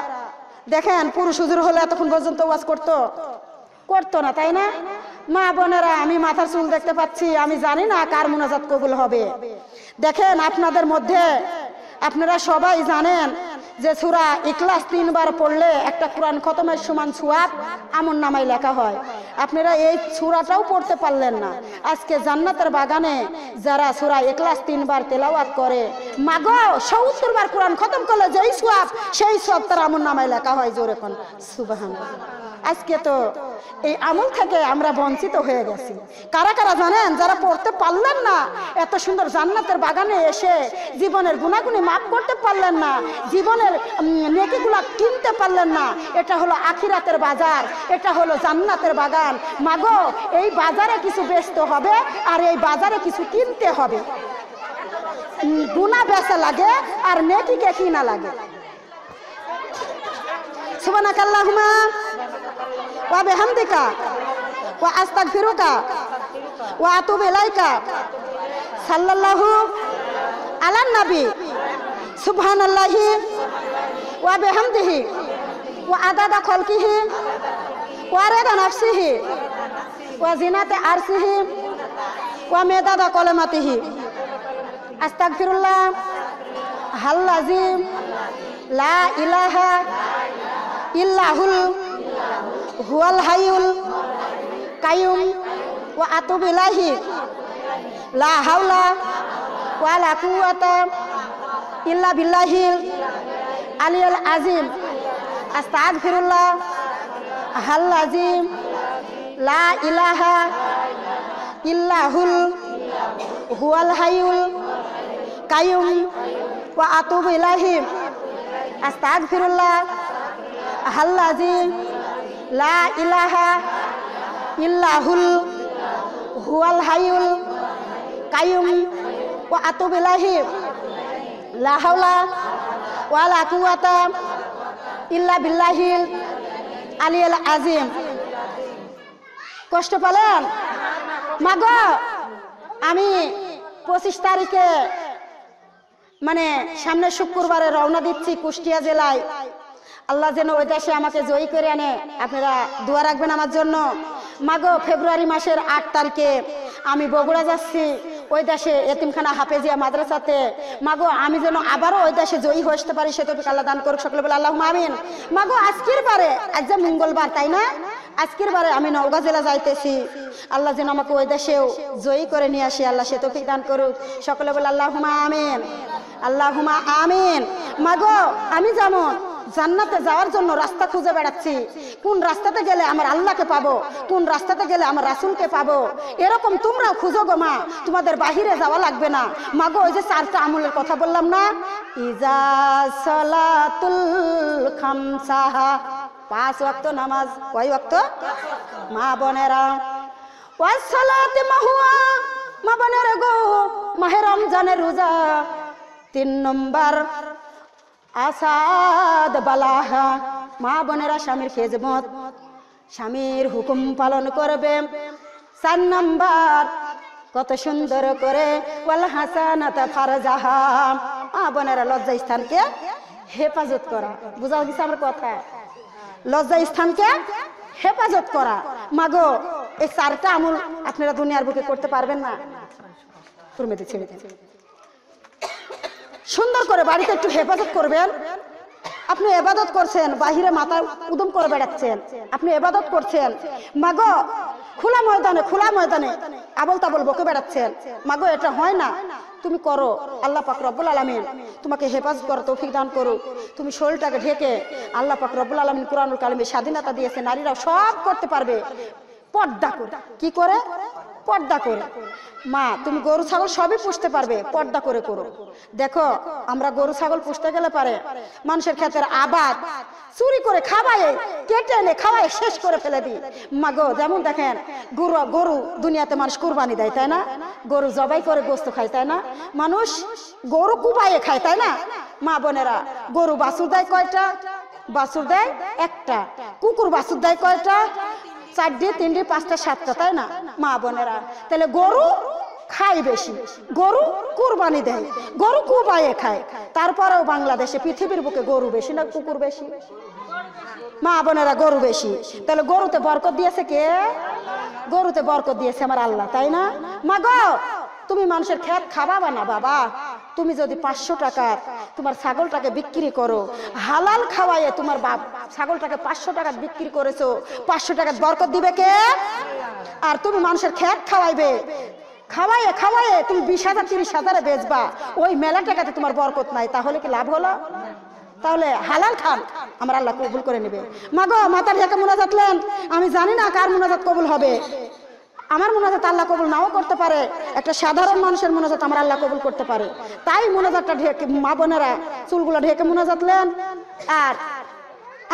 দেখেন, পুরুষ হুজুর হলে এতক্ষণ পর্যন্ত ওয়াজ করতো না, তাই না? মা বোনেরা, আমি মাথার চুল দেখতে পাচ্ছি, আমি জানি না কার মুনাজাত কবুল হবে। দেখেন আপনাদের মধ্যে আপনারা সবাই জানেন যে সূরা ইখলাস 3 বার পড়লে একটা কোরআন খতমের সমান সওয়াব আমলনামায় লেখা হয়। আপনারা এই সূরাটাও পড়তে পারলেন না। আজকে জান্নাতের বাগানে যারা সূরা ইখলাস 3 বার তেলাওয়াত করে, মাগো 70 বার কোরআন খতম করলে যেই সওয়াব সেই সওয়াব তার আমলনামায় লেখা হয়। জোরে কোন সুবহানাল্লাহ। আজকে তো এই আমল থেকে আমরা বঞ্চিত হয়ে গেছি। কারা কারা জানেন? যারা পড়তে পারলেন না, এত সুন্দর জান্নাতের বাগানে এসে জীবনের গুনাহগুনি মাফ করতে পারলেন না, জীবনের নেকিগুলা কিনতে পারলেন না। এটা হলো আখিরাতের বাজার, এটা হলো জান্নাতের বাগান। মাগো, এই বাজারে কিছু বেচতে হবে আর এই বাজারে কিছু কিনতে হবে। গুনাহ বেচা লাগে আর নেকিকে কিনা লাগে। সুবহানাকাল্লাহুম্মা ওয়া বিহামদিকা ওয়া আস্তাগফিরুকা ওয়া আতুবু ইলাইকা সাল্লাল্লাহু আলান নবী সুবহানাল্লাহি ওয়া বিহামদিহি ওয়া আদাদা খালকিহি ওয়া রিদা নাফসিহি ওয়া জিনাতা আরশিহি ওয়া মিদাদা কালিমাতিহি। আস্তাগফিরুল্লাহ আল-আযীম লা ইলাহা ইল্লাহুল হুয়াল হাইয়ুল কাইয়ুম ওয়া আতুবু ইলাইহি লা হাওলা ওয়া লা কুওয়াতা ইল্লা বিল্লাহিল আলিয়্যিল আযীম। আস্তাগফিরুল্লাহ আল-আযীম লা ইলাহা ইল্লাহুল হুয়াল হাইয়ুল কাইয়ুম ওয়া আতুবু ইলাইহি। আস্তাগফিরুল্লাহ আল-আযীম লা ইলাহা ইল্লাহুল হুয়াল হাইয়ুল কাইয়ুম ওয়া আতুবু ইলাইহি লা হাওলা ওয়া লা কুওয়াতা ইল্লা বিল্লাহিল আলিয়্যিল আযীম। কষ্ট পেলেন? মাগো, আমি 25 তারিখে মানে সামনের শুক্রবারে রওনা দিচ্ছি কুষ্টিয়া জেলায়। আল্লাহ যেন ওই দেশে আমাকে জয়ী করে আনে। আপনারা দোয়া রাখবেন আমার জন্য। মাগো, ফেব্রুয়ারি মাসের 8 তারিখে আমি বগুড়া যাচ্ছি। ওই দেশে এতিমখানা হাফেজিয়া মাদ্রাসাতে মাগো আমি যেন আবারও ওই দেশে জয়ী হয়ে আসতে পারি, সে তৌফিক আল্লাহ দান করুক। সকলে বলে আল্লাহুম্মা আমিন। মাগো আজকের বারে, আজ যে মঙ্গলবার তাই না, আজকের বারে আমি নওগাঁ জেলা যাইতেছি, আল্লাহ যেন আমাকে ওই দেশেও জয়ী করে নিয়ে আসি, আল্লাহ সে তৌফিক দান করুক। সকলে বলে আল্লাহুম্মা আমিন, আল্লাহুম্মা আমিন। মাগো আমি যেমন জান্নাতে যাওয়ার জন্য রাস্তা খুঁজে বেড়াচ্ছি, কোন রাস্তাতে গেলে আমার আল্লাহকে পাবো, কোন রাস্তাতে গেলে আমার রাসূলকে পাবো, এরকম তোমরাও খুঁজো গো মা, তোমাদের বাহিরে যাওয়া লাগবে না। মাগো ওই যে 4টা আমলের কথা বললাম না, ইজা সালাতুল খামসাহা, 5 ওয়াক্ত নামাজ, কয় ওয়াক্ত মা বোনেরা, ওয়াস সালাতে মাহুয়া, মা বোনেরা গো মাহে রমজানের রোজা। 3 নম্বর আসাদ বালাহা, মা বোনেরা স্বামীর খেজমত, স্বামীর হুকুম পালন করবে। 4 নম্বর কত সুন্দর করে ওয়াল হাসানাত ফারজাহা, মা বোনেরা লজ্জা স্থানকে হেফাজত করা। বুঝা গেছে আমার কথা? লজ্জা স্থানকে হেফাজত করা। মাগো এই 4টা আমল আপনারা দুনিয়ার বুকে করতে পারবেন না, তুরমেতে ছেড়ে দেন। সুন্দর করে বাড়িতে একটু হেফাজত করবেন। আপনি ইবাদত করছেন, বাহিরে মাথা উদম করে বেড়াচ্ছেন, আপনি ইবাদত করছেন, মাগো খোলা ময়দানে আবল তাবল বকে বেড়াচ্ছেন, মাগো এটা হয় না। তুমি করো, আল্লাহ পাক রব্বুল আলামিন তোমাকে হেফাজত করার তৌফিক দান করুক। তুমি শরীরটাকে ঢেকে, আল্লাহ পাক রব্বুল আলামিন কুরআনুল কারিমে স্বাধীনতা দিয়েছে, নারীরাও সব করতে পারবে, পর্দা করে। কি করে? পর্দা করে। মা তুমি গরু ছাগল সবই পুষতে পারবে, পর্দা করে করো। দেখো আমরা গরু ছাগল পুষতে গেলে পারে মানুষের ক্ষেতের আবাদ চুরি করে খাওয়ায়, কেটে এনে খাওয়ায় শেষ করে ফেলে দিই। মাগো যেমন দেখেন গরু দুনিয়াতে মানুষ কুরবানি দেয় তাই না, গরু জবাই করে গোস্ত খায় তাই না, মানুষ গরু কুবাইয়ে খায় তাই না। মা বোনেরা গরু বাছুর দেয় কয়টা? বাছুর দেয় একটা। কুকুর বাছুর দেয় কয়টা? 4টে, 3টে, 5টা, 7টা তাই না। মা বোনেরা তাহলে গরু খায় বেশি, গরু কুরবানি দেয়, গরু কুবাইয়ে খায়। তারপরেও বাংলাদেশে পৃথিবীর বুকে গরু বেশি না কুকুর বেশি? মা বোনেরা গরু বেশি। তাহলে গরুতে বরকত দিয়েছে কে? গরুতে বরকত দিয়েছে আমার আল্লাহ তাই না। মাগো তুমি মানুষের খেত খাওয়াবা না বাবা, তুমি যদি 500 টাকার তোমার ছাগলটাকে বিক্রি করো, হালাল খাওয়াইয়ে তোমার বাপ ছাগলটাকে 500 টাকা বিক্রি করেছো, 500 টাকা বরকত দিবে কে? আর তুমি মানুষের খেত খাওয়াইবে, খাওয়াইয়ে তুমি 20,000 30,000 বেচবা, ওই মেলা টাকাতে তোমার বরকত নাই, তাহলে কি লাভ হলো? তাহলে হালাল খান, আমার আল্লাহ কবুল করে নেবে। মাগো মাতার ঢেকে মুনাজাতলেন, আমি জানি না কার মুনাজাত কবুল হবে। আমার মুনাজাত আল্লাহ কবুল নাও করতে পারে, একটা সাধারণ মানুষের মুনাজাত আমার আল্লাহ কবুল করতে পারে। তাই মুনাজাতটা ঢেকে মা বোনেরা চুলগুলো ঢেকে মুনাজাতলেন। আর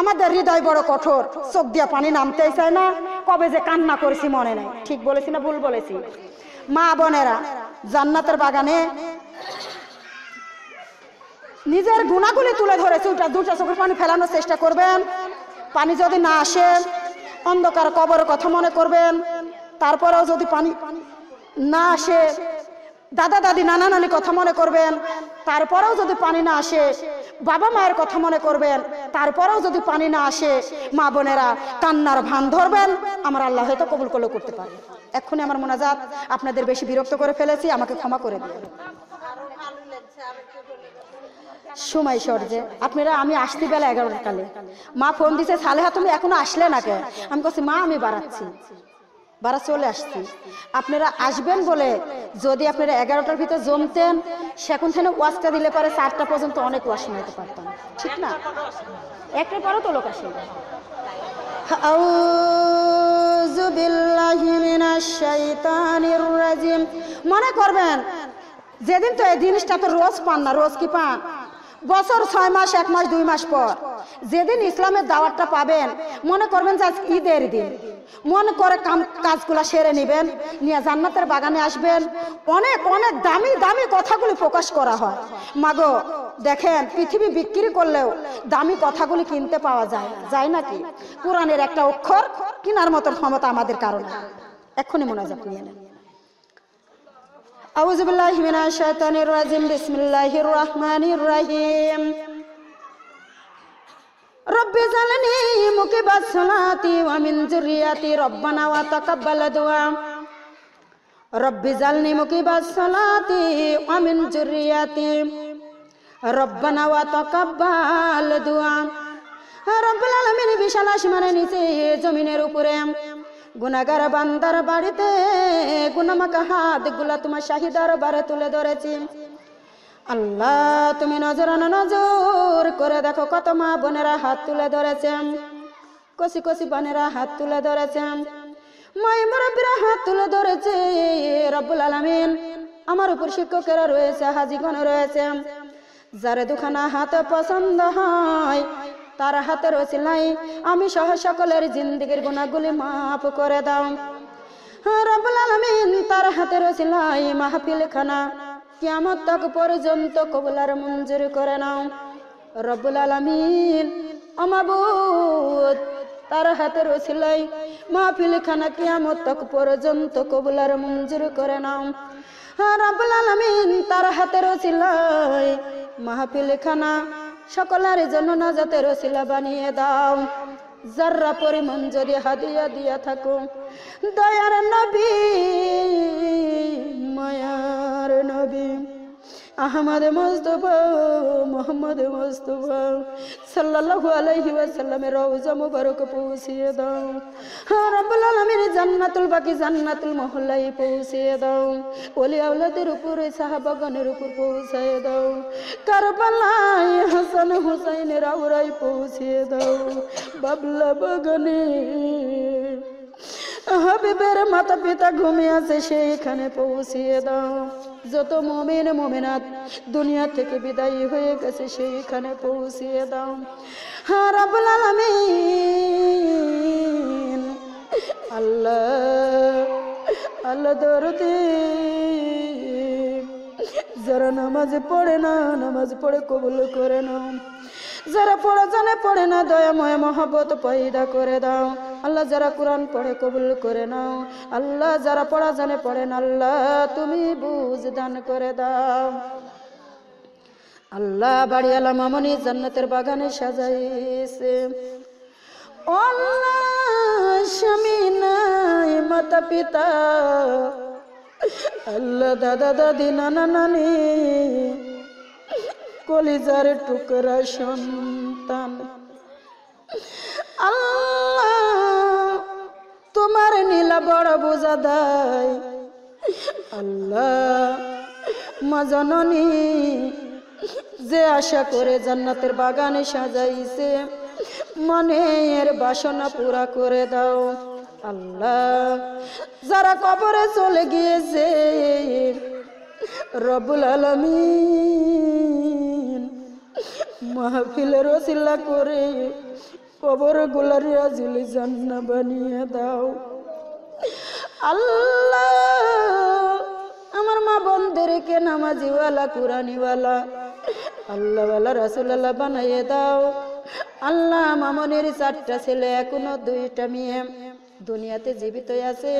আমাদের হৃদয় বড় কঠোর, চোখ দিয়া পানি নামতেই চায় না, কবে যে কান্না করেছি মনে নাই। ঠিক বলেছি না ভুল বলেছি? মা বোনেরা জান্নাতের বাগানে নিজের গুণাগুলি তুলে ধরেছে, দুটা চোখের পানি ফেলানোর চেষ্টা করবেন। পানি যদি না আসে অন্ধকার কবরের কথা মনে করবেন। তারপরেও যদি পানি না আসে দাদা দাদি নানা নানি কথা মনে করবেন। তারপরেও যদি পানি না আসে বাবা মায়ের কথা মনে করবেন। তারপরেও যদি পানি না আসে মা বোনেরা কান্নার ভান ধরবেন, আমার আল্লাহ হয়তো কবুল করলেও করতে পারে। এক্ষুনি আমার মোনাজাত আপনাদের বেশি বিরক্ত করে ফেলেছি, আমাকে ক্ষমা করে দিন। সময় সরজে আপনারা, আমি আসতে বেলা 11টার কালে মা ফোন দিছে, সালেহা তুমি এখনো আসলে না কে? আমি বলছি মা আমি বাড়াচ্ছি, বাড়া চলে আসছি। আপনারা আসবেন বলে যদি আপনারা 11টার ভিতর জমতেন, সেখান থেকে ওয়াজটা দিলে পারে 4টা পর্যন্ত অনেক ওয়াজ শোনাইতে পারতাম, ঠিক না? 1টার পরও তো লোক আসে। আউযু বিল্লাহি মিনাশ শাইতানির রাজিম। মনে করবেন যেদিন তো এই জিনিসটা তো রোজ পান না, রোজ কি পান? বছর 6 মাস 1 মাস 2 মাস পর যেদিন ইসলামের দাওয়াতটা পাবেন, মনে করবেন যে আজ ঈদের দিন, মনে করে কাজগুলা সেরে নেবেন, নিয়ে জান্নাতের বাগানে আসবেন। অনেক অনেক দামি দামি কথাগুলি প্রকাশ করা হয়। মাগো দেখেন পৃথিবী বিক্রি করলেও দামি কথাগুলি কিনতে পাওয়া যায়, যায় নাকি? কোরআনের একটা অক্ষর কেনার মতো ক্ষমতা আমাদের কারণে। এক্ষুনি মোনাজাত নিয়ে নেন। আউযু বিল্লাহি মিনাশ শাইতানির রাজিম, বিসমিল্লাহির রহমানির রহিম। রব্বি জালনি মুকিবাস সালাতি ওয়া মিন যুররিয়াতি রব্বানা ওয়া তাকাব্বাল দুআ। রব্বি জালনি মুকিবাস সালাতি ওয়া মিন যুররিয়াতি রব্বানা ওয়া তাকাব্বাল দুআ। রব্বুল আলামিন বিশাল আসমানের নিচে জমিনের উপরে গুনাহগার বান্দার বাড়িতে গুনাহমাখা হাতগুলা তোমার শাহিদার বারে তুলে ধরেছি। আল্লাহ তুমি নজরানা নজর করে দেখো কত মা বোনেরা হাত তুলে ধরেছেন, কচি কচি বোনেরা হাত তুলে ধরেছেন, মাই মুরব্বীরা হাত তুলে ধরেছে। রব্বুল আলামিন আমার উপর শিক্ষকেরা রয়েছে, হাজিগণ রয়েছে, যারে দুখানা হাত পছন্দ হয় তার হাতের ওসিলায় আমি সহ সকলের জিন্দেগির গুনাহগুলি মাফ করে দাও। রব্বুল আলামিন তার হাতের ওসিলায় মাহফিল খানা কিয়ামত তক পর্যন্ত কবুল আর মঞ্জুর করে নাও। রব্বুল আলামিন ও মাবুদ তার হাতের ওসিলায় মাহফিল খানা কিয়ামত তক পর্যন্ত কবুল আর মঞ্জুর করে নাও। রব্বুল আলামিন তার হাতের ওসিলায় মাহফিল খানা সকলের জন্য নাজাতের ওসিলা বানিয়ে দাও। যারা পরিমাণ যদি হাদিয়া দিয়া থাকো দয়ার নবী মায়ার নবী আহমদ মুস্তাফা মোহাম্মদ মুস্তাফা সাল্লাল্লাহু আলাইহি ওয়াসাল্লামের রওজা মুবারক পৌঁছিয়ে দাও। রব্বুল আলামিন জান্নাতুল বাকি জান্নাতুল মহল্লায় পৌঁছিয়ে দাও। ওলি আওলাদের উপরে সাহাবাগণের উপর পৌঁছায় দাও। কারবালায় হাসান হুসাইনের আওরায় পৌঁছিয়ে দাও। বাবলা বাগানে হাবিবের মাতা পিতা ঘুমিয়ে আছে সেইখানে পৌঁছিয়ে দাও। যত মুমিন মুমিনাত দুনিয়া থেকে বিদায় হয়ে গেছে সেইখানে পৌঁছিয়ে দাও। রব্বুল আলামিন আল্লাহ আল্লাহ দরদি যারা নামাজ পড়ে না নামাজ পড়ে কবুল করে নাও। যারা পড়া জানে পড়ে না দয়াময় মহব্বত পয়দা করে দাও। আল্লাহ যারা কোরআন পড়ে কবুল করে নাও। আল্লাহ যারা পড়া জানে পড়ে না আল্লাহ তুমি বুঝ দান করে দাও। আল্লাহ বাড়িওয়ালা মামনি জান্নাতের বাগানে সাজাইছে। আল্লাহ স্বামী নাই মাতা পিতা আল্লাহ দাদা দাদি নানা নানি কলিজার টুকরা সন্তান আল্লাহ তোমার নীলা বড় বোঝা দেয়। আল্লাহ মা জননী যে আশা করে জান্নাতের বাগানে সাজাইছে মনের বাসনা পুরা করে দাও। আল্লাহ যারা কবরে চলে গিয়েছে রব্বুল আলামিন মাহফিলের ওসিলা করে কবর গুলার রাজিল জান্নাত বানিয়ে দাও। আল্লাহ আমার মা বোনদেরকে নামাজিওয়ালা কুরআনিওয়ালা আল্লাহওয়ালা রাসূলুল্লাহ বানিয়ে দাও। আল্লাহ মামনের 4টা ছেলে এখনো 2টা মেয়ে দুনিয়াতে জীবিত আছে।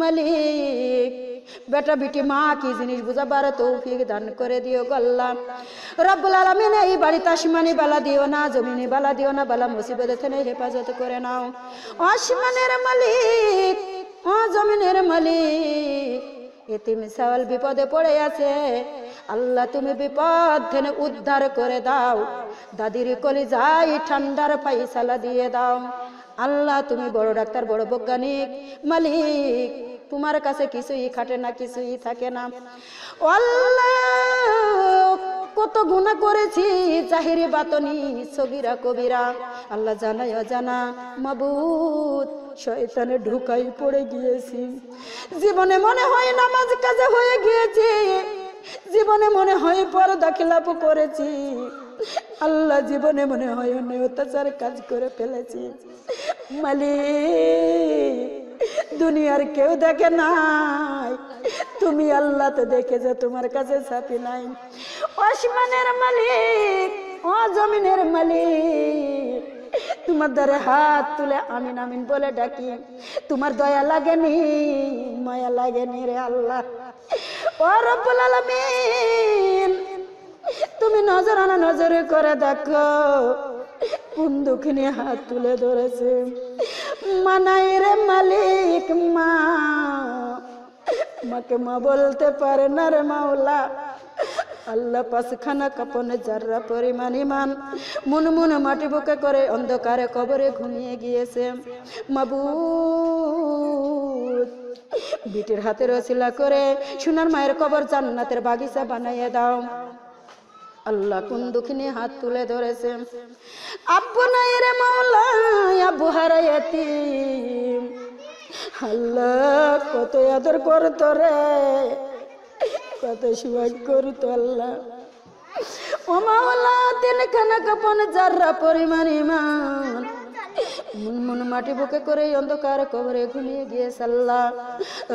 মালিক বেটা বিটি মা কি জিনিস বুঝাবার তৌফিক দান করে দিও গো আল্লাহ। রব্বুল আলামিন এই বাড়িতে আসমানি বালা দিও না, জমিনি বালা দিও না, বালা মুসিবত থেকে হেফাজত করে নাও। আসমানের মালিক ও জমিনের মালিক এতিম সাওয়াল বিপদে পড়ে আছে আল্লাহ তুমি বিপদ থেকে উদ্ধার করে দাও। দাদির কলিজায় ঠান্ডার ফাইসালা দিয়ে দাও। আল্লাহ তুমি বড় ডাক্তার বড় বৈজ্ঞানিক মালিক তোমার কাছে কিছুই খাটে না কিছুই থাকে না। আল্লাহ কত গুনাহ করেছি জাহিরি বাতনি সগীরা কবিরা আল্লাহ জানাই অজানা মাবুদ শয়তানে ঢুকাই পড়ে গিয়েছি। জীবনে মনে হয় নামাজ কাজে হয়ে গিয়েছে, জীবনে মনে হয় পর্দা খিলাপ করেছি। আল্লাহ জীবনে মনে হয় অন্যায় অত্যাচার কাজ করে ফেলেছি। মালিক দুনিয়ার কেউ দেখে নাই, তুমি আল্লাহ তো দেখেছো, তোমার কাছে ছাপি নাই। আসমানের মালিক ও জমিনের মালিক তোমার দ্বারে হাত তুলে আমিন আমিন বলে ডাকি। তোমার দয়া লাগেনি মায়া লাগেনি রে আল্লাহ। ও রব্বুল আলামিন তুমি নজর আনা নজরে করে দেখো কোন দুঃখিনী হাত তুলে ধরেছে। মানাই রে মালিক মা মাকে মা বলতে পারে না রে মাওলা। আল্লাহ পাঁচখানা কাপনে যার্রা পরিমাণ ইমান মন মনে মাটি বুকে করে অন্ধকারে কবরে ঘুমিয়ে গিয়েছে। মাবুদ, বিটির হাতের ওসিলা করে সোনার মায়ের কবর জান্নাতের বাগিচা বানাইয়ে দাও। আল্লাহ কোন দুঃখিনী হাত তুলে ধরেছে। আব্বু নাই রে মাওলা, আব্বু হারাই এতিম। আল্লাহ কত আদর করতো রে, কত সুভাগ করতো আল্লাহ। ও মাওলা, তিনখানা কাপন যার্রা পরিমাণ ইমান মুনমুন মাটি বুকে করে অন্ধকার কবরে ঘুমিয়ে গিয়েছে। আল্লাহ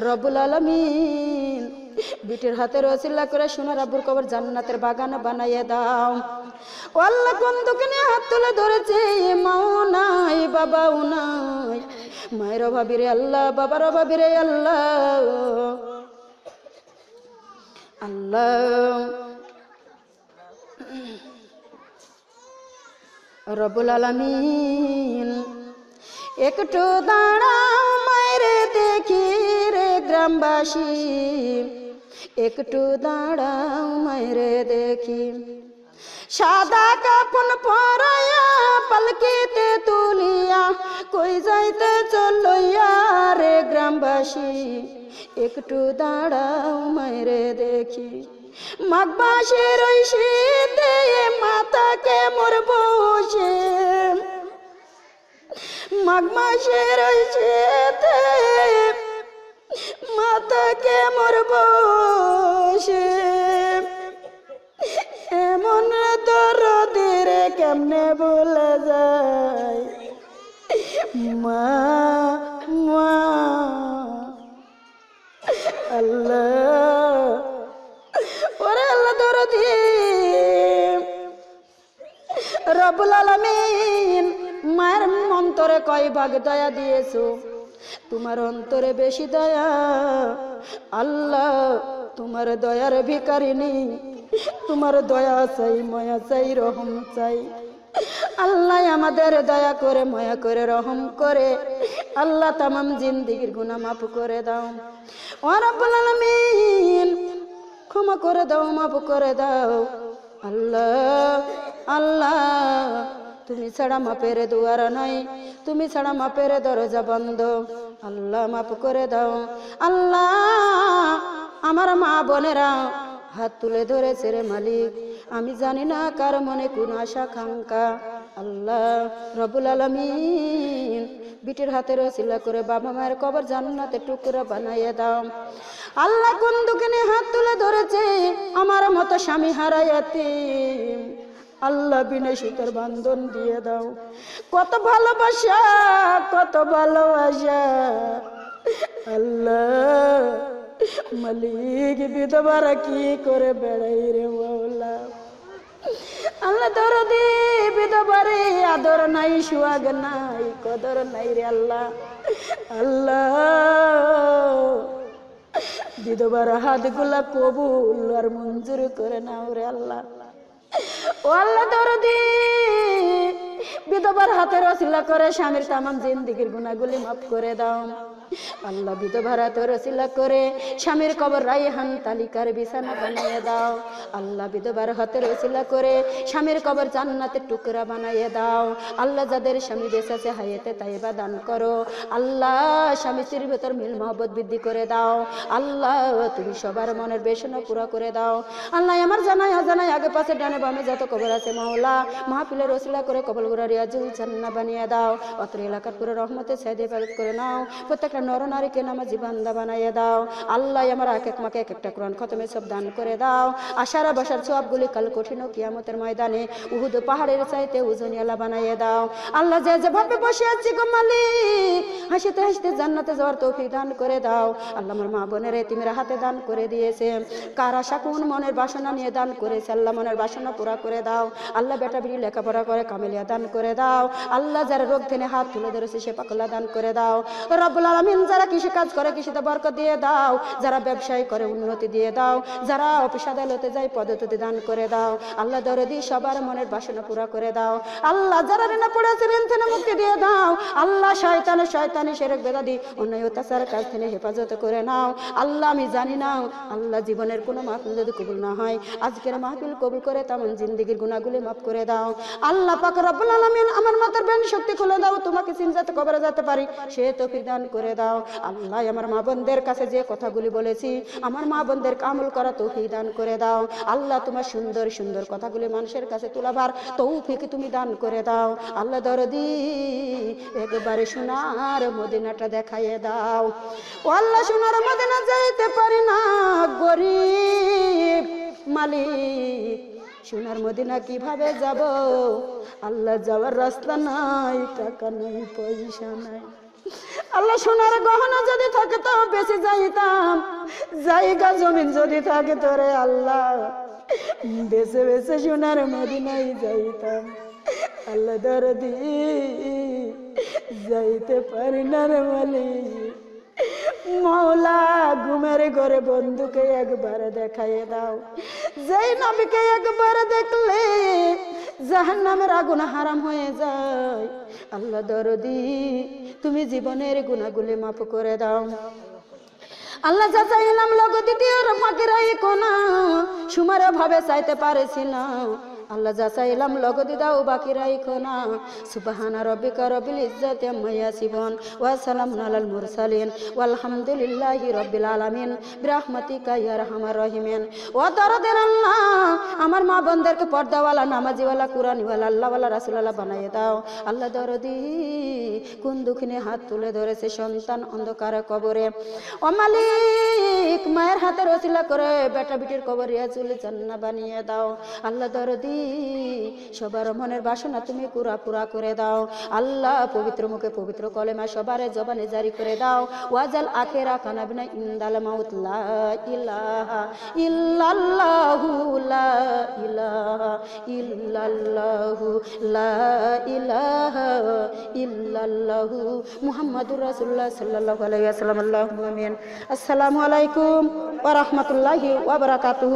রব্বুল আলামিন, বিটির হাতের ওসিলা করে সোনার আব্বুর কবর জান্নাতের বাগান বানাইয়ে দাও। ও আল্লাহ, কোন দোকানে হাত তুলে ধরেছে, মাও নাই বাবাও নাই, মায়ের অভাবী রে আল্লাহ, বাবার অভাবী রে আল্লাহ। আল্লাহ রব্বুল আলামিন, একটু দাঁড়াও মায়ের দেখি রে গ্রামবাসী, একটু দাঁড়াও মায়ের দেখি। সাদা কাপন পরাইয়া পালকিতে তুলিয়া কই যাইতে চলইয়া রে গ্রামবাসী, একটু দাঁড়াও মায়ের দেখি। মাঘ মাসের ওই শীতে মাথাকে মোর বসে, মাঘ মাসের ওই শীতে মাথাকে মোর বসে, এমন দরদের কেমনে বলে যায় মা মা। আল্লাহ ওরে আল্লাহ দরদি রব্বুল আলামিন, মায়ের অন্তরে কয় ভাগ দয়া দিয়েছো, তোমার অন্তরে বেশি দয়া। আল্লাহ তোমার দয়ার ভিখারিনী, তোমার দয়া চাই, মায়া চাই, রহম চাই। আল্লাহ আমাদের দয়া করে, মায়া করে, রহম করে আল্লাহ তামাম জিন্দেগির গুনাহ মাফ করে দাও। ও রব্বুল আলামিন, ক্ষমা করে দাও, মাফ করে দাও। আল্লাহ আল্লাহ, তুমি ছাড়া মাপের দুয়ার নাই, তুমি ছাড়া মাপের দরজা বন্ধ। আল্লাহ মাফ করে দাও। আল্লাহ আমার মা বোনেরা হাত তুলে ধরেছে রে মালিক, আমি জানি না কার মনে কোন আশা খাঙ্কা। আল্লাহ রব্বুল আলামিন, বিটির হাতের ওসিলা করে বাবা মায়ের কবর জান্নাতের টুকরা বানাইয়ে দাও। আল্লাহ কোন দোকানে হাত তুলে ধরেছে আমার মতো স্বামী হারাই এতিম, আল্লাহ বিনে সুতার বান্ধন দিয়ে দাও। কত ভালোবাসা, কত ভালোবাসা। আল্লাহ মালিক, বিধবারা কি করে বেড়াই রে মাওলা। আল্লাহ দরদি, বিধবারে আদর নাই, সুয়াগ নাই, কদর নাই রে আল্লাহ। আল্লাহ বিধবার হাতগুলা কবুল আর মঞ্জুর করে নাও রে আল্লাহ। ও আল্লাহ দরদি, বিধবার হাতের ওসিলা করে স্বামীর তামাম জিন্দেগির গুনাহগুলি মাফ করে দাও। আল্লাহ বিধবার হাতের ওসিলা করে স্বামীর কবর রায়হান তালিকার বিছানা বানিয়ে দাও। আল্লাহ বিধবার হাতের ওসিলা করে স্বামীর কবর জান্নাতের টুকরা বানিয়ে দাও। আল্লাহ যাদের স্বামী বেঁচে আছে হায়াতে তাইবা দান করো। আল্লাহ স্বামী স্ত্রীর ভেতর মিল মহব্বত বৃদ্ধি করে দাও। আল্লাহ তুমি সবার মনের বেসনা পুরা করে দাও। আল্লাহ আমার জানাই অজানাই আগে পাশে ডানে বামে যত কবর আছে মাওলা, মাহফিলের ওসিলা করে কবরগুলো রিয়াজুল জান্নাহ বানিয়ে দাও। অত্র এলাকার পুরো রহমতে সাইদে ফেরত করে নাও। প্রত্যেকটা নর নারীকে নামাজি বান্দা বানাইয়ে দাও। আল্লাহ আমার এক এক মাকে এক একটা কোরআন খতমে সব দান করে দাও। আশারা বসার সবগুলি কাল কঠিন কিয়ামতের ময়দানে উহুদ পাহাড়ের চাইতে ওজনিয়ালা বানাইয়ে দাও। আল্লাহ যে যেভাবে বসে আছি গো মালিক, হাসিতে হাসিতে জান্নাতে যাওয়ার তৌফিক দান করে দাও। আল্লাহ আমার মা বোনের এতিমের হাতে দান করে দিয়েছে, কার আশা কোন মনের বাসনা নিয়ে দান করেছে, আল্লাহ মনের বাসনা পুরা করে দাও। আল্লাহ বেটা বিড়ি লেখাপড়া করে কামেলিয়া দান করে দাও। আল্লাহ যারা রোগ থেকে হাত তুলে ধরেছে সে পাকলা দান করে দাও। রব্বুল আলামিন আলামিন যারা কৃষি কাজ করে কৃষিতে বরকত দিয়ে দাও, যারা ব্যবসায় করে উন্নতি দিয়ে দাও, যারা অফিস আদালতে যায় পদোন্নতি দান করে দাও। আল্লাহ দরদি সবার মনের বাসনা পুরা করে দাও। আল্লাহ যারা ঋণে পড়েছে ঋণ থেকে মুক্তি দিয়ে দাও। আল্লাহ শয়তানি শিরক বেদাদি অন্যায় অত্যাচার কাজ থেকে হেফাজত করে নাও। আল্লাহ আমি জানি না আল্লাহ জীবনের কোনো মাহফিল যদি কবুল না হয়, আজকের মাহফিল কবুল করে তেমন জিন্দেগির গুনাহগুলি মাফ করে দাও। আল্লাহ পাক রব্বুল আলামিন আমার মাথার ব্যান শক্তি খুলে দাও, তোমাকে চিন্তাতে কবরে যেতে পারি সে তৌফিক দান করে দাও। আল্লাহ আমার মা বোনদের কাছে যে কথাগুলি বলেছি আমার মা বোনদের আমল করা তৌফিক দান করে দাও। আল্লাহ তোমার সুন্দর সুন্দর কথাগুলি মানুষের কাছে তুলাবার তৌফিক তুমি দান করে দাও। আল্লাহ দরদি একবারে সোনার মদিনাটা দেখাইয়ে দাও। ও আল্লাহ সোনার মদিনা যাইতে পারি না, গরিব মালিক সোনার মদিনা কিভাবে যাব? আল্লাহ যাওয়ার রাস্তা নাই, টাকা নাই, পয়সা নাই। আল্লাহ সোনার গহনা যদি থাকে তো বেঁচে যাইতাম, জায়গা জমিন যদি থাকে তোরে আল্লাহ বেছে বেছে সোনার মদিনায় যাইতাম। আল্লাহ দরদি যাইতে পারি না রে মালিক। মৌলা ঘুমের ঘরে বন্ধুকে একবার দেখাইয়ে দাও, যেই নবীকে একবার দেখলে জাহান্নামের আগুন হারাম হয়ে যায়। আল্লাহ দরদি তুমি জীবনের গুনাহগুলি মাফ করে দাও। আল্লাহ যা চাইলাম লগো দ্বিতীয় মাগিরাই কোনা সুমারে ভাবে চাইতে পারেছি না। আল্লাহ যা চাইলাম লগদি দাও বাকি রাইখো না। সুবহানা রাব্বিকা রব্বিল ইজ্জাতি আম্মা ইয়াসিফুন ওয়া সালামুন আলাল মুরসালিন ওয়ালহামদুলিল্লাহি রাব্বিল আলামিন বিরহমাতিকা ইয়া আরহামার রাহিমিন। ও দরদের আল্লাহ আমার মা বোনদেরকে পর্দাওয়ালা, নামাজিওয়ালা, কুরআনিওয়ালা, আল্লাহওয়ালা, রাসূলওয়ালা বানাইয়ে দাও। আল্লাহ দরদি কোন দুঃখিনী হাত তুলে ধরেছে সন্তান অন্ধকারে কবরে, ও মালিক মায়ের হাতের ওসিলা করে বেটা বিটির কবর রিয়াজুল জান্নাহ বানিয়ে দাও। আল্লাহ দরদি সবার মনের বাসনা তুমি পুরা করে দাও। আল্লাহ পবিত্র মুখে পবিত্র কলেমা সবার জবানে জারি করে দাও। ওয়াজাল আখিরা কানাবিনা ইনদাল মাউত লা ইলাহা ইল্লাল্লাহু লা ইলাহা ইল্লাল্লাহু লা ইলাহা ইল্লাল্লাহু মুহাম্মাদুর রাসূলুল্লাহ সাল্লাল্লাহু আলাইহি ওয়াসাল্লাম। আল্লাহুম্মা আমিন। আসসালামু আলাইকুম ওয়া রাহমাতুল্লাহি ওয়া বারাকাতুহু।